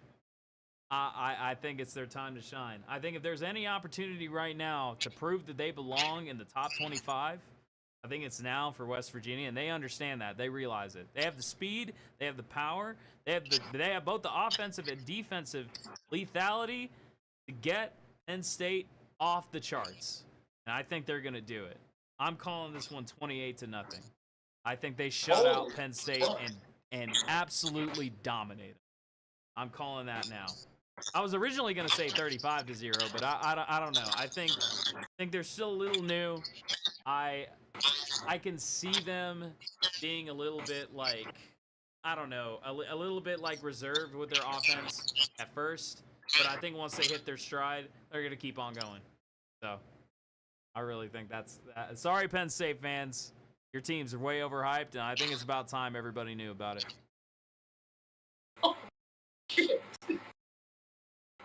I think it's their time to shine. I think if there's any opportunity right now to prove that they belong in the top 25, I think it's now for West Virginia, and they understand that. They realize it. They have the speed. They have the power. They have both the offensive and defensive lethality to get Penn State off the charts. And I think they're going to do it. I'm calling this one 28-0. I think they shut out Penn State and absolutely dominate them. I'm calling that now. I was originally going to say 35-0, but I don't know. I think they're still a little new. I can see them being a little bit like, I don't know, a little bit like reserved with their offense at first, but I think once they hit their stride, they're gonna keep on going. So I really think that's that. Sorry, Penn State fans, your teams are way overhyped, and I think it's about time everybody knew about it. Shit.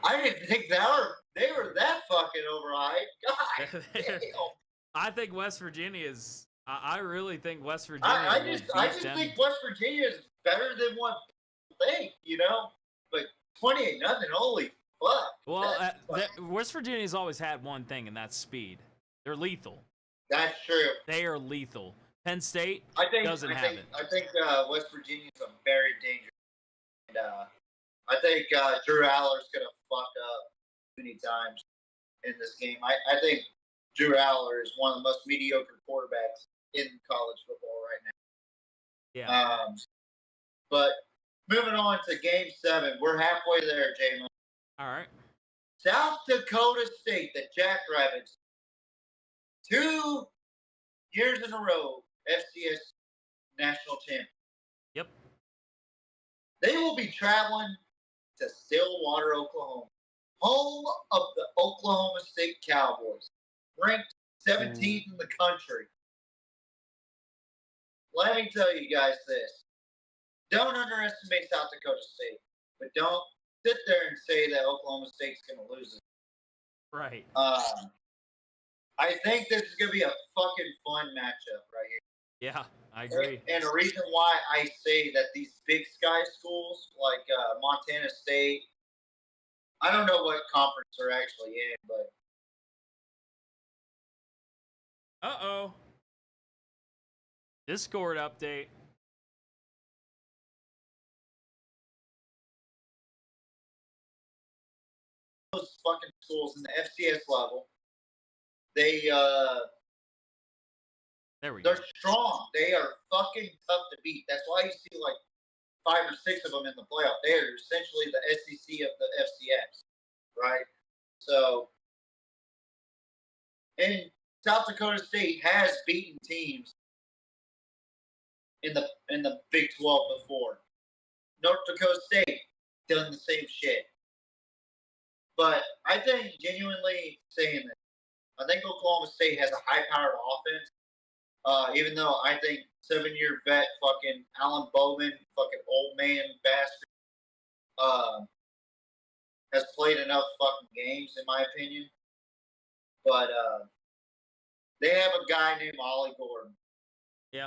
I didn't think they were that fucking overhyped. God damn. I think West Virginia is. I really think West Virginia. I just think West Virginia is better than what people think, you know. But 28-0, holy fuck. Well, West Virginia's always had one thing, and that's speed. They're lethal. That's true. They are lethal. Penn State doesn't have it. I think West Virginia's a very dangerous. And I think Drew Aller's gonna fuck up many times in this game. I think Drew Aller is one of the most mediocre quarterbacks in college football right now. Yeah. But moving on to Game 7, we're halfway there, Jamo. All right. South Dakota State, the Jackrabbits, 2 years in a row, FCS national champion. Yep. They will be traveling to Stillwater, Oklahoma, home of the Oklahoma State Cowboys, ranked 17th in the country. Let me tell you guys this. Don't underestimate South Dakota State, but don't sit there and say that Oklahoma State's going to lose it. Right. I think this is going to be a fucking fun matchup right here. Yeah, I agree. And the reason why I say that these Big Sky schools like Montana State, I don't know what conference they're actually in, but Uh-oh. Discord update. those fucking schools in the FCS level, they There we go. they're strong. They are fucking tough to beat. That's why you see like 5 or 6 of them in the playoff. They're essentially the SEC of the FCS, right? So, and South Dakota State has beaten teams in the Big 12 before. North Dakota State done the same shit. But I think, genuinely saying this, I think Oklahoma State has a high-powered offense. Even though I think 7-year vet fucking Alan Bowman, fucking old man bastard, has played enough fucking games, in my opinion. But they have a guy named Ollie Gordon,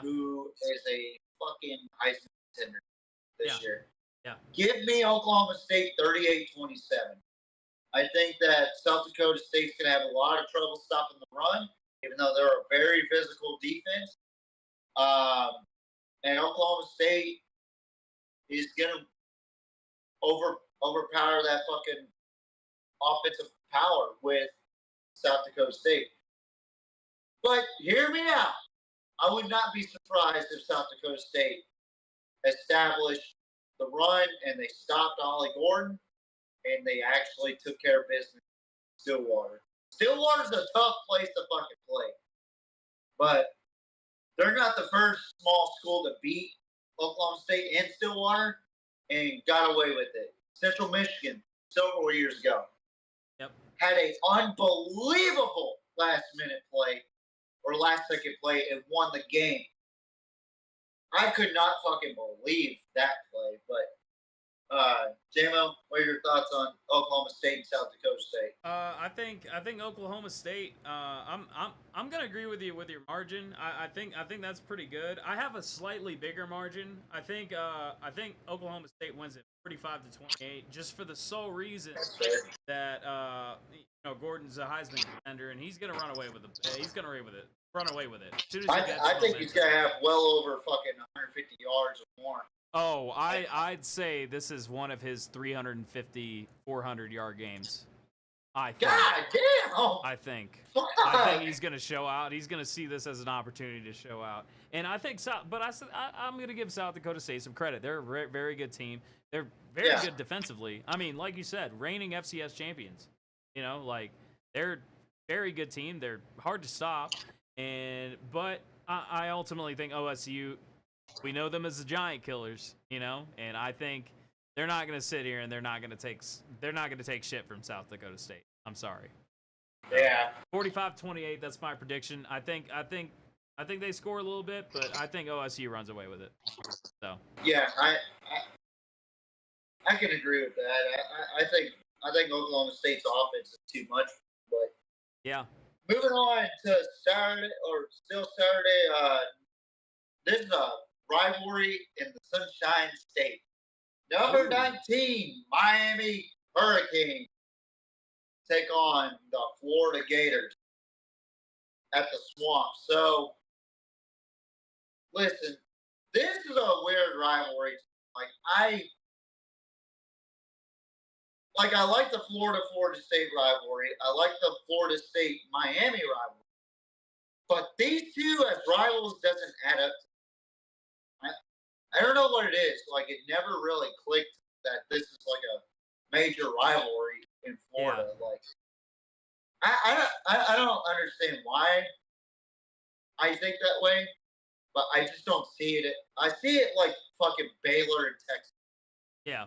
who is a fucking Heisman contender this year. Yeah. Give me Oklahoma State 38-27. I think that South Dakota State's going to have a lot of trouble stopping the run, even though they're a very physical defense. And Oklahoma State is going to overpower that fucking offensive power with South Dakota State. But hear me out. I would not be surprised if South Dakota State established the run and they stopped Ollie Gordon and they actually took care of business in Stillwater. Stillwater's a tough place to fucking play. But they're not the first small school to beat Oklahoma State in Stillwater and got away with it. Central Michigan, several years ago, had an unbelievable last-minute play or last-second play and won the game. I could not fucking believe that play. But, Jamo, what are your thoughts on Oklahoma State and South Dakota State? I think Oklahoma State. I'm gonna agree with you with your margin. I think that's pretty good. I have a slightly bigger margin. I think Oklahoma State wins it 45-28, just for the sole reason that Gordon's a Heisman contender and he's gonna run away with it. He's gonna run away with it. As soon as he gets I think he's gonna have well over fucking 150 yards or more. Oh, I'd say this is one of his 350, 400-yard games. I think. God damn! I think Fuck! he's going to show out. He's going to see this as an opportunity to show out. And I think I'm going to give South Dakota State some credit. They're a very good team. They're very good defensively. I mean, like you said, reigning FCS champions. They're a very good team. They're hard to stop. But I ultimately think OSU, we know them as the giant killers, and I think they're not going to sit here and they're not going to take shit from South Dakota State. I'm sorry. Yeah. 45-28, that's my prediction. I think they score a little bit, but I think OSU runs away with it. So. Yeah, I can agree with that. I think Oklahoma State's offense is too much, but yeah. Moving on to Saturday, or still Saturday. This is a rivalry in the Sunshine State. Number 19, Miami Hurricanes take on the Florida Gators at the Swamp. So, listen, this is a weird rivalry. I like the Florida State rivalry. I like the Florida State Miami rivalry. But these two as rivals doesn't add up. I don't know what it is. Like, it never really clicked that this is like a major rivalry in Florida. Yeah. Like, I don't understand why I think that way, but I just don't see it. I see it like fucking Baylor and Texas. Yeah.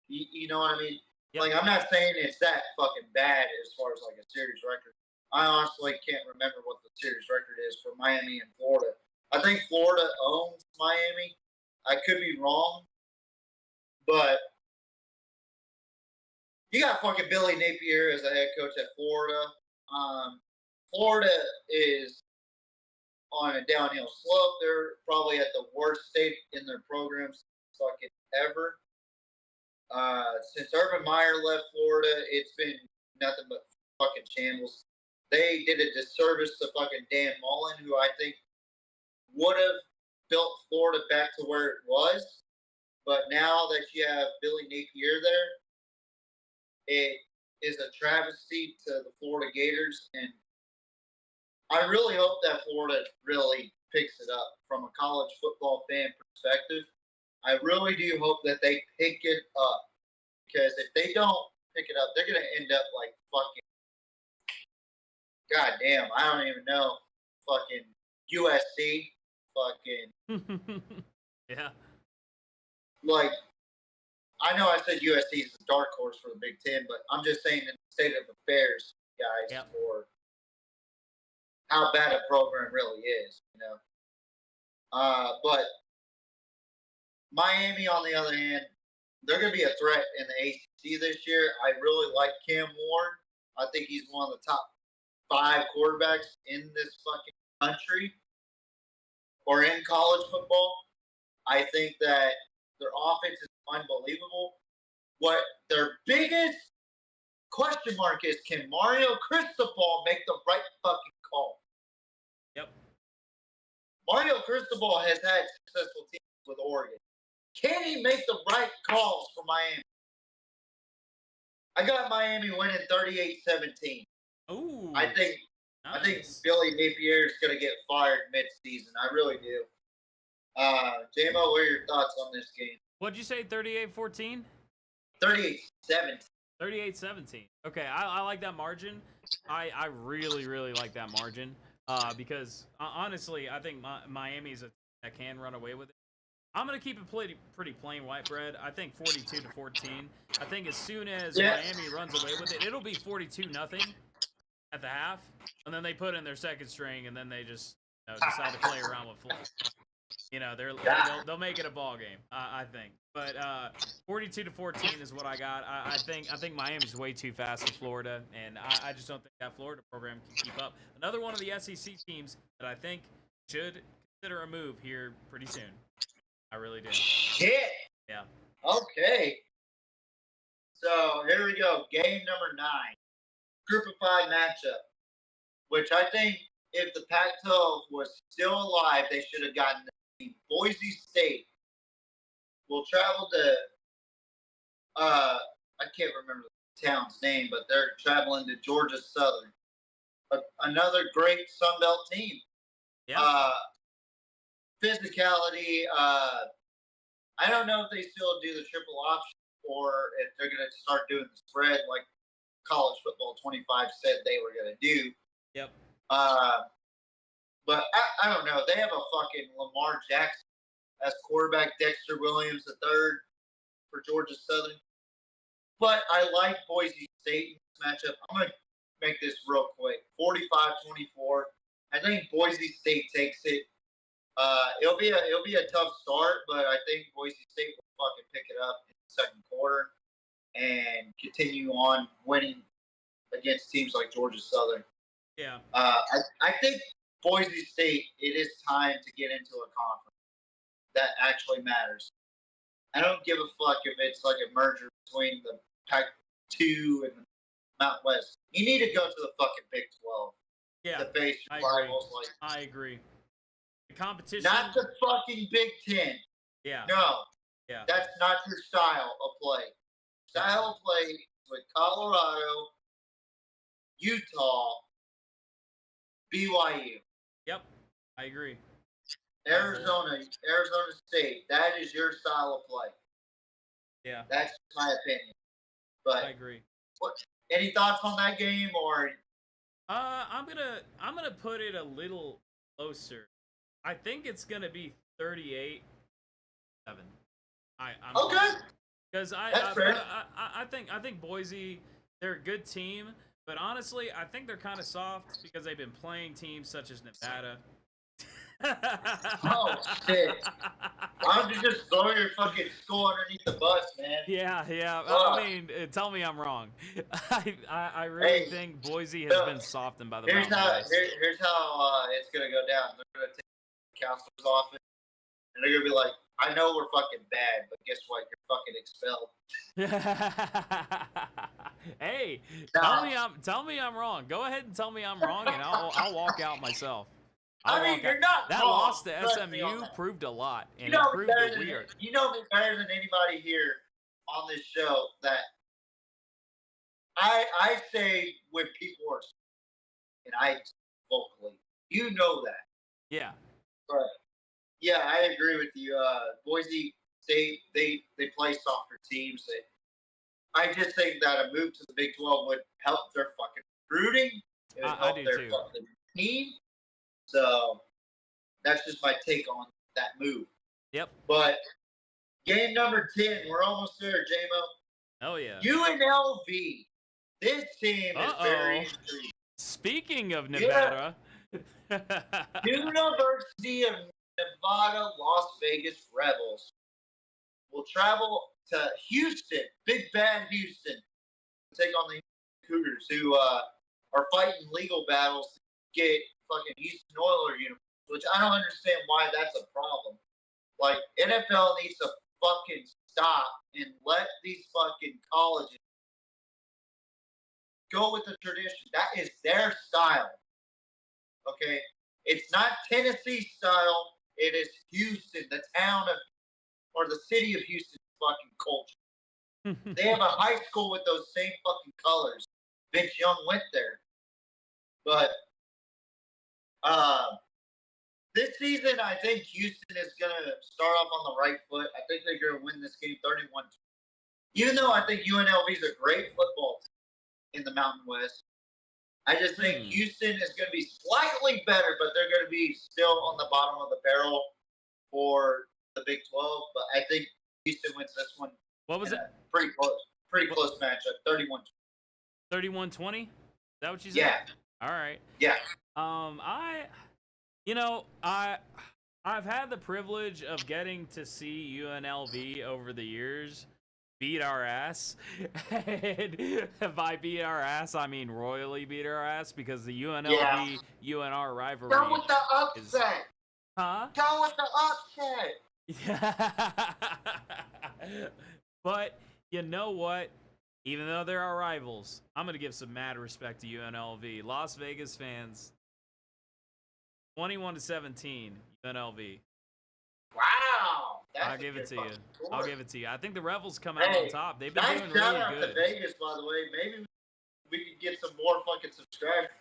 You know what I mean? Yep. Like, I'm not saying it's that fucking bad as far as like a series record. I honestly can't remember what the series record is for Miami and Florida. I think Florida owns Miami. I could be wrong, but you got fucking Billy Napier as the head coach at Florida. Florida is on a downhill slope. They're probably at the worst state in their programs fucking ever. Since Urban Meyer left Florida, it's been nothing but fucking shambles. They did a disservice to fucking Dan Mullen, who I think would have built Florida back to where it was. But now that you have Billy Napier there, it is a travesty to the Florida Gators. And I really hope that Florida really picks it up from a college football fan perspective. I really do hope that they pick it up. Because if they don't pick it up, they're going to end up like fucking, goddamn, I don't even know, fucking USC, fucking. Yeah. Like, I know I said USC is the dark horse for the Big Ten, but I'm just saying in the state of affairs, guys, yep. for how bad a program really is, But Miami, on the other hand, they're going to be a threat in the ACC this year. I really like Cam Ward. I think he's one of the top 5 quarterbacks in this fucking country or in college football. I think that their offense is unbelievable. What their biggest question mark is, can Mario Cristobal make the right fucking call? Yep. Mario Cristobal has had successful teams with Oregon. Can he make the right calls for Miami? I got Miami winning 38-17. Ooh. I think Billy Napier is going to get fired mid-season. I really do. Jamo, what are your thoughts on this game? What'd you say, 38-14? 38-17. 38-17. Okay, I like that margin. I really, really like that margin because, honestly, I think Miami's a team that can run away with it. I'm going to keep it pretty plain white bread. I think 42-14. I think as soon as Miami runs away with it, it'll be 42-0 at the half. And then they put in their second string, and then they just decide to play around with Florida. They'll make it a ball game, I think. But 42-14 is what I got. I think Miami's way too fast for Florida, and I just don't think that Florida program can keep up. Another one of the SEC teams that I think should consider a move here pretty soon. I really do. Shit. Yeah. Okay. So here we go. Game number 9. Group of 5 matchup. Which I think if the Pac-12 was still alive, they should have gotten the Boise State. Will travel to I can't remember the town's name, but they're traveling to Georgia Southern. Another great Sun Belt team. Yeah. Physicality, I don't know if they still do the triple option or if they're going to start doing the spread like college football 25 said they were going to do. Yep. But I don't know. They have a fucking Lamar Jackson as quarterback, Dexter Williams the third for Georgia Southern. But I like Boise State in this matchup. I'm going to make this real quick. 45-24. I think Boise State takes it. It'll be a tough start, but I think Boise State will fucking pick it up in the second quarter and continue on winning against teams like Georgia Southern. Yeah. I think Boise State, it is time to get into a conference that actually matters. I don't give a fuck if it's like a merger between the Pac-2 and the Mountain West. You need to go to the fucking Big 12. Yeah. To face your rivals like I agree. The competition. not the fucking Big 10. Yeah. No. Yeah. That's not your style of play. Style of play with Colorado, Utah, BYU. Yep. I agree. Arizona State. That is your style of play. Yeah. That's my opinion. But I agree. What? Any thoughts on that game or? I'm gonna put it a little closer. I think it's gonna be 38-7. Okay. Because I think Boise, they're a good team, but honestly, I think they're kind of soft because they've been playing teams such as Nevada. Oh shit! Why don't you just throw your fucking school underneath the bus, man? Yeah. I mean, tell me I'm wrong. I really think Boise has been softened by the Here's Mountain how West. here's how it's gonna go down. They're gonna take the counselor's office, and they're gonna be like, "I know we're fucking bad, but guess what? You're fucking expelled." Hey, Nah. tell me I'm wrong. Go ahead and tell me I'm wrong, and I'll walk out myself. You're not that wrong. loss to Trust me on SMU that. proved a lot, and You know it proved better that than we are. you know me better than anybody here on this show that I say when people are and I vocally. You know that. Yeah. But yeah, I agree with you. Boise State, they play softer teams. I just think that a move to the Big 12 would help their fucking recruiting. It would help do their too. fucking team. So that's just my take on that move. Yep. But game number 10, we're almost there, Jamo. Oh yeah. UNLV. This team is very intriguing. Speaking of Nevada. University of Nevada, Las Vegas Rebels will travel to Houston, Big Bad Houston, to take on the Cougars, who are fighting legal battles to get fucking Houston Oilers uniforms, which I don't understand why that's a problem. Like, NFL needs to fucking stop and let these fucking colleges go with the tradition. That is their style. Okay? It's not Tennessee style. It is Houston, the town of, or the city of Houston's fucking culture. They have a high school with those same fucking colors. Vince Young went there. But this season, I think Houston is going to start off on the right foot. I think they're going to win this game 31-20. Even though I think UNLV is a great football team in the Mountain West, I just think Houston is going to be slightly better, but they're going to be still on the bottom of the barrel for the Big 12. But I think Houston wins this one. What was it? Pretty close matchup, 31-20. 31-20? Is that what you said? Yeah. All right. Yeah. I've had the privilege of getting to see UNLV over the years beat our ass. And by beat our ass, I mean royally beat our ass, because the UNLV UNR rivalry. Go with the upset. Huh? Go with the upset. Yeah. But you know what? Even though they're our rivals, I'm going to give some mad respect to UNLV. Las Vegas fans, 21-17, UNLV. Wow. I'll give it to you. I'll give it to you. I think the Rebels come out on top. They've been doing shout really out good. to Vegas, by the way. Maybe we could get some more fucking subscribers.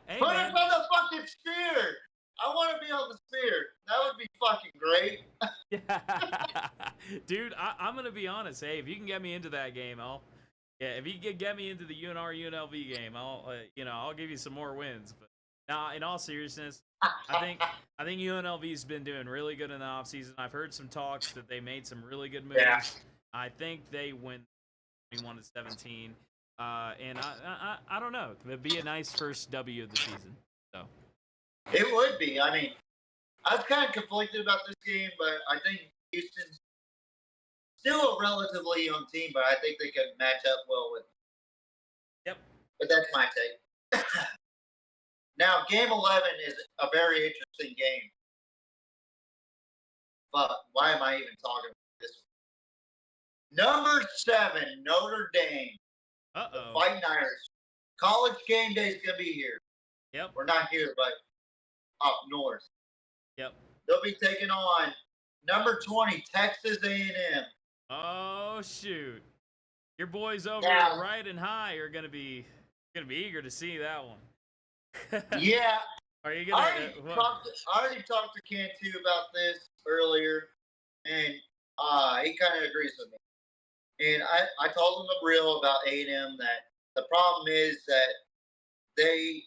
Hey, Put man. us on the fucking sphere. I want to be on the sphere. That would be fucking great. Dude, I'm gonna be honest. Hey, if you can get me into that game, Yeah, if you could get me into the UNR UNLV game, I'll give you some more wins. But now, in all seriousness, I think UNLV's been doing really good in the offseason. I've heard some talks that they made some really good moves. Yeah. I think they win 21-17. And I don't know. It'd be a nice first W of the season. So It would be. I mean, I was kind of conflicted about this game, but I think Houston's still a relatively young team, but I think they could match up well with. Yep. But that's my take. Now, Game 11 is a very interesting game. But why am I even talking about this one? Number 7, Notre Dame. Uh-oh. The Fighting Irish. College game day is going to be here. Yep. We're not here, but up north. Yep. They'll be taking on number 20, Texas A&M. Oh shoot! Your boys over Yeah. at Right and High are gonna be eager to see that one. Yeah. Are you gonna? I already talked to Cantu about this earlier, and he kind of agrees with me. And I told him the real about A&M that the problem is that they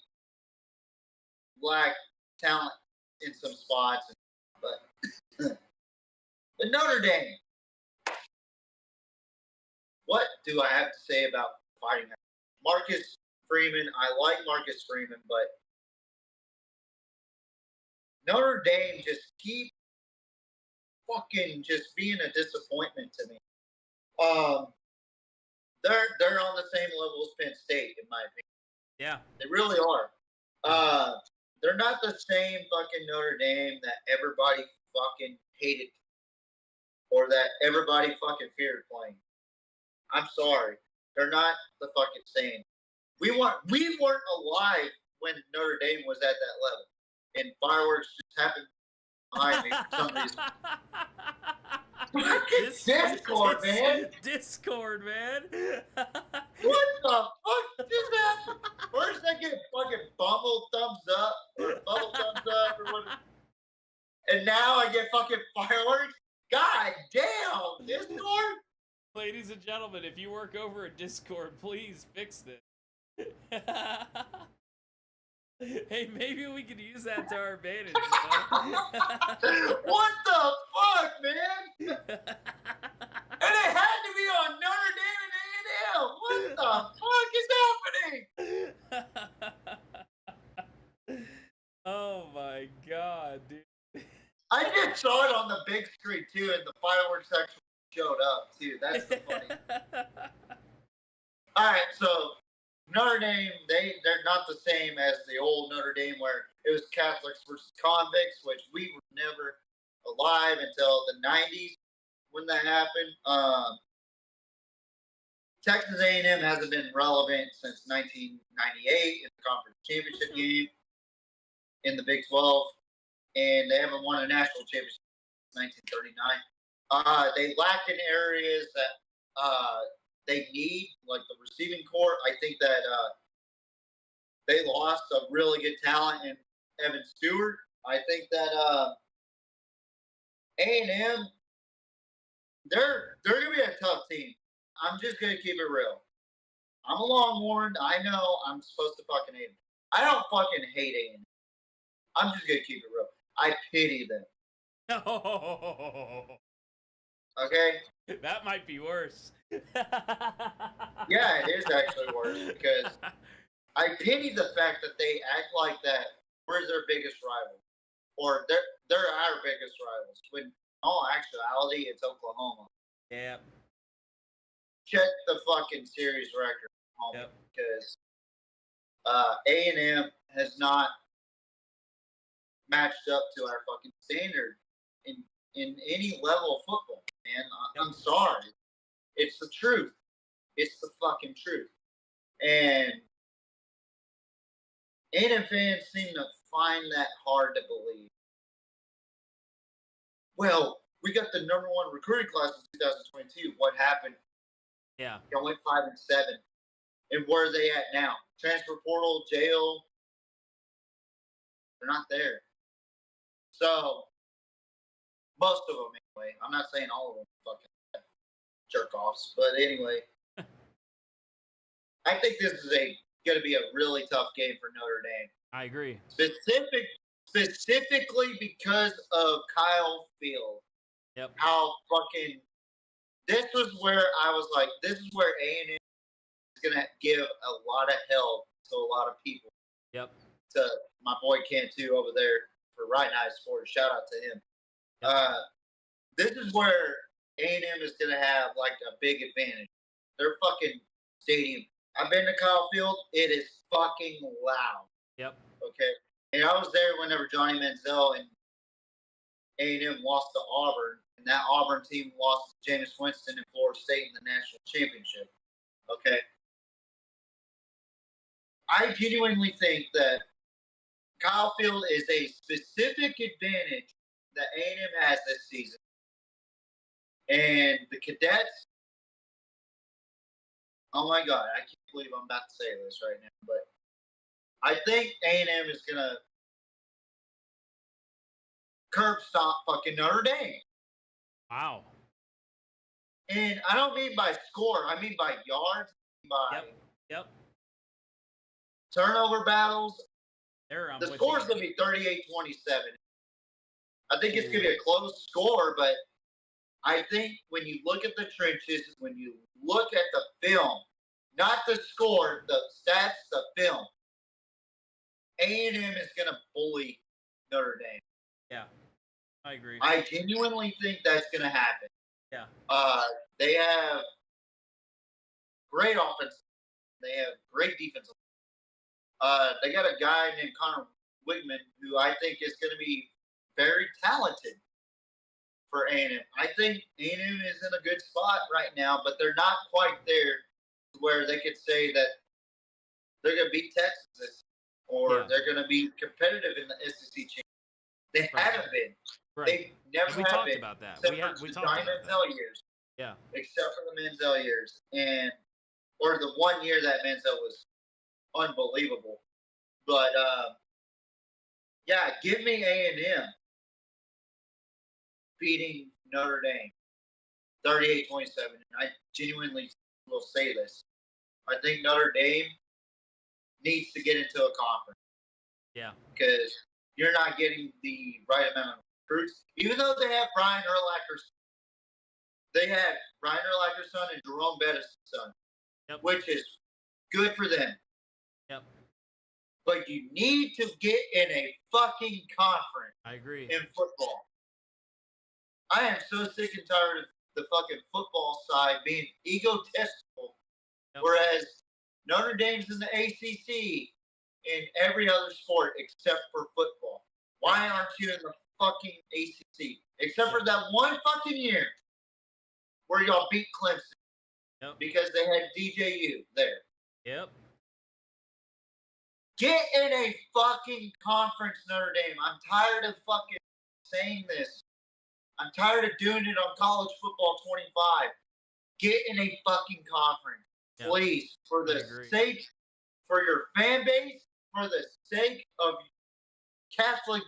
lack talent in some spots, but Notre Dame. What do I have to say about Fighting Irish? Marcus Freeman, I like Marcus Freeman, but Notre Dame just keep fucking just being a disappointment to me. They're on the same level as Penn State, in my opinion. Yeah. They really are. They're not the same fucking Notre Dame that everybody fucking hated or that everybody fucking feared playing. I'm sorry. They're not the fucking same. We weren't alive when Notre Dame was at that level. And fireworks just happened behind me for some reason. Discord, man. Discord, man. What the fuck just happened? First I get fucking bubble thumbs up or bubble thumbs up or whatever. And now I get fucking fireworks? God damn, Discord? Ladies and gentlemen, if you work over at Discord, please fix this. Hey, maybe we could use that to our advantage. What the fuck, man? And it had to be on Notre Dame and A&M. What the fuck is happening? Oh my god, dude. I just saw it on the big screen too, and the fireworks actually showed up too. That's the funny. All right, so Notre Dame, they're not the same as the old Notre Dame where it was Catholics versus convicts, which we were never alive until the 90s when that happened. Texas A&M hasn't been relevant since 1998 in the conference championship game in the Big 12, and they haven't won a national championship since 1939. They lack in areas that they need, like the receiving core. I think that they lost a really good talent in Evan Stewart. I think that A&M, they're gonna be a tough team. I'm just gonna keep it real. I'm a Longhorn. I know I'm supposed to fucking hate them. I don't fucking hate A&M. I'm just gonna keep it real. I pity them. Okay? That might be worse. Yeah, it is actually worse because I pity the fact that they act like that. We're their biggest rival, or they're our biggest rivals. When in all actuality, it's Oklahoma. Yeah. Check the fucking series record, homie, because A&M has not matched up to our fucking standard in any level of football, man. I'm sorry. It's the truth. It's the fucking truth. And A&M fans seem to find that hard to believe. Well, we got the number 1 recruiting class in 2022. What happened? Yeah. Y'all went 5-7. And where are they at now? Transfer portal, jail. They're not there. So, most of them anyway. I'm not saying all of them fucking jerk offs, but anyway. I think this is going to be a really tough game for Notre Dame. I agree. Specifically because of Kyle Field. Yep. How fucking this was where I was like, this is where A&M is gonna give a lot of help to a lot of people. Yep. To my boy Cantu over there for Right Night Sports. Shout out to him. Yep. This is where A&M is gonna have like a big advantage. Their fucking stadium. I've been to Kyle Field. It is fucking loud. Yep. Okay. And I was there whenever Johnny Manziel and A&M lost to Auburn, and that Auburn team lost to Jameis Winston and Florida State in the national championship. Okay. I genuinely think that Kyle Field is a specific advantage that A&M has this season. And the Cadets, oh my God, I can't believe I'm about to say this right now, but I think A&M is going to curb stomp fucking Notre Dame. Wow. And I don't mean by score, I mean by yards, by Yep. turnover battles. I'm The with score is you. going to be 38-27. I think it's going to be a close score, but I think when you look at the trenches, when you look at the film, not the score, the stats, the film, A&M is going to bully Notre Dame. Yeah, I agree. I genuinely think that's going to happen. Yeah. They have great offense. They have great defense. They got a guy named Connor Wigman who I think is going to be very talented for A&M. I think A&M is in a good spot right now, but they're not quite there where they could say that they're going to beat Texas or they're going to be competitive in the SEC championship. They haven't been. Right. They never we have talked been. about that. Except We for talked the about that. Manziel years. Yeah. Except for the Manziel years. Or the 1 year that Manziel was unbelievable. But, yeah, give me A&M beating Notre Dame 38-27. I genuinely will say this. I think Notre Dame needs to get into a conference. Yeah. Because you're not getting the right amount of recruits. Even though they have Brian Urlacher's, they have Brian Urlacher's son and Jerome Bettis' son, which is good for them. Yep. But you need to get in a fucking conference. I agree. In football. I am so sick and tired of the fucking football side being egotistical, whereas Notre Dame's in the ACC in every other sport except for football. Why aren't you in the fucking ACC? Except for that one fucking year where y'all beat Clemson because they had DJU there. Yep. Get in a fucking conference, Notre Dame. I'm tired of fucking saying this. I'm tired of doing it on College Football 25. Get in a fucking conference, please, for the sake, for your fan base, for the sake of Catholic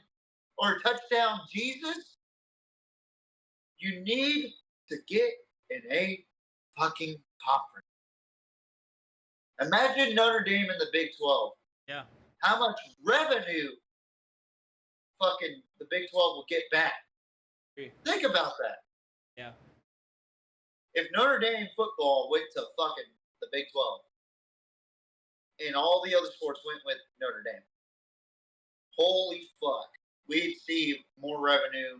or Touchdown Jesus. You need to get in a fucking conference. Imagine Notre Dame in the Big 12. Yeah. How much revenue fucking the Big 12 will get back. Think about that. Yeah. If Notre Dame football went to fucking the Big 12 and all the other sports went with Notre Dame, holy fuck, we'd see more revenue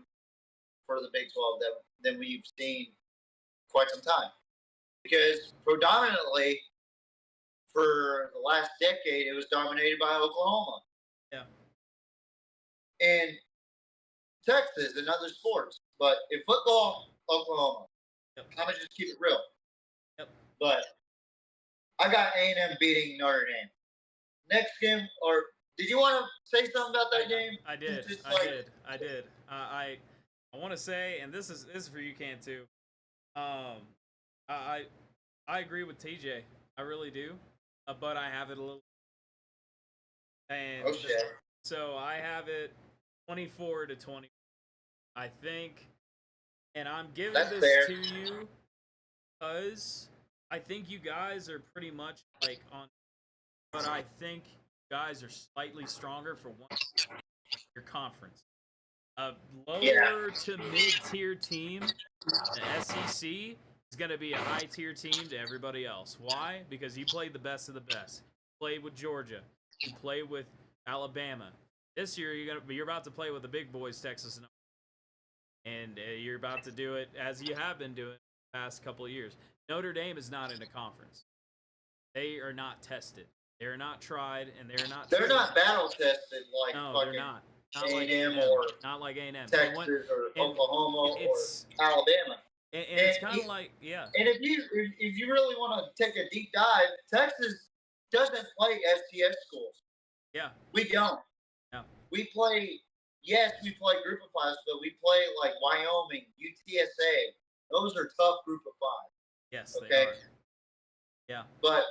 for the Big 12 than we've seen quite some time. Because predominantly for the last decade, it was dominated by Oklahoma. Yeah. And Texas and other sports. But in football, Oklahoma. Yep. I'm going to just keep it real. Yep. But I got A&M beating Notre Dame. Next game, or did you want to say something about that game? I did. I did. I want to say, and this is for you, Cantu. I agree with TJ. I really do. But I have it a little. And so I have it 24-20. I think, and I'm giving this to you because I think you guys are pretty much like on, but I think you guys are slightly stronger for one your conference. A lower to mid-tier team, the SEC, is going to be a high-tier team to everybody else. Why? Because you played the best of the best. You played with Georgia. You played with Alabama. This year, you're about to play with the big boys, Texas and you're about to do it as you have been doing the past couple of years. Notre Dame is not in a conference. They are not tested. They are not tried, and they are not. They're not battle tested like no, fucking they're not. Not like A&M A&M. or Not like A&M. Texas or Oklahoma or Alabama. And it's kind of like, yeah. And if you really want to take a deep dive, Texas doesn't play FCS schools. Yeah. We don't. No. We play group of fives, but we play like Wyoming, UTSA. Those are tough group of five. Yes, okay? they are. Yeah. But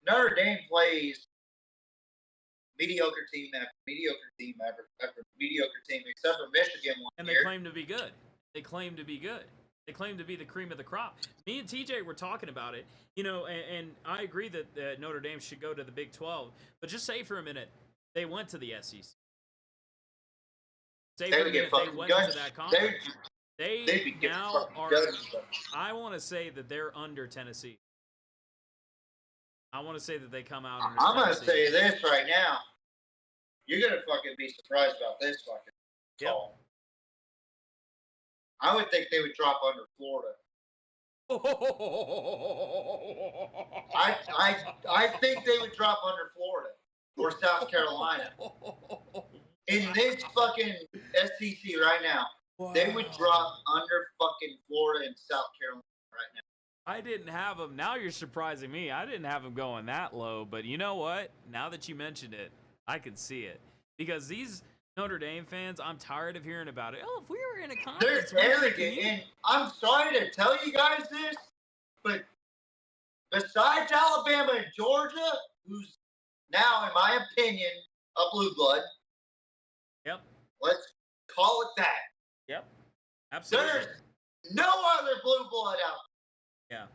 Notre Dame plays mediocre team after mediocre team after mediocre team, except for Michigan one and year. They claim to be good. They claim to be good. They claim to be the cream of the crop. Me and TJ were talking about it, and I agree that Notre Dame should go to the Big 12. But just say for a minute, they went to the SEC. Say for a minute they went to that conference. They now are. I want to say that they're under Tennessee. I want to say that they come out. I'm going to say this right now. You're going to fucking be surprised about this fucking call. I would think they would drop under Florida. I think they would drop under Florida or South Carolina. In this fucking SEC right now, they would drop under fucking Florida and South Carolina right now. I didn't have them. Now you're surprising me. I didn't have them going that low. But you know what? Now that you mentioned it, I can see it. Because these Notre Dame fans, I'm tired of hearing about it. Oh, if we were in a conference. They're arrogant. And I'm sorry to tell you guys this, but besides Alabama and Georgia, who's now, in my opinion, a blue blood. Yep. Let's call it that. Yep. Absolutely. There's no other blue blood out there. Yeah.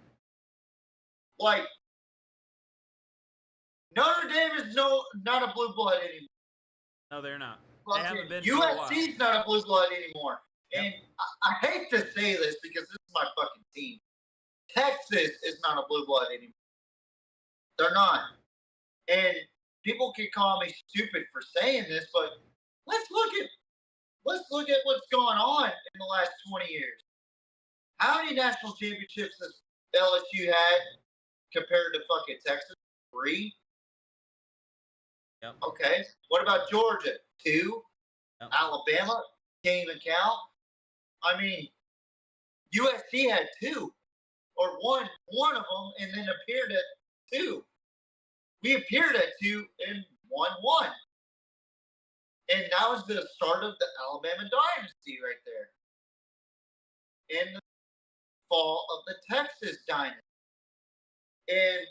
Like, Notre Dame is not a blue blood anymore. No, they're not. They haven't been USC's not a blue blood anymore. Yep. And I hate to say this because this is my fucking team. Texas is not a blue blood anymore. They're not. And people can call me stupid for saying this, but let's look at what's going on in the last 20 years. How many national championships has LSU had compared to fucking Texas? 3? Yep. Okay. What about Georgia? 2? Yep. Alabama? Can't even count. I mean, USC had 2. Or one of them, and then appeared at 2. We appeared at 2 and won 1. And that was the start of the Alabama dynasty right there. And the fall of the Texas dynasty. And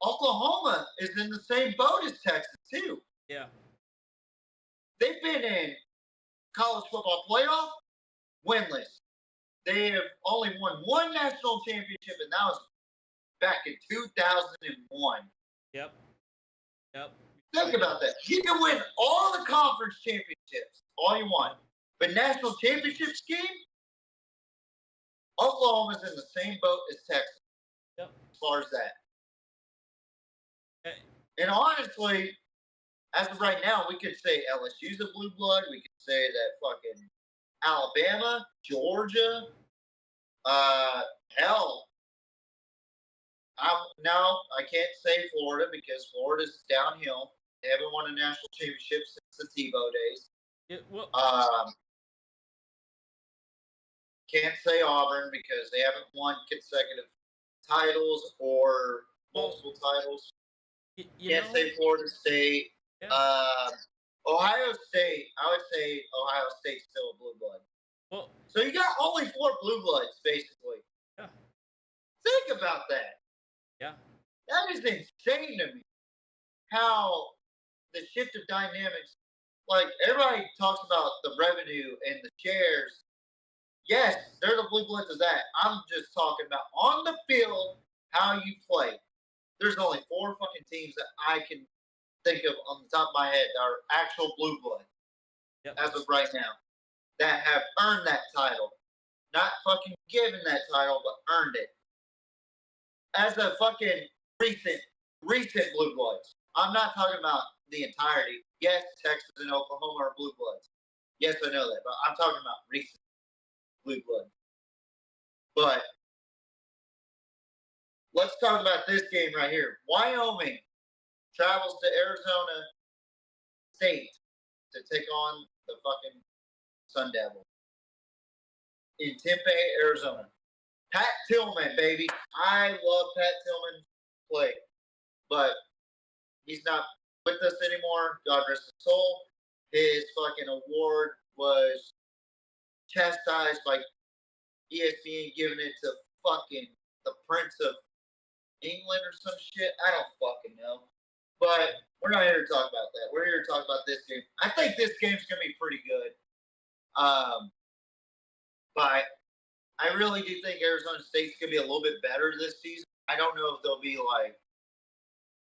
Oklahoma is in the same boat as Texas, too. Yeah. They've been in college football playoff winless. They have only won 1 national championship, and that was back in 2001. Yep. Think about that. You can win all the conference championships, all you want. But national championship scheme, Oklahoma's in the same boat as Texas. Yep. As far as that. Okay. And honestly, as of right now, we could say LSU's a blue blood. We could say that fucking Alabama, Georgia, hell. I can't say Florida because Florida's downhill. They haven't won a national championship since the Tebow days. Yeah, well, can't say Auburn because they haven't won consecutive titles or multiple titles. Can't say Florida State. Yeah. Ohio State. I would say Ohio State's still a blue blood. Well, so you got only 4 blue bloods basically. Yeah. Think about that. Yeah. That is insane to me. How the shift of dynamics, like everybody talks about the revenue and the shares. Yes, they're the blue bloods of that. I'm just talking about on the field how you play, there's only 4 fucking teams that I can think of on the top of my head that are actual blue blood as of right now that have earned that title. Not fucking given that title, but earned it. As a fucking recent blue bloods. I'm not talking about the entirety. Yes, Texas and Oklahoma are blue bloods. Yes, I know that, but I'm talking about recent blue blood. But let's talk about this game right here. Wyoming travels to Arizona State to take on the fucking Sun Devils in Tempe, Arizona. Pat Tillman, baby. I love Pat Tillman's play, but he's not with us anymore. God rest his soul. His fucking award was chastised by ESPN giving it to fucking the Prince of England or some shit. I don't fucking know. But we're not here to talk about that. We're here to talk about this game. I think this game's going to be pretty good. But I really do think Arizona State's going to be a little bit better this season. I don't know if they'll be like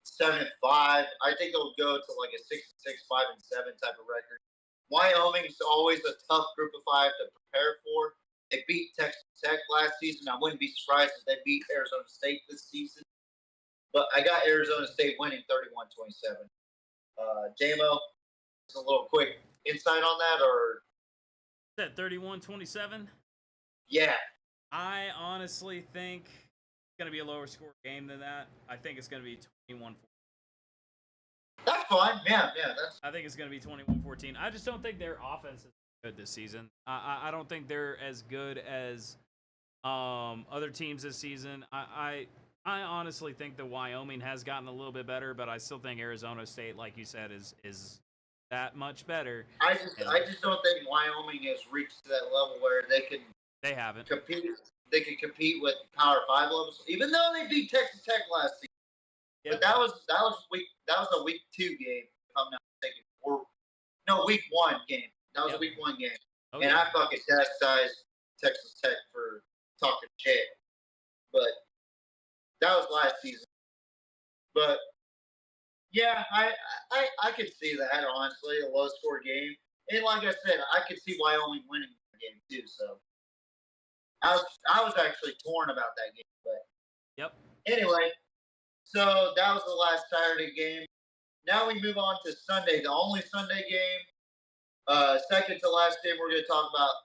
7-5. I think they'll go to like a 6-6, 5-7 type of record. Wyoming's always a tough group of 5 to prepare for. They beat Texas Tech last season. I wouldn't be surprised if they beat Arizona State this season. But I got Arizona State winning 31-27. Jamo, just a little quick insight on that, or? Is that 31-27? Yeah. I honestly think it's going to be a lower score game than that. I think it's going to be 21-14. That's fine. Yeah. I think it's going to be 21-14. I just don't think their offense is good this season. I don't think they're as good as other teams this season. I honestly think that Wyoming has gotten a little bit better, but I still think Arizona State, like you said, is that much better. I just don't think Wyoming has reached that level where they haven't compete. They can compete with Power 5 levels, even though they beat Texas Tech last season. Yep. But that was a week 2 game, if I'm not mistaken. Or no, week 1 game. That was a week 1 game. Okay. And I fucking chastised Texas Tech for talking shit. But that was last season. But yeah, I could see that, honestly, a low score game. And like I said, I could see Wyoming winning the game too, so I was actually torn about that game, but anyway, so that was the last Saturday game. Now we move on to Sunday, the only Sunday game. Second to last game we're going to talk about.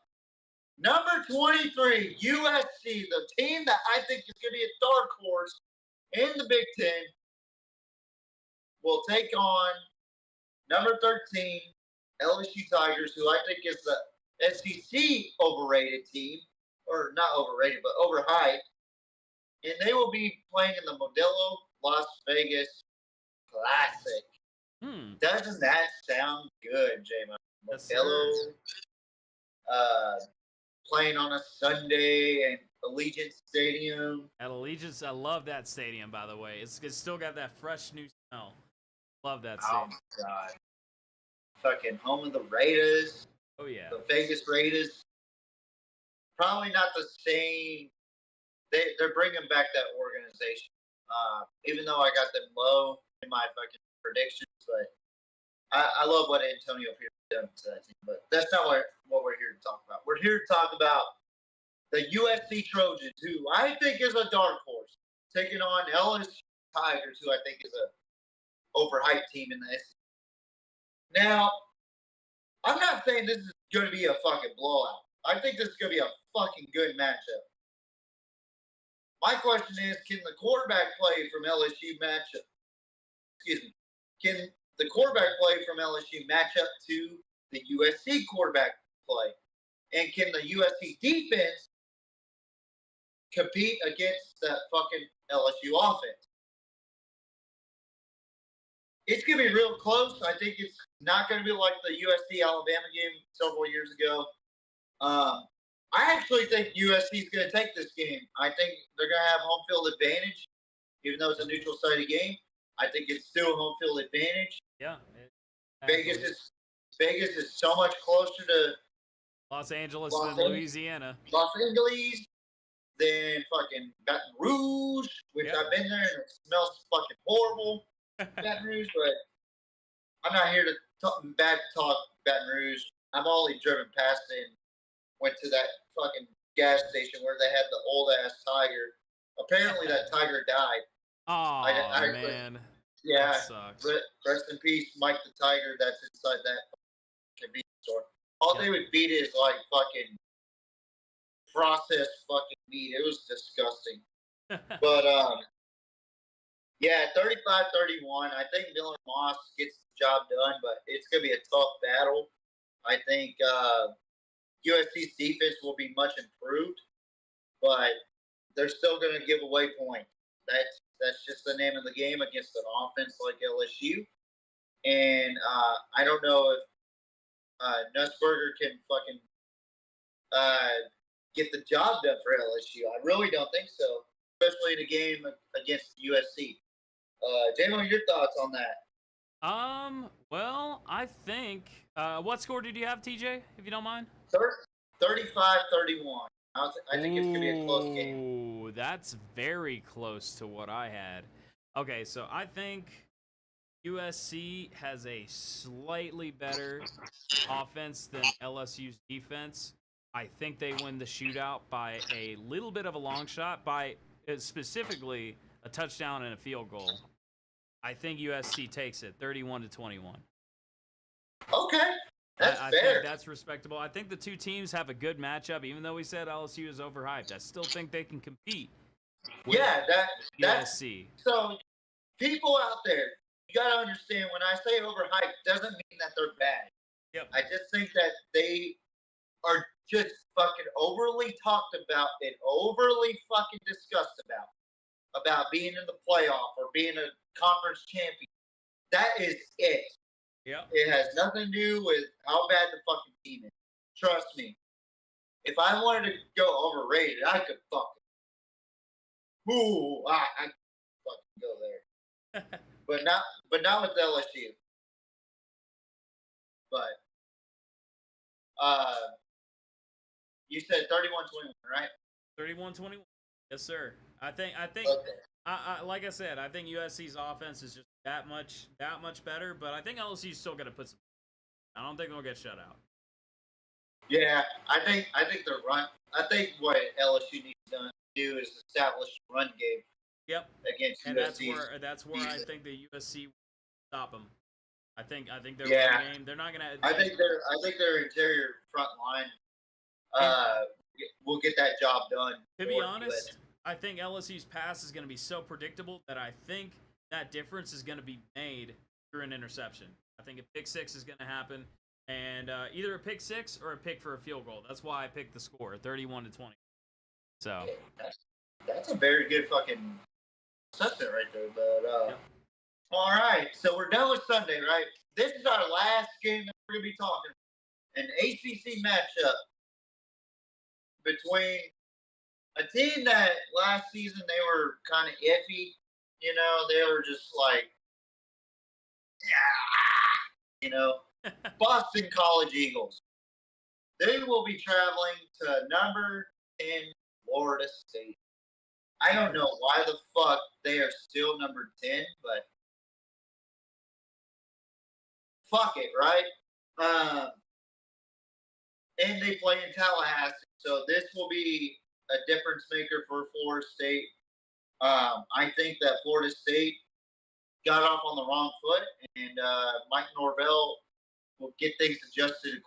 Number 23, USC, the team that I think is going to be a dark horse in the Big Ten, will take on number 13, LSU Tigers, who I think is the SEC overrated team, or not overrated, but overhyped. And they will be playing in the Modelo Las Vegas Classic. Doesn't that sound good, J-Mo? Modelo playing on a Sunday and Allegiant Stadium. At Allegiant, I love that stadium, by the way. It's still got that fresh new smell. Love that stadium. Oh, my God. Fucking home of the Raiders. Oh, yeah. The Vegas Raiders. Probably not the same. They're bringing back that organization. Even though I got them low in my fucking predictions, but I love what Antonio Pierce done to that team. But that's not what we're here to talk about. We're here to talk about the USC Trojans, who I think is a dark horse, taking on LSU Tigers, who I think is a overhyped team in the SEC. Now, I'm not saying this is going to be a fucking blowout. I think this is going to be a fucking good matchup. My question is, can the quarterback play from LSU can the quarterback play from LSU match up to the USC quarterback play? And can the USC defense compete against that fucking LSU offense? It's going to be real close. I think it's not going to be like the USC-Alabama game several years ago. I actually think USC is going to take this game. I think they're going to have home field advantage, even though it's a neutral site game. I think it's still a home field advantage. Yeah. Vegas is so much closer to Los Angeles than Louisiana. Los Angeles Then fucking Baton Rouge, which Yep. I've been there and it smells fucking horrible. Baton Rouge, but I'm not here to talk Baton Rouge. I've only driven past it and went to that fucking gas station where they had the old ass tiger. Apparently that tiger died. Oh I man. Yeah. That sucks. Rest in peace, Mike the Tiger. That's inside that convenience store. All they would feed is like fucking processed fucking meat. It was disgusting. But yeah, 35-31. I think Dylan Moss gets the job done, but it's gonna be a tough battle. I think USC's defense will be much improved, but they're still gonna give away points. That's just the name of the game against an offense like LSU. And I don't know if Nussberger can fucking get the job done for LSU. I really don't think so, especially in a game against USC. Jamo, your thoughts on that? Well, I think, what score did you have, TJ, if you don't mind? 35-31. I think it's going to be a close game. Ooh, that's very close to what I had. Okay, so I think USC has a slightly better offense than LSU's defense. I think they win the shootout by a little bit of a long shot, by specifically a touchdown and a field goal. I think USC takes it 31-21. Okay. That's I fair. think that's respectable. I think the two teams have a good matchup, even though we said LSU is overhyped. I still think they can compete with USC. So, people out there, you got to understand, when I say overhyped, doesn't mean that they're bad. Yep. I just think that they are just fucking overly talked about and overly fucking discussed about being in the playoff or being a conference champion. That is it. Yep. It has nothing to do with how bad the fucking team is. Trust me. If I wanted to go overrated, I could fucking. Ooh, I could fucking go there. but not with LSU. But you said 31-21, right? 31-21. Yes, sir. I think Okay. I like I said, I think USC's offense is just that much better, but I think LSU's still gonna put some. I don't think they'll get shut out. Yeah, I think the run. I think what LSU needs to do is establish a run game. Yep. Against and USC. that's where I think the USC will stop them. I think their Yeah. run game. They're not gonna. I think their interior front line will get that job done. To be honest, I think LSU's pass is going to be so predictable that I think that difference is going to be made through an interception. I think a pick six is going to happen, and either a pick six or a pick for a field goal. That's why I picked the score, 31-20. So that's a very good fucking assessment right there. But all right, so we're done with Sunday, right? This is our last game that we're gonna be talking. An ACC matchup between a team that last season they were kind of iffy. You know, they were just like, yeah, you know, Boston College Eagles. They will be traveling to number 10 Florida State. I don't know why the fuck they are still number 10, but fuck it, right? And they play in Tallahassee, so this will be a difference maker for Florida State. I think that Florida State got off on the wrong foot, and Mike Norvell will get things adjusted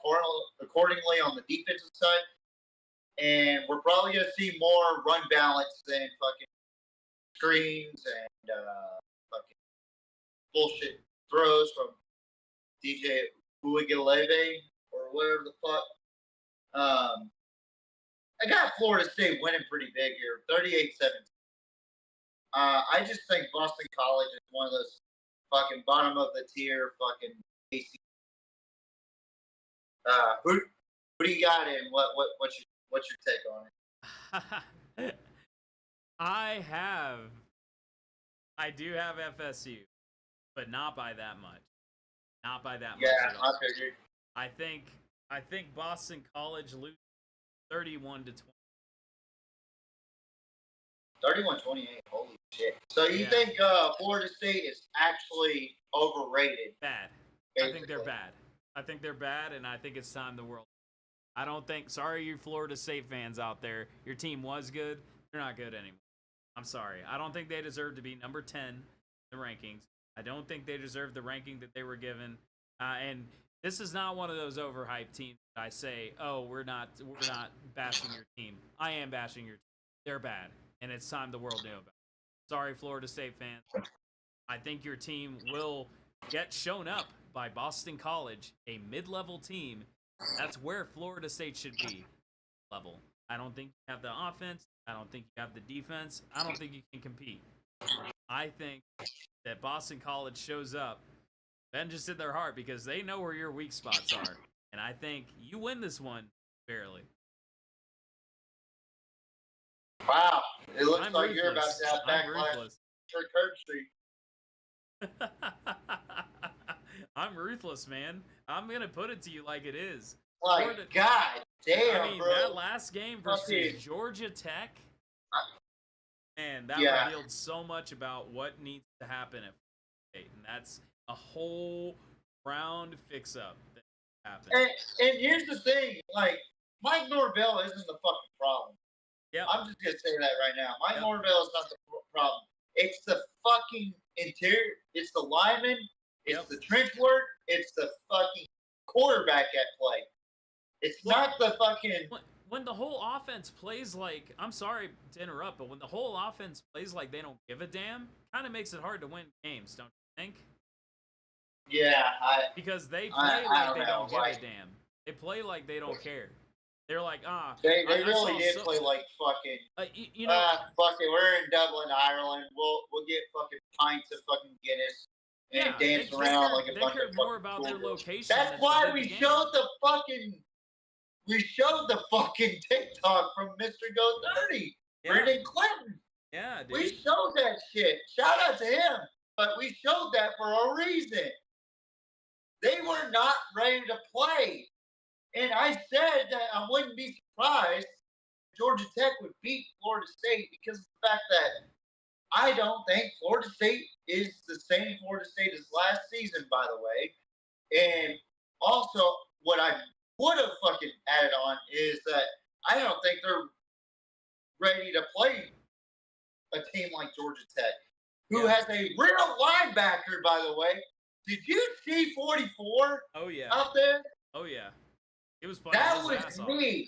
accordingly on the defensive side. And we're probably going to see more run balance than fucking screens and fucking bullshit throws from DJ Uigaleve or whatever the fuck. I got Florida State winning pretty big here, 38-17. I just think Boston College is one of those fucking bottom of the tier fucking AC. Who do you got in? What's your take on it? I do have FSU, but not by that much. Not by that much. Yeah, at all. I figured. I think Boston College loses 31-20. 31-28. Holy shit. So you think Florida State is actually overrated? Bad. Basically. I think they're bad. I think they're bad, and I think it's time the world. I don't think. Sorry, you Florida State fans out there. Your team was good. They're not good anymore. I'm sorry. I don't think they deserve to be number 10 in the rankings. I don't think they deserve the ranking that they were given. And this is not one of those overhyped teams that I say, oh, we're not bashing your team. I am bashing your team. They're bad, and it's time the world knew about it. Sorry, Florida State fans. I think your team will get shown up by Boston College, a mid-level team. That's where Florida State should be. Level. I don't think you have the offense. I don't think you have the defense. I don't think you can compete. I think that Boston College shows up, vengeance in their heart, because they know where your weak spots are. And I think you win this one fairly. Wow. It looks I'm like ruthless. you're about to have I'm backlash ruthless. for Kirk Street. I'm ruthless, man. I'm going to put it to you like it is. Like, Florida, God damn, I mean, bro. that last game versus Fucking- Georgia Tech, man, that Yeah. revealed so much about what needs to happen at Florida State, and that's a whole round fix-up that happened. And here's the thing, like, Mike Norvell isn't the fucking problem. Yeah, I'm just gonna say that right now. Mike Yep. Norvell is not the problem. It's the fucking interior. It's the lineman. It's Yep. the trench work. It's the fucking quarterback at play. It's not the fucking. when the whole offense plays like, I'm sorry to interrupt, but when the whole offense plays like they don't give a damn, kind of makes it hard to win games, don't you think? Yeah, Because they play I like don't they know, don't give like- a damn. They play like they don't care. They're like, they I really saw did so- play like fucking. you know, Fuck it, we're in Dublin, Ireland. We'll get fucking pints of fucking Guinness and yeah, dance they around cared, like a they bunch cared of more fucking about their schoolgirls. location. That's than why the we game. showed the fucking TikTok from Mr. Go 30, Yeah. Brendan Clinton. Yeah, dude. We showed that shit. Shout out to him. But we showed that for a reason. They were not ready to play. And I said that I wouldn't be surprised if Georgia Tech would beat Florida State because of the fact that I don't think Florida State is the same Florida State as last season, by the way. And also, what I would have fucking added on is that I don't think they're ready to play a team like Georgia Tech, who has a real linebacker, by the way. Did you see 44 Oh yeah. out there? Oh yeah. It was playing That his was ass off. me.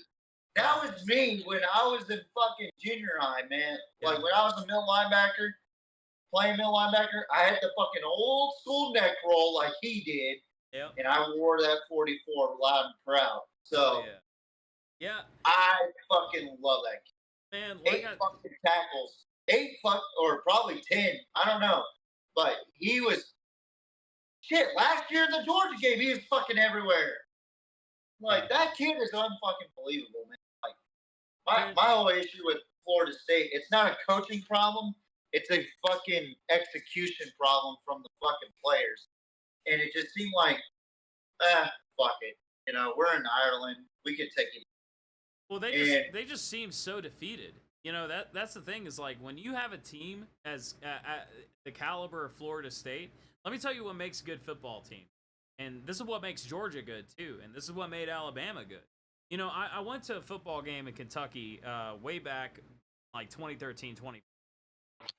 That was me when I was in fucking junior high, man. Yeah. Like when I was a middle linebacker, playing middle linebacker, I had the fucking old school neck roll like he did, Yep. and I wore that 44 loud and proud. So Oh, yeah. Yeah, I fucking love that kid. man. Like 8 fucking tackles. 8 or probably 10. I don't know. But he was shit. Last year in the Georgia game, he was fucking everywhere. Like that kid is unfucking believable, man. Like my whole issue with Florida State, it's not a coaching problem. It's a fucking execution problem from the fucking players. And it just seemed like, fuck it. You know, we're in Ireland. We could take it. Well, they just seem so defeated. You know, that's the thing is like when you have a team as the caliber of Florida State. Let me tell you what makes a good football team, and this is what makes Georgia good too, and this is what made Alabama good. You know, I went to a football game in Kentucky way back like 2013, 20.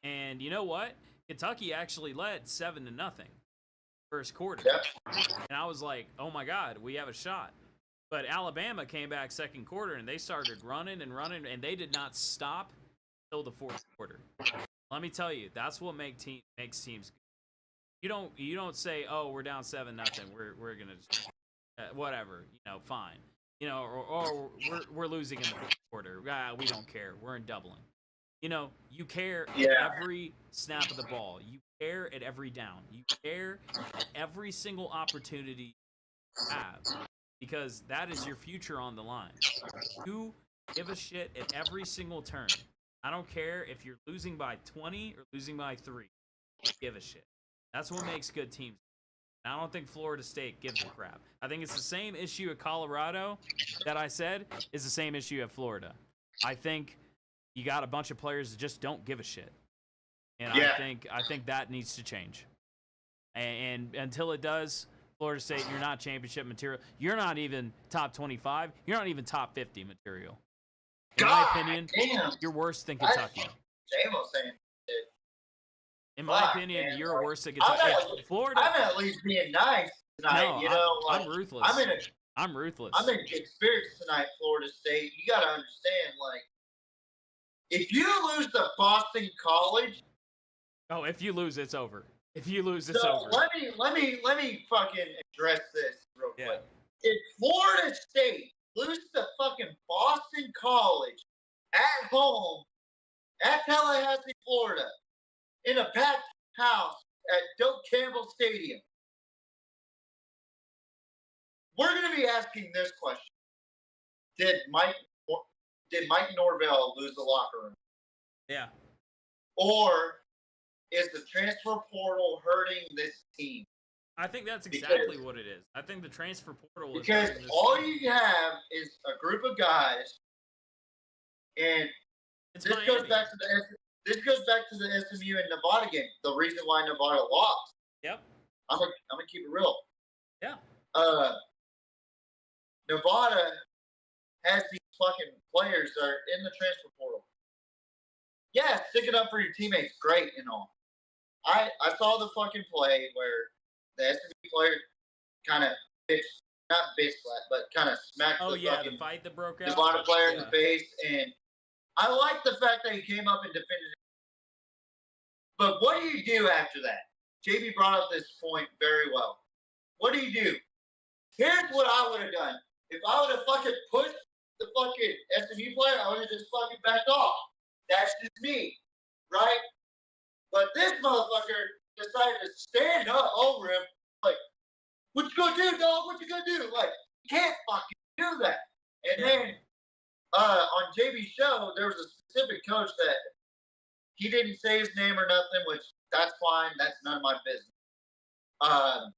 And you know what? Kentucky actually led 7-0 first quarter. Yep. And I was like, oh my God, we have a shot. But Alabama came back second quarter and they started running and running and they did not stop until the fourth quarter. Let me tell you, that's what makes teams good. You don't say, oh, we're down 7-0. We're gonna just, whatever, you know, fine. You know, or we're losing in the fourth quarter. We don't care. We're in Dublin. You know, you care at every snap of the ball. You care at every down. You care at every single opportunity you have because that is your future on the line. You give a shit at every single turn. I don't care if you're losing by 20 or losing by 3. You give a shit. That's what makes good teams. And I don't think Florida State gives a crap. I think it's the same issue at Colorado that I said is the same issue at Florida. I think you got a bunch of players that just don't give a shit. And Yeah. I think that needs to change. And until it does, Florida State, you're not championship material. You're not even top 25. You're not even top 50 material. In my opinion, damn. you're worse than Kentucky. Jamo saying shit. In my Fuck, opinion, man, you're like, worse than Kentucky. If Florida, I'm at least being nice tonight. No, You know, I'm like, ruthless. I'm ruthless. I'm in good spirits tonight, Florida State. You got to understand, like, if you lose to Boston College. Oh, if you lose, it's over. If you lose, it's So over. let me fucking address this real Yeah. quick. If Florida State loses to fucking Boston College at home at Tallahassee, Florida, in a packed house at Doak Campbell Stadium, we're going to be asking this question: Did Mike Norvell lose the locker room, Yeah. or is the transfer portal hurting this team? I think that's exactly what it is. I think the transfer portal is Because hurting this all team. you have is a group of guys, and It's this Miami. goes back to the SMU and Nevada game. The reason why Nevada lost. Yep. I'm gonna keep it real. Yeah. Nevada has these fucking players that are in the transfer portal. Yeah, sticking up for your teammates, great and all. I saw the fucking play where the SMU player kind of not bitch slap, but kind of smacked Oh the yeah, fucking the fight that broke out. Nevada player in Yeah. the face, and I like the fact that he came up and defended it. But what do you do after that? JB brought up this point very well. What do you do? Here's what I would have done. If I would have fucking pushed the fucking SMU player, I would have just fucking backed off. That's just me, right? But this motherfucker decided to stand up over him, like, what you gonna do, dog? What you gonna do? Like, you can't fucking do that. And then on JB's show, there was a specific coach that he didn't say his name or nothing, which that's fine. That's none of my business.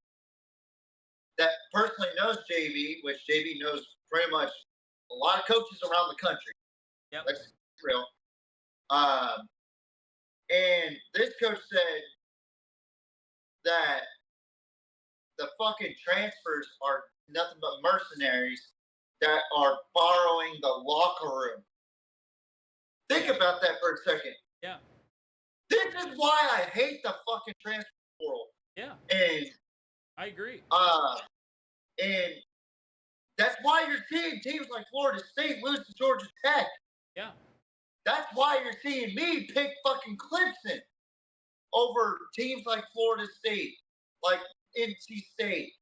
That personally knows JB, which JB knows pretty much a lot of coaches around the country. Yep. That's real. And this coach said that the fucking transfers are nothing but mercenaries that are borrowing the locker room. Think about that for a second. Yeah. This is why I hate the fucking transfer portal. Yeah. And I agree. and that's why you're seeing teams like Florida State lose to Georgia Tech. Yeah. That's why you're seeing me pick fucking Clemson over teams like Florida State, like NC State,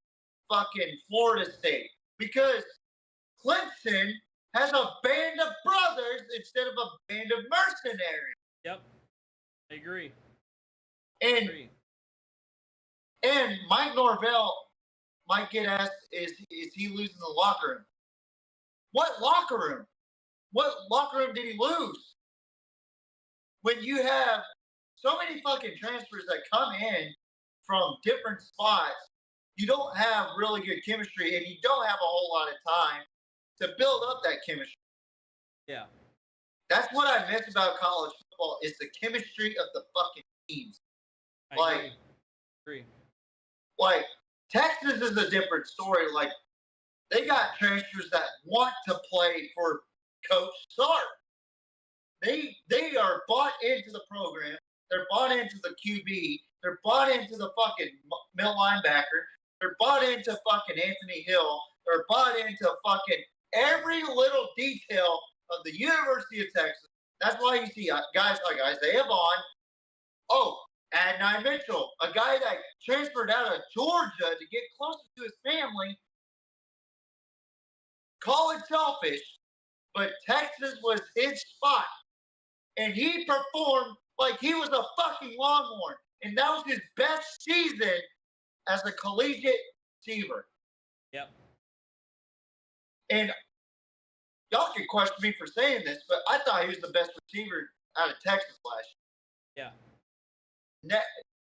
fucking Florida State. Because Clemson has a band of brothers instead of a band of mercenaries. Yep. I agree. And Mike Norvell might get asked, is he losing the locker room? What locker room? What locker room did he lose? When you have so many fucking transfers that come in from different spots, you don't have really good chemistry, and you don't have a whole lot of time to build up that chemistry. Yeah. That's what I miss about college football is the chemistry of the fucking teams. I agree. Like, Texas is a different story. Like, they got transfers that want to play for Coach Sark. They are bought into the program. They're bought into the QB. They're bought into the fucking middle linebacker. They're bought into fucking Anthony Hill. They're bought into fucking every little detail of the University of Texas. That's why you see guys like Isaiah Vaughn. Oh, Adonai Mitchell, a guy that transferred out of Georgia to get closer to his family. Call it selfish, but Texas was his spot. And he performed like he was a fucking Longhorn. And that was his best season as a collegiate receiver. Yep. And y'all can question me for saying this, but I thought he was the best receiver out of Texas last Yeah. year.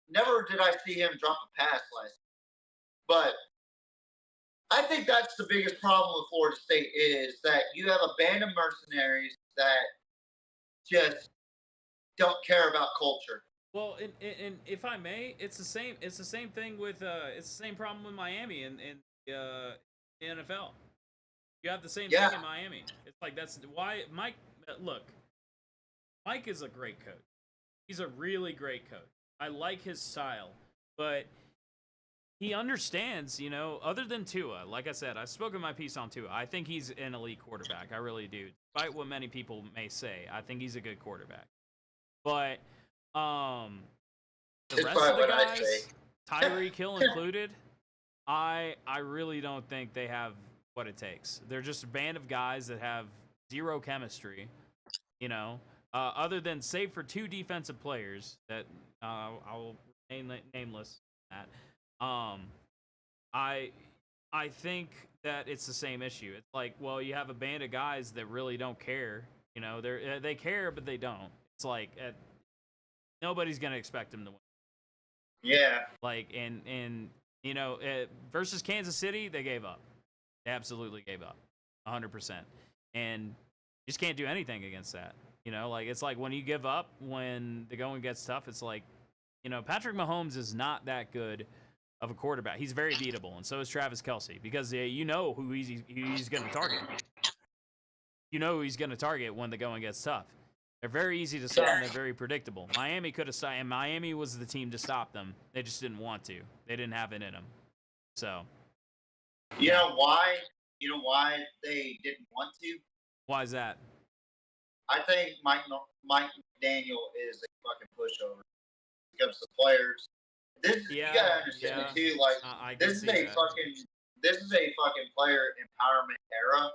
Never did I see him drop a pass last year. But I think that's the biggest problem with Florida State is that you have a band of mercenaries that just don't care about culture. Well, and if I may, it's the same. It's the same thing with. It's the same problem with Miami in the NFL. You have the same thing in Miami. It's like that's why Mike. Look, Mike is a great coach. He's a really great coach. I like his style, but he understands, you know, other than Tua, like I said, I've spoken my piece on Tua. I think he's an elite quarterback. I really do. Despite what many people may say, I think he's a good quarterback. But the rest of the guys, Tyreek Hill included, I really don't think they have what it takes. They're just a band of guys that have zero chemistry, you know, other than save for two defensive players that I'll remain nameless at. I think that it's the same issue. It's like, well, you have a band of guys that really don't care. You know, they care, but they don't. It's like nobody's gonna expect them to win. Yeah. Like and you know, versus Kansas City, they gave up. They absolutely gave up, 100%. And you just can't do anything against that. You know, like it's like when you give up when the going gets tough. It's like, you know, Patrick Mahomes is not that good of a quarterback. He's very beatable, and so is Travis Kelce, because you know who he's going to target. You know who he's going to target when the going gets tough. They're very easy to stop, and they're very predictable. Miami could have stopped, and Miami was the team to stop them. They just didn't want to. They didn't have it in them. So. You know why? You know why they didn't want to? Why is that? I think Mike McDaniel is a fucking pushover. When it comes to players. You gotta understand it too. Like this is a fucking player empowerment era.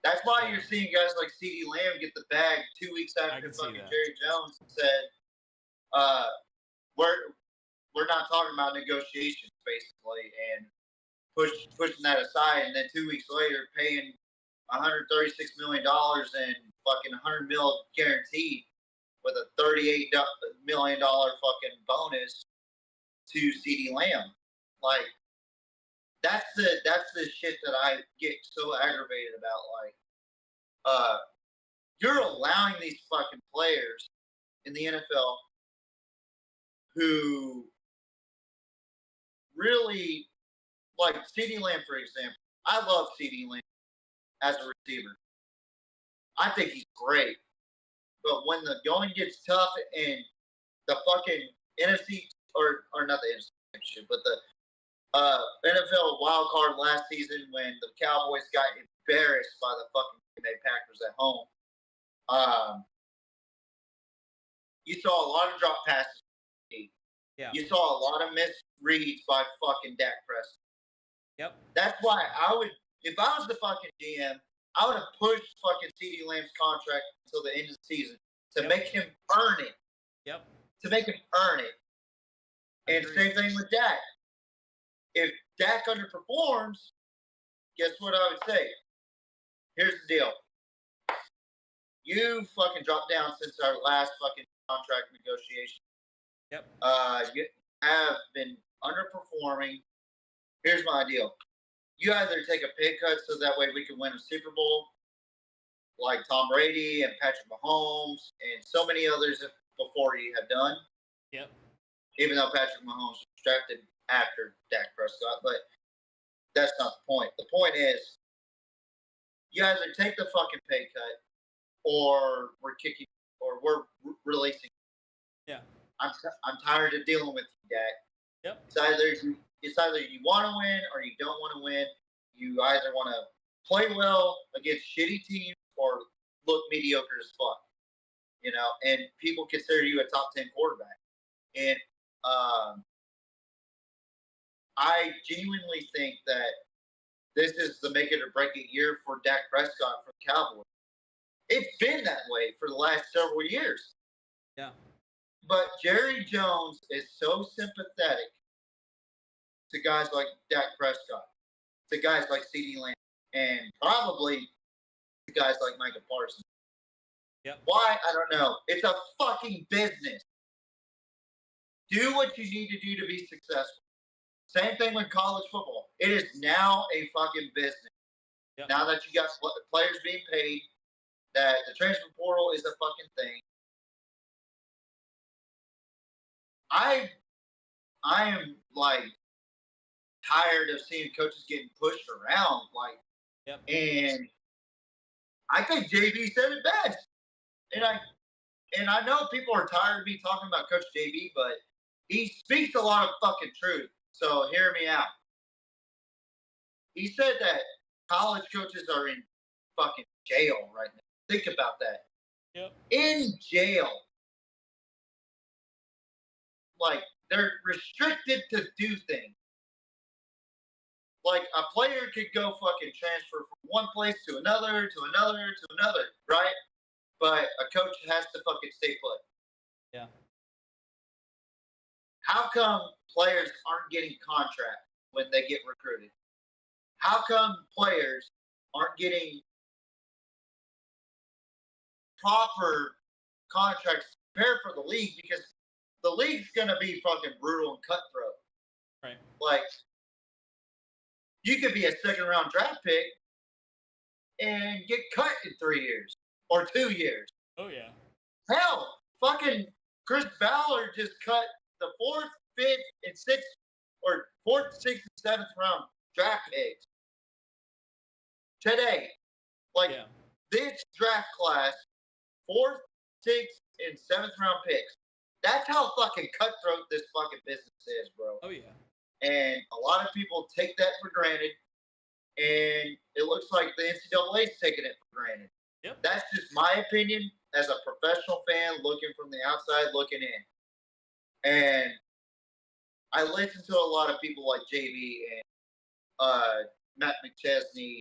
That's why you're seeing guys like CeeDee Lamb get the bag 2 weeks after fucking Jerry Jones said, we're not talking about negotiations basically, and pushing that aside, and then 2 weeks later paying $136 million and fucking $100 million guaranteed with a $38 million fucking bonus to CeeDee Lamb. Like, that's the shit that I get so aggravated about. Like, you're allowing these fucking players in the NFL who really, like CeeDee Lamb, for example. I love CeeDee Lamb as a receiver. I think he's great. But when the going gets tough and the fucking NFC, or not the NFC, but the NFL wild card last season when the Cowboys got embarrassed by the fucking Green Bay Packers at home, you saw a lot of drop passes. Yeah. You saw a lot of misreads by fucking Dak Prescott. Yep. That's why I would, if I was the fucking GM, I would have pushed fucking CeeDee Lamb's contract until the end of the season to make him earn it. Yep. To make him earn it. And same thing with Dak. If Dak underperforms, guess what I would say? Here's the deal. You fucking dropped down since our last fucking contract negotiation. Yep. You have been underperforming. Here's my deal. You either take a pay cut so that way we can win a Super Bowl like Tom Brady and Patrick Mahomes and so many others before you have done. Yep. Even though Patrick Mahomes was drafted after Dak Prescott, but that's not the point. The point is, you either take the fucking pay cut, or we're releasing. Yeah. I'm tired of dealing with you, Dak. Yep. It's either you want to win or you don't want to win. You either want to play well against shitty teams or look mediocre as fuck. You know, and people consider you a top 10 quarterback. And I genuinely think that this is the make it or break it year for Dak Prescott for the Cowboys. It's been that way for the last several years. Yeah. But Jerry Jones is so sympathetic to guys like Dak Prescott, to guys like CeeDee Lamb, and probably to guys like Micah Parsons. Yep. Why? I don't know. It's a fucking business. Do what you need to do to be successful. Same thing with college football. It is now a fucking business. Yep. Now that you got players being paid, that the transfer portal is a fucking thing. I am like tired of seeing coaches getting pushed around, like, Yep. and I think JB said it best. And I know people are tired of me talking about Coach JB, but he speaks a lot of fucking truth. So hear me out. He said that college coaches are in fucking jail right now. Think about that. Yep. In jail. Like, they're restricted to do things. Like, a player could go fucking transfer from one place to another, right? But a coach has to fucking stay put. Yeah. How come players aren't getting contracts when they get recruited? How come players aren't getting proper contracts to prepare for the league? Because the league's going to be fucking brutal and cutthroat. Right. Like, you could be a second-round draft pick and get cut in 3 years or 2 years. Oh, yeah. Hell, fucking Chris Ballard just cut the 4th, 5th, and 6th, or 4th, 6th, and 7th round draft picks today. Like, this draft class, 4th, 6th, and 7th round picks. That's how fucking cutthroat this fucking business is, bro. Oh, yeah. And a lot of people take that for granted, and it looks like the NCAA is taking it for granted. Yep. That's just my opinion as a professional fan looking from the outside looking in. And I listen to a lot of people like JB and Matt McChesney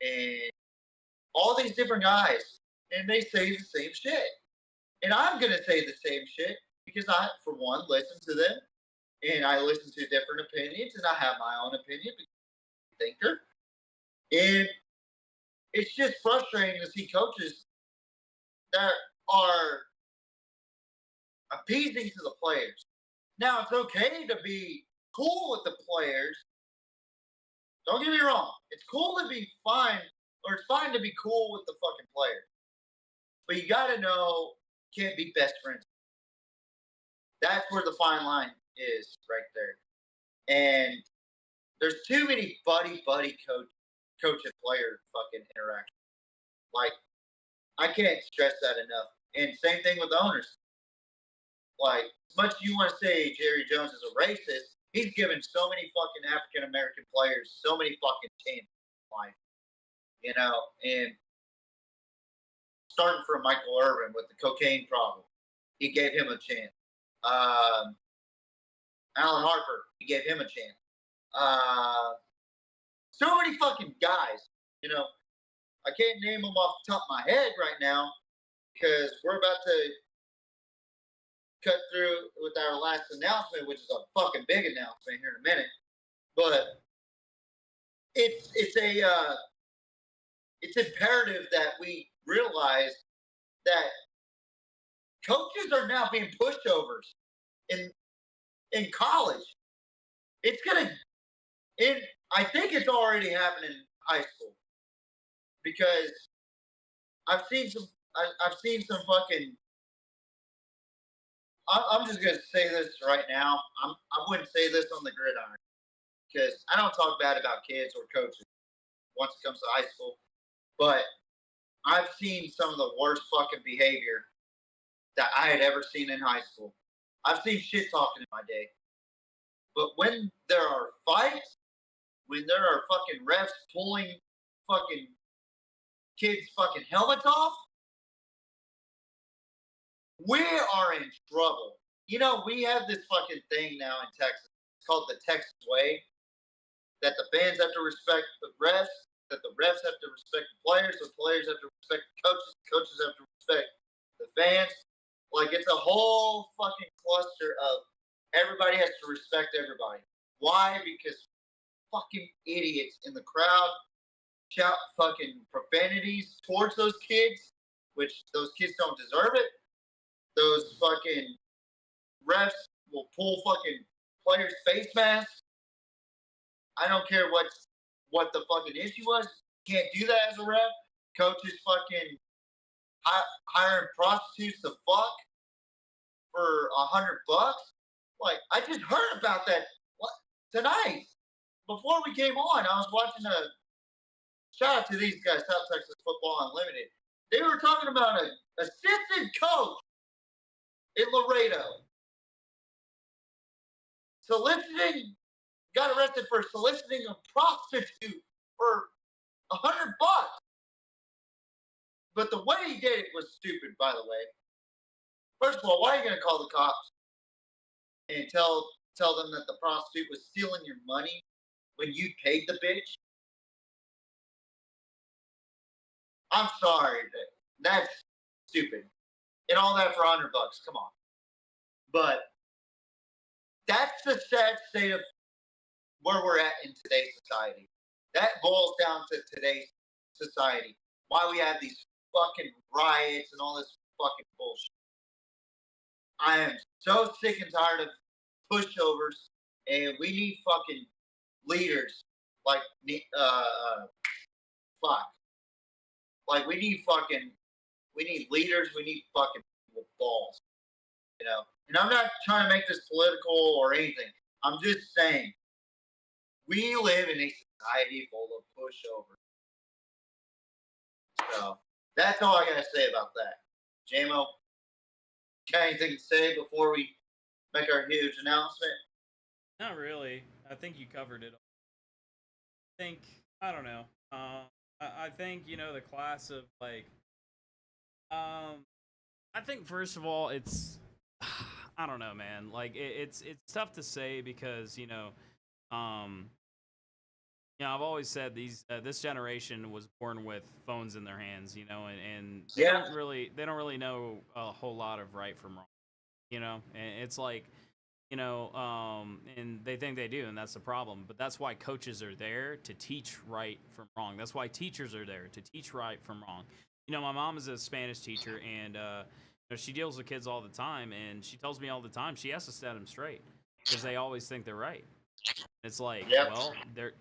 and all these different guys, and they say the same shit. And I'm going to say the same shit because I, for one, listen to them, and I listen to different opinions, and I have my own opinion because I'm a thinker. And it's just frustrating to see coaches that are appeasing to the players. Now, it's okay to be cool with the players. Don't get me wrong. It's cool to be fine, or it's fine to be cool with the fucking players. But you got to know, can't be best friends. That's where the fine line is right there. And there's too many buddy coach and player fucking interaction. Like, I can't stress that enough. And same thing with the owners. Like, as much as you want to say Jerry Jones is a racist, he's given so many fucking African American players so many fucking chances in life. You know, and starting from Michael Irvin with the cocaine problem, he gave him a chance. Alan Harper, he gave him a chance. So many fucking guys, you know. I can't name them off the top of my head right now because we're about to cut through with our last announcement, which is a fucking big announcement here in a minute. But it's imperative that we realize that coaches are now being pushovers in college. It's gonna, I think it's already happening in high school because I've seen some fucking. I'm just gonna say this right now. I wouldn't say this on the gridiron because I don't talk bad about kids or coaches once it comes to high school, but I've seen some of the worst fucking behavior that I had ever seen in high school. I've seen shit talking in my day. But when there are fights, when there are fucking refs pulling fucking kids' fucking helmets off, we are in trouble. You know, we have this fucking thing now in Texas. It's called the Texas Way. That the fans have to respect the refs, that the refs have to respect the players have to respect the coaches have to respect the fans. Like, it's a whole fucking cluster of everybody has to respect everybody. Why? Because fucking idiots in the crowd shout fucking profanities towards those kids, which those kids don't deserve it. Those fucking refs will pull fucking players' face masks. I don't care what the fucking issue was. Can't do that as a ref. Coaches fucking hiring prostitutes to fuck for $100. Like, I just heard about that tonight. Before we came on, I was watching shout out to these guys, South Texas Football Unlimited. They were talking about an assistant coach in Laredo got arrested for soliciting a prostitute for $100. But the way he did it was stupid, by the way. First of all, why are you going to call the cops and tell them that the prostitute was stealing your money when you paid the bitch? I'm sorry, that's stupid. And all that for $100, come on. But that's the sad state of where we're at in today's society. That boils down to today's society. Why we have these fucking riots and all this fucking bullshit. I am so sick and tired of pushovers, and we need fucking leaders like Like we need leaders, we need fucking balls. You know? And I'm not trying to make this political or anything. I'm just saying we live in a society full of pushovers. So that's all I gotta say about that. Jamo, got anything to say before we make our huge announcement? Not really. I think you covered it. I don't know. I think, the class of like, I think first of all, it's, I don't know, man. Like it's tough to say because, I've always said this generation was born with phones in their hands, and they don't really know a whole lot of right from wrong, and it's like, and they think they do, and that's the problem. But that's why coaches are there to teach right from wrong. That's why teachers are there to teach right from wrong. My mom is a Spanish teacher, and she deals with kids all the time, and she tells me all the time she has to set them straight because they always think they're right. It's like, well,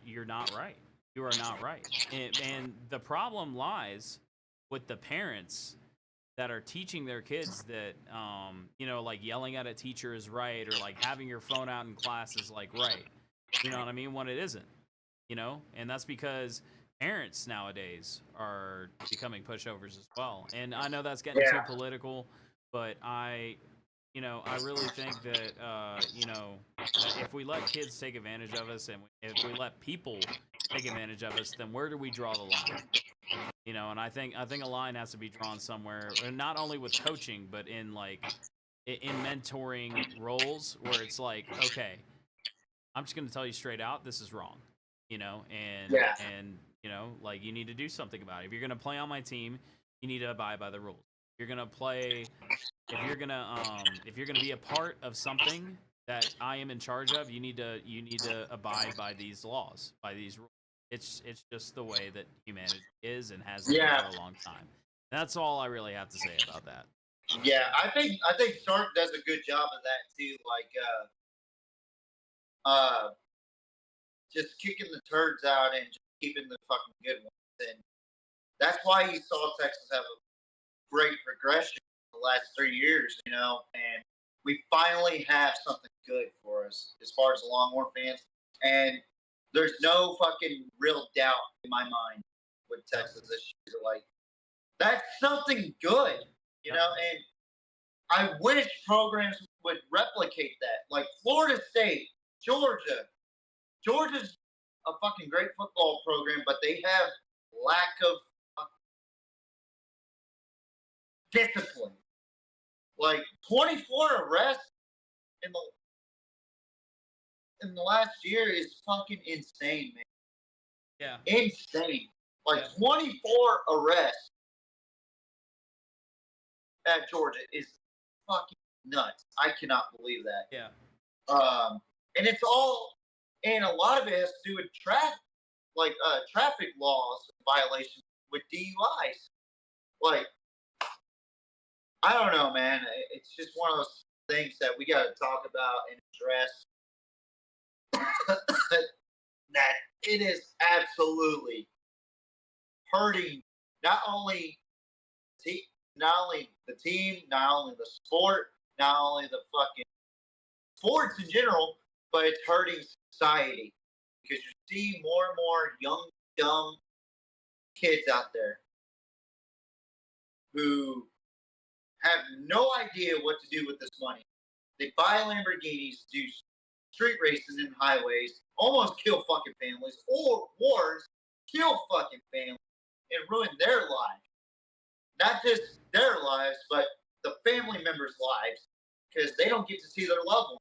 you're not right. You are not right. And the problem lies with the parents that are teaching their kids that, like yelling at a teacher is right, or like having your phone out in class is like right. You know what I mean? When it isn't, and that's because parents nowadays are becoming pushovers as well. And I know that's getting too political, but I really think that, if we let kids take advantage of us, and if we let people take advantage of us, then where do we draw the line? And I think a line has to be drawn somewhere, and not only with coaching, but in mentoring roles where it's like, okay, I'm just going to tell you straight out, this is wrong, and like you need to do something about it. If you're going to play on my team, you need to abide by the rules. If you're going to be a part of something that I am in charge of, you need to abide by these laws, by these rules. It's just the way that humanity is and has been for a long time. That's all I really have to say about that. Yeah, I think Sark does a good job of that too. Like, just kicking the turds out and just keeping the fucking good ones. And that's why you saw Texas have a great progression in the last 3 years, and we finally have something good for us as far as the Longhorn fans. And there's no fucking real doubt in my mind with Texas this year. Like, that's something good, and I wish programs would replicate that. Like Florida State, Georgia's a fucking great football program, but they have lack of discipline. Like 24 arrests in the last year is fucking insane, man. Yeah. Insane. Like 24 arrests at Georgia is fucking nuts. I cannot believe that. Yeah. And it's all, and a lot of it has to do with traffic laws violations with DUIs. Like, I don't know, man. It's just one of those things that we got to talk about and address. That it is absolutely hurting not only not only the team, not only the sport, not only the fucking sports in general, but it's hurting society because you see more and more young, dumb kids out there who have no idea what to do with this money. They buy Lamborghinis, do street races in highways, almost kill fucking families, or wars, kill fucking families, and ruin their lives. Not just their lives, but the family members' lives, because they don't get to see their loved ones.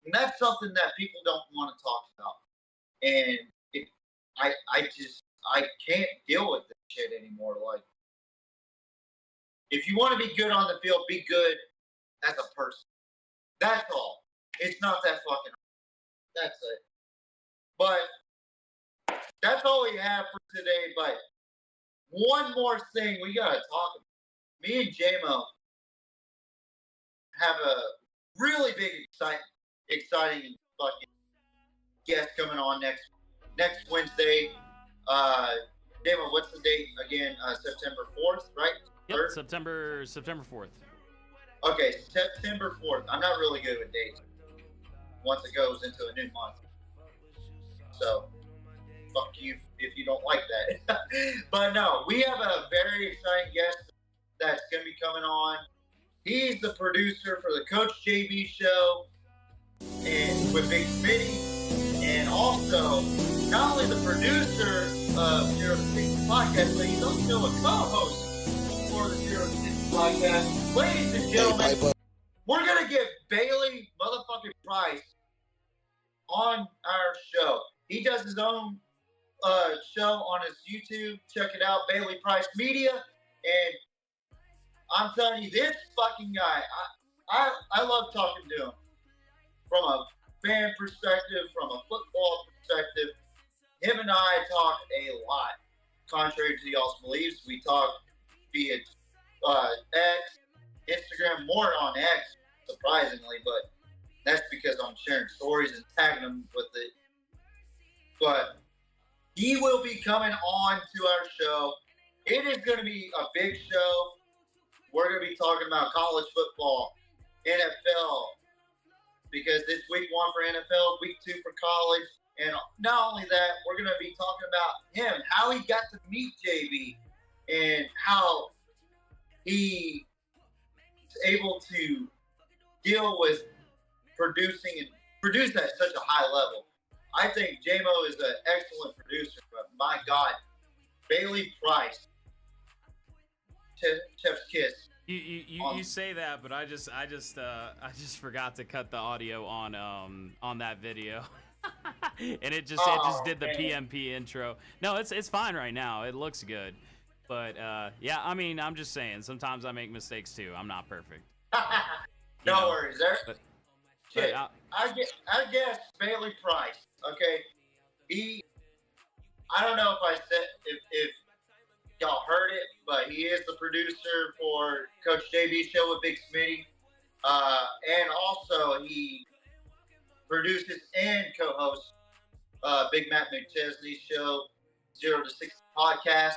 And that's something that people don't want to talk about. And I can't deal with this shit anymore. Like, if you want to be good on the field, be good as a person. That's all. It's not that fucking. That's it. But that's all we have for today. But one more thing we gotta talk about. Me and Jamo have a really big, exciting fucking guest coming on next Wednesday. Jamo, what's the date again? September 4th, right? Yep, September 4th. Okay, September 4th. I'm not really good with dates once it goes into a new month. So, fuck you if you don't like that. But no, we have a very exciting guest that's going to be coming on. He's the producer for the Coach JB show and with Big Smitty, and also not only the producer of Zero to 60 podcast, but he's also a co-host for the Zero to 60 podcast. Ladies and gentlemen, we're going to get Bailey motherfucking Price on our show. He does his own show on his YouTube. Check it out, Bailey Price Media. And I'm telling you, this fucking guy, I love talking to him from a fan perspective, from a football perspective. Him and I talk a lot. Contrary to y'all's beliefs, we talk via X, Instagram, more on X, surprisingly, but that's because I'm sharing stories and tagging them with it. But he will be coming on to our show. It is going to be a big show. We're going to be talking about college football, NFL, because it's week 1 for NFL, week 2 for college. And not only that, we're going to be talking about him, how he got to meet JB, and how he is able to deal with producing and produce at such a high level. I think Jamo is an excellent producer, but my God, Bailey Price, Chef's kiss. You say that, but I just forgot to cut the audio on that video. And it just did the PMP intro. No, it's fine right now. It looks good. But yeah, I mean, I'm just saying, sometimes I make mistakes too. I'm not perfect. No worries. But I guess Bailey Price. Okay, I don't know if I said if y'all heard it, but he is the producer for Coach JB's show with Big Smitty, and also he produces and co-hosts Big Matt McChesney's show, 0 to 60 podcast.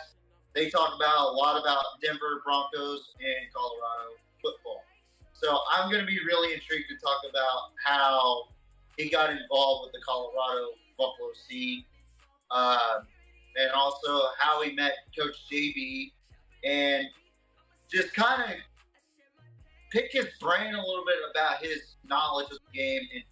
They talk about a lot about Denver Broncos and Colorado football. So I'm going to be really intrigued to talk about how he got involved with the Colorado Buffalo Sea, and also how he met Coach JB, and just kind of pick his brain a little bit about his knowledge of the game. And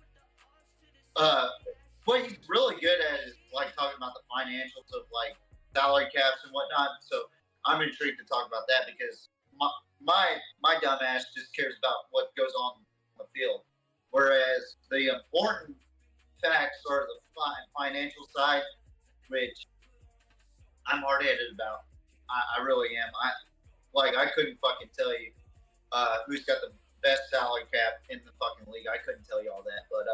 what he's really good at is like talking about the financials of like salary caps and whatnot. So I'm intrigued to talk about that because my dumb ass just cares about what goes on the field. Whereas the important facts are the financial side, which I'm hard-headed about. I really am. I couldn't fucking tell you who's got the best salary cap in the fucking league. I couldn't tell you all that. But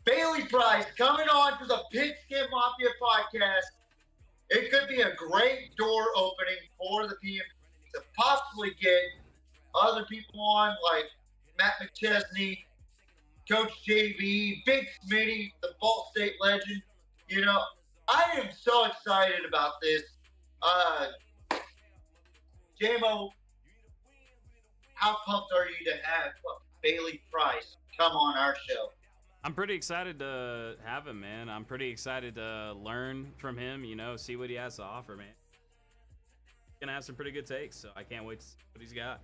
Bailey Price coming on to the Pigskin Mafia podcast. It could be a great door opening for the PMP to possibly get other people on like Matt McChesney, Coach JB, Big Smitty, the Ball State legend. You know, I am so excited about this. Jamo, how pumped are you to have Bailey Price come on our show? I'm pretty excited to have him, man. I'm pretty excited to learn from him, you know, see what he has to offer, man. He's gonna have some pretty good takes, so I can't wait to see what he's got.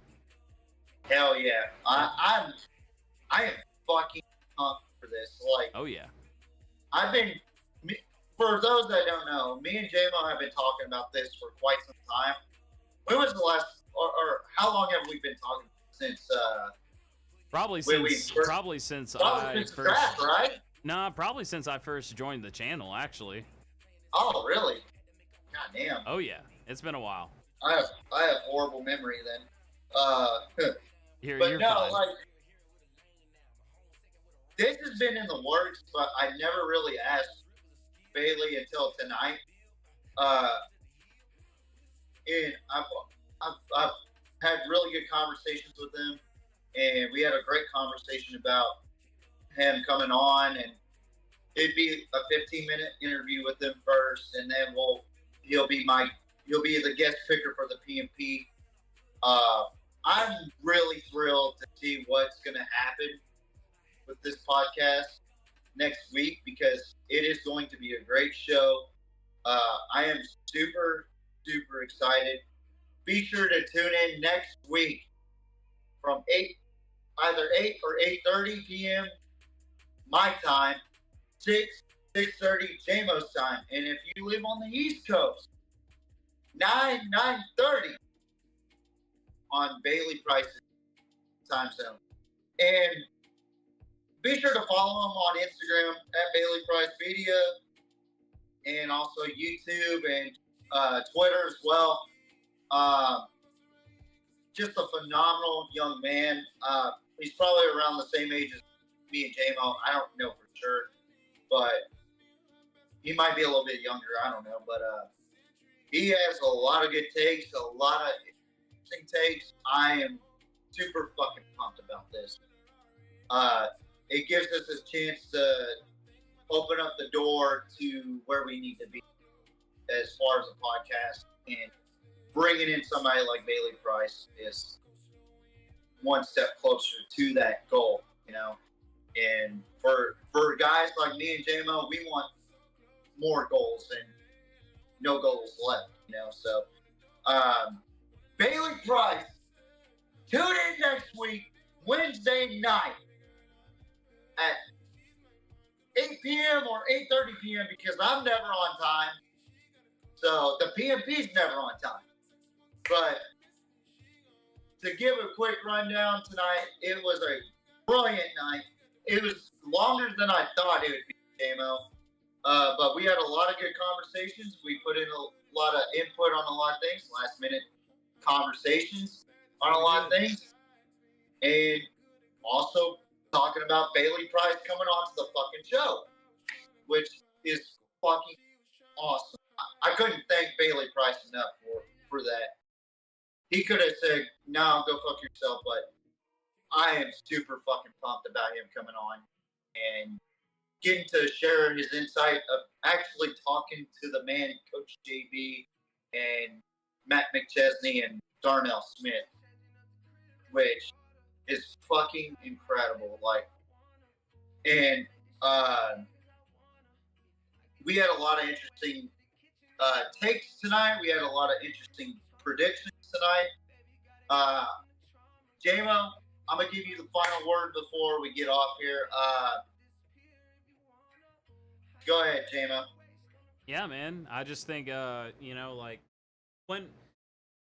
Hell yeah. I am fucking pumped for this. Like, Oh yeah. For those that don't know, me and Jamo have been talking about this for quite some time. When was the last, or how long have we been talking since? Probably since I first, draft, right? Nah, probably since I first joined the channel, actually. Oh, really? God damn. Oh yeah, it's been a while. I have horrible memory then. You're no, fine. like, this has been in the works, but I never really asked Bailey until tonight. And I've had really good conversations with him, and we had a great conversation about him coming on, and it'd be a 15-minute interview with him first, and then he'll be the guest picker for the PMP. I'm really thrilled to see what's going to happen with this podcast next week, because it is going to be a great show. I am super, super excited. Be sure to tune in next week from either 8 or 8:30 p.m. my time, 6:30 Jamo's time. And if you live on the East Coast, 9:30 on Bailey Price's time zone. And be sure to follow him on Instagram at Bailey Price Media, and also YouTube and Twitter as well. Just a phenomenal young man. He's probably around the same age as me and Jamo. I don't know for sure, but he might be a little bit younger. I don't know, but he has a lot of good takes, a lot of interesting takes. I am super fucking pumped about this. It gives us a chance to open up the door to where we need to be as far as the podcast, and bringing in somebody like Bailey Price is one step closer to that goal, you know. And for guys like me and Jamo, we want more goals and no goals left, you know. So Bailey Price, tune in next week, Wednesday night at 8 p.m. or 8:30 p.m. because I'm never on time. So the PMP's never on time. But to give a quick rundown tonight, it was a brilliant night. It was longer than I thought it would be, Jamo. But we had a lot of good conversations. We put in a lot of input on a lot of things, last minute conversations on a lot of things. And also talking about Bailey Price coming on to the fucking show, which is fucking awesome. I couldn't thank Bailey Price enough for that. He could have said, no, go fuck yourself, but I am super fucking pumped about him coming on and getting to share his insight of actually talking to the man, Coach JB, and Matt McChesney and Darnell Smith, which is fucking incredible. Like, and we had a lot of interesting takes tonight. We had a lot of interesting predictions tonight. Jamo, I'm gonna give you the final word before we get off here. Go ahead, Jamo. Yeah, man. I just think, you know, like when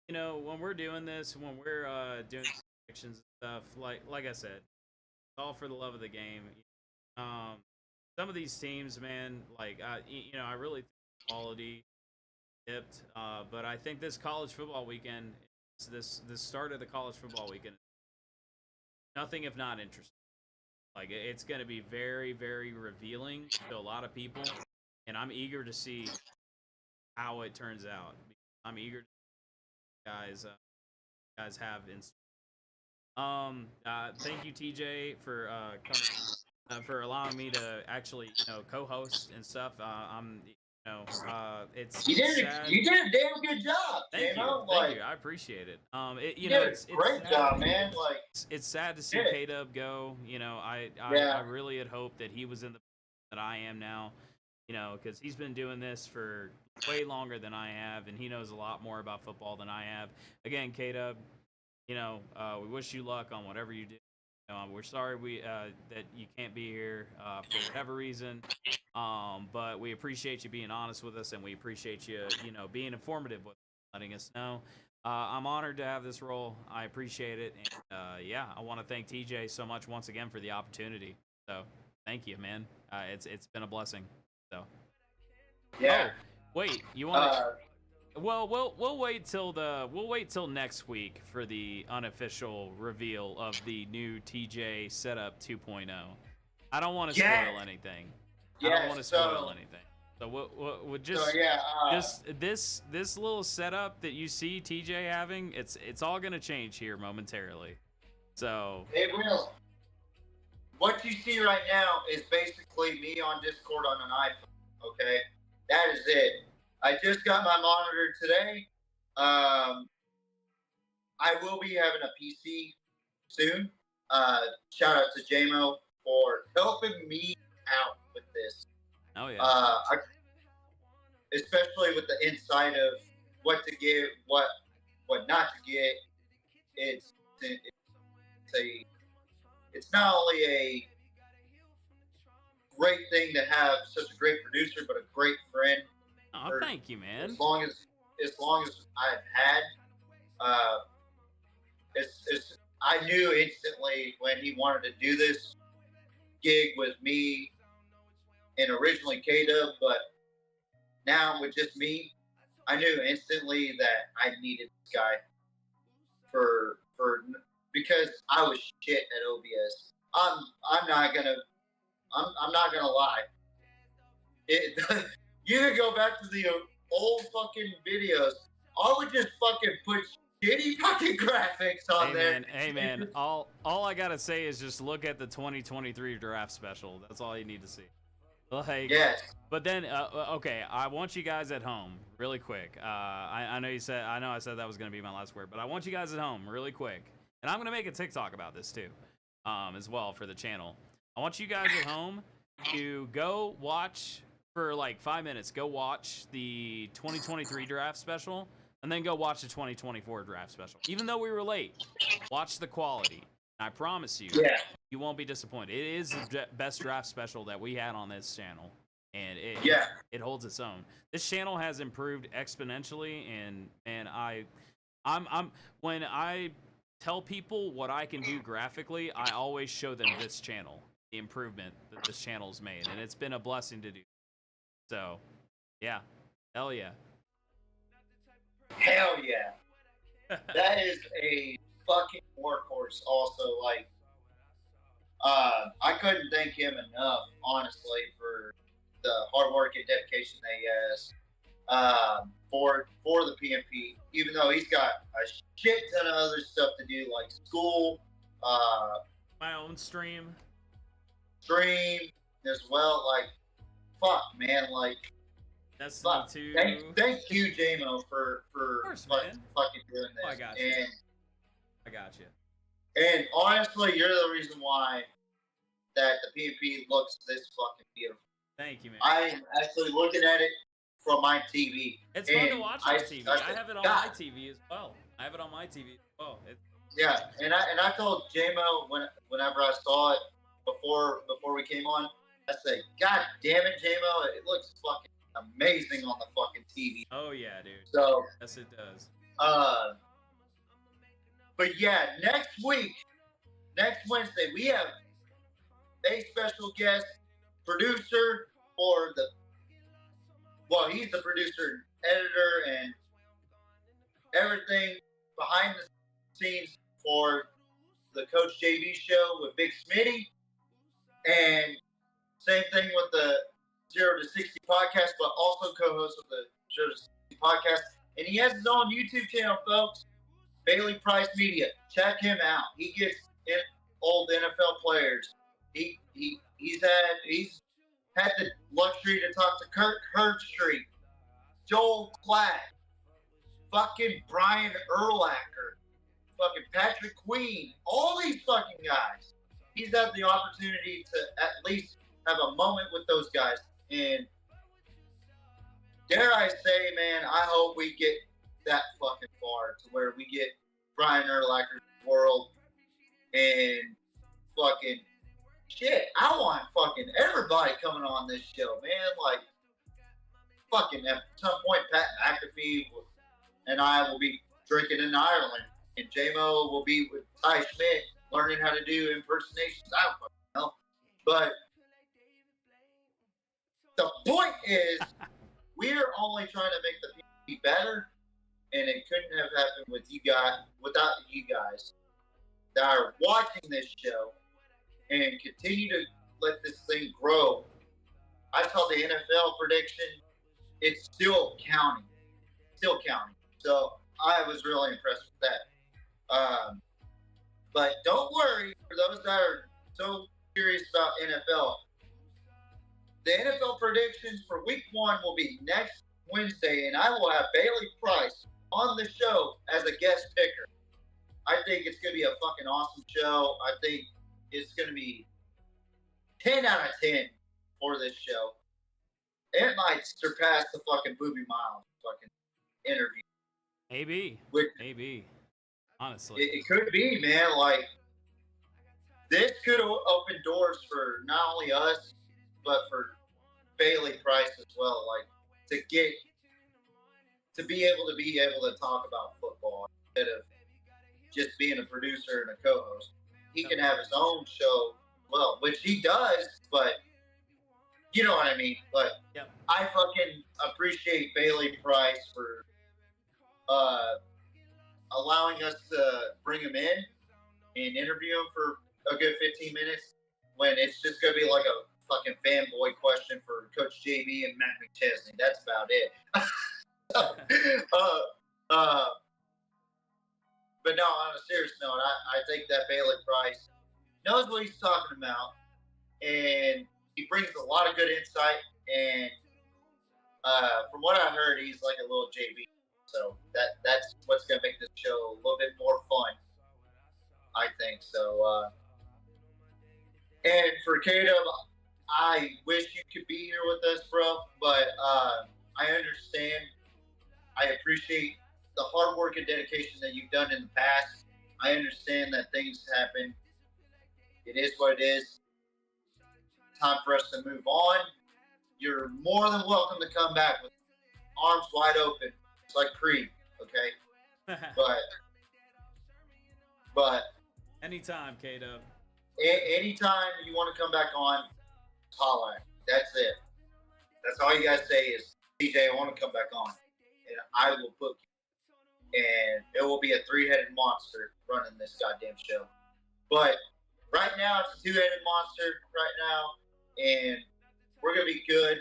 we're doing this, when we're doing predictions and stuff, like I said, it's all for the love of the game. Some of these teams, man, like I really think quality dipped, but I think this college football weekend, this start of the college football weekend, nothing if not interesting. Like, it's going to be very, very revealing to a lot of people, and I'm eager to see how it turns out. I'm eager to see guys have in. Thank you, TJ, for coming, for allowing me to actually co-host and stuff. I'm It's You did sad. you did a damn good job, Thank you, J-Mo. thank you. I appreciate it. You did a great job, man. It's sad to see Yeah. K-Dub go. I Yeah. really had hoped that he was in the that I am now. Because he's been doing this for way longer than I have, and he knows a lot more about football than I have. Again, K-Dub, we wish you luck on whatever you do. We're sorry that you can't be here for whatever reason, but we appreciate you being honest with us, and we appreciate you, being informative with us, letting us know. I'm honored to have this role. I appreciate it, and yeah, I want to thank TJ so much once again for the opportunity. So thank you, man. It's been a blessing. So Yeah. Oh, wait, you want to? Well, we'll wait till next week for the unofficial reveal of the new TJ setup 2.0. I don't want to spoil anything. I don't want to spoil anything. So we'll just this little setup that you see TJ having, it's all gonna change here momentarily. So it will. What you see right now is basically me on Discord on an iPhone. Okay, that is it. I just got my monitor today. I will be having a PC soon. Shout out to Jamo for helping me out with this. Oh yeah. Especially with the insight of what to get, what not to get. It's not only a great thing to have such a great producer, but a great friend. Oh, thank you, man. As long as I've had, I knew instantly when he wanted to do this gig with me and originally K-Dub, but now with just me, I knew instantly that I needed this guy because I was shit at OBS. I'm not gonna lie. You could go back to the old fucking videos. I would just fucking put shitty fucking graphics on there. Hey man, all I gotta say is just look at the 2023 draft special. That's all you need to see. Yes. But then, okay, I want you guys at home really quick. I know I said that was gonna be my last word, but I want you guys at home really quick, and I'm gonna make a TikTok about this too, as well for the channel. I want you guys at home to go watch for like 5 minutes. Go watch the 2023 draft special, and then go watch the 2024 draft special. Even though we were late, watch the quality. I promise you, you won't be disappointed. It is the best draft special that we had on this channel, and it holds its own. This channel has improved exponentially, and I'm when I tell people what I can do graphically, I always show them this channel, the improvement that this channel's made, and it's been a blessing to do. So, yeah, hell yeah. Hell yeah. That is a fucking workhorse also. Like, I couldn't thank him enough, honestly, for the hard work and dedication that he has for the PMP, even though he's got a shit ton of other stuff to do, like school, my own stream as well. Like, fuck, man, like, Destiny 2. Thank you, Jamo, for course, fucking doing this. Oh, I got you. I got you. And honestly, you're the reason why that the PvP looks this fucking beautiful. Thank you, man. I'm actually looking at it from my TV. It's fun to watch on TV. I have it on my TV as well. Yeah, and I told Jamo whenever I saw it before we came on, I said, God damn it, Jamo, it looks fucking amazing on the fucking TV. Oh yeah, dude. So yes, it does. But yeah, next Wednesday, we have a special guest producer for he's the producer, editor, and everything behind the scenes for the Coach JV show with Big Smitty. And same thing with the 0 to 60 podcast, but also co-host of the 0 to 60 podcast. And he has his own YouTube channel, folks. Bailey Price Media. Check him out. He gets old NFL players. He's had the luxury to talk to Kirk Herbstreit, Joel Klatt, fucking Brian Urlacher, fucking Patrick Queen, all these fucking guys. He's had the opportunity to at least have a moment with those guys. And dare I say, man, I hope we get that fucking far to where we get Brian Urlacher's world and fucking shit. I want fucking everybody coming on this show, man. Like, fucking at some point, Pat McAfee and I will be drinking in Ireland, and Jamo will be with Ty Schmidt learning how to do impersonations. I don't fucking know. But the point is, we're only trying to make the people be better, and it couldn't have happened with you guys, without you guys that are watching this show and continue to let this thing grow. I saw the NFL prediction. It's still counting. So I was really impressed with that. But don't worry, for those that are so curious about NFL, the NFL predictions for week 1 will be next Wednesday, and I will have Bailey Price on the show as a guest picker. I think it's going to be a fucking awesome show. I think it's going to be 10 out of 10 for this show. It might surpass the fucking Booby Miles fucking interview. Maybe. Honestly. It could be, man. Like, this could open doors for not only us, but for Bailey Price as well. Like, to be able to talk about football instead of just being a producer and a co-host. He can have his own show, well, which he does, but you know what I mean. But yep. I fucking appreciate Bailey Price for allowing us to bring him in and interview him for a good 15 minutes when it's just going to be like a fucking fanboy question for Coach JB and Matt McChesney. That's about it. But no, on a serious note, I think that Bailey Price knows what he's talking about, and he brings a lot of good insight. And from what I heard, he's like a little JB. So that's what's going to make this show a little bit more fun, I think. So, and for Caleb, I wish you could be here with us, bro. But I understand. I appreciate the hard work and dedication that you've done in the past. I understand that things happen. It is what it is. Time for us to move on. You're more than welcome to come back with arms wide open. It's like Creed, okay? But anytime, K-Dub. Anytime you want to come back on, holla. That's it. That's all you guys say is, DJ, I want to come back on. And I will book you. And it will be a 3-headed monster running this goddamn show. But right now, it's a 2-headed monster right now. And we're going to be good.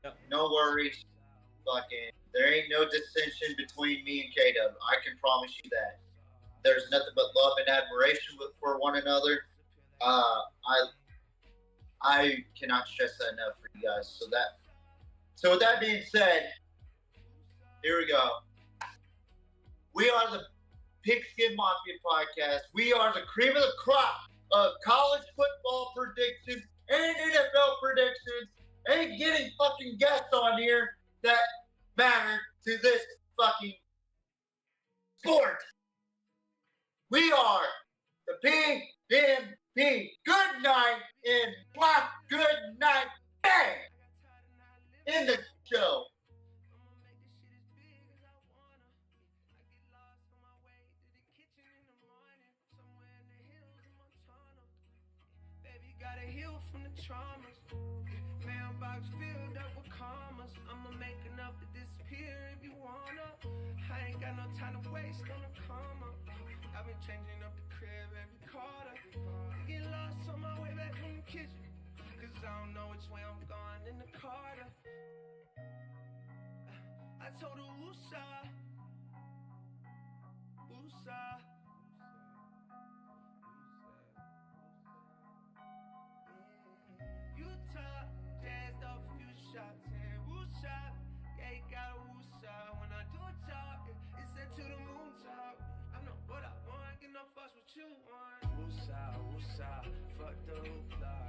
Yep. No worries. Fucking, there ain't no dissension between me and K-Dub. I can promise you that. There's nothing but love and admiration for one another. I cannot stress that enough for you guys. So with that being said, here we go. We are the Pigskin Mafia podcast. We are the cream of the crop of college football predictions and NFL predictions and getting fucking guests on here that matter to this fucking sport. We are the PMP. Good night and black good night bang in the show. Gotta heal from the traumas. Mailbox filled up with commas. I'ma make enough to disappear if you wanna. I ain't got no time to waste on a comma. I've been changing up the crib every quarter. Get lost on my way back from the kitchen. Cause I don't know which way I'm going in the Carter. I told her woosah, woosah. Utah you want. Woosah, woosah, fuck the hoopla.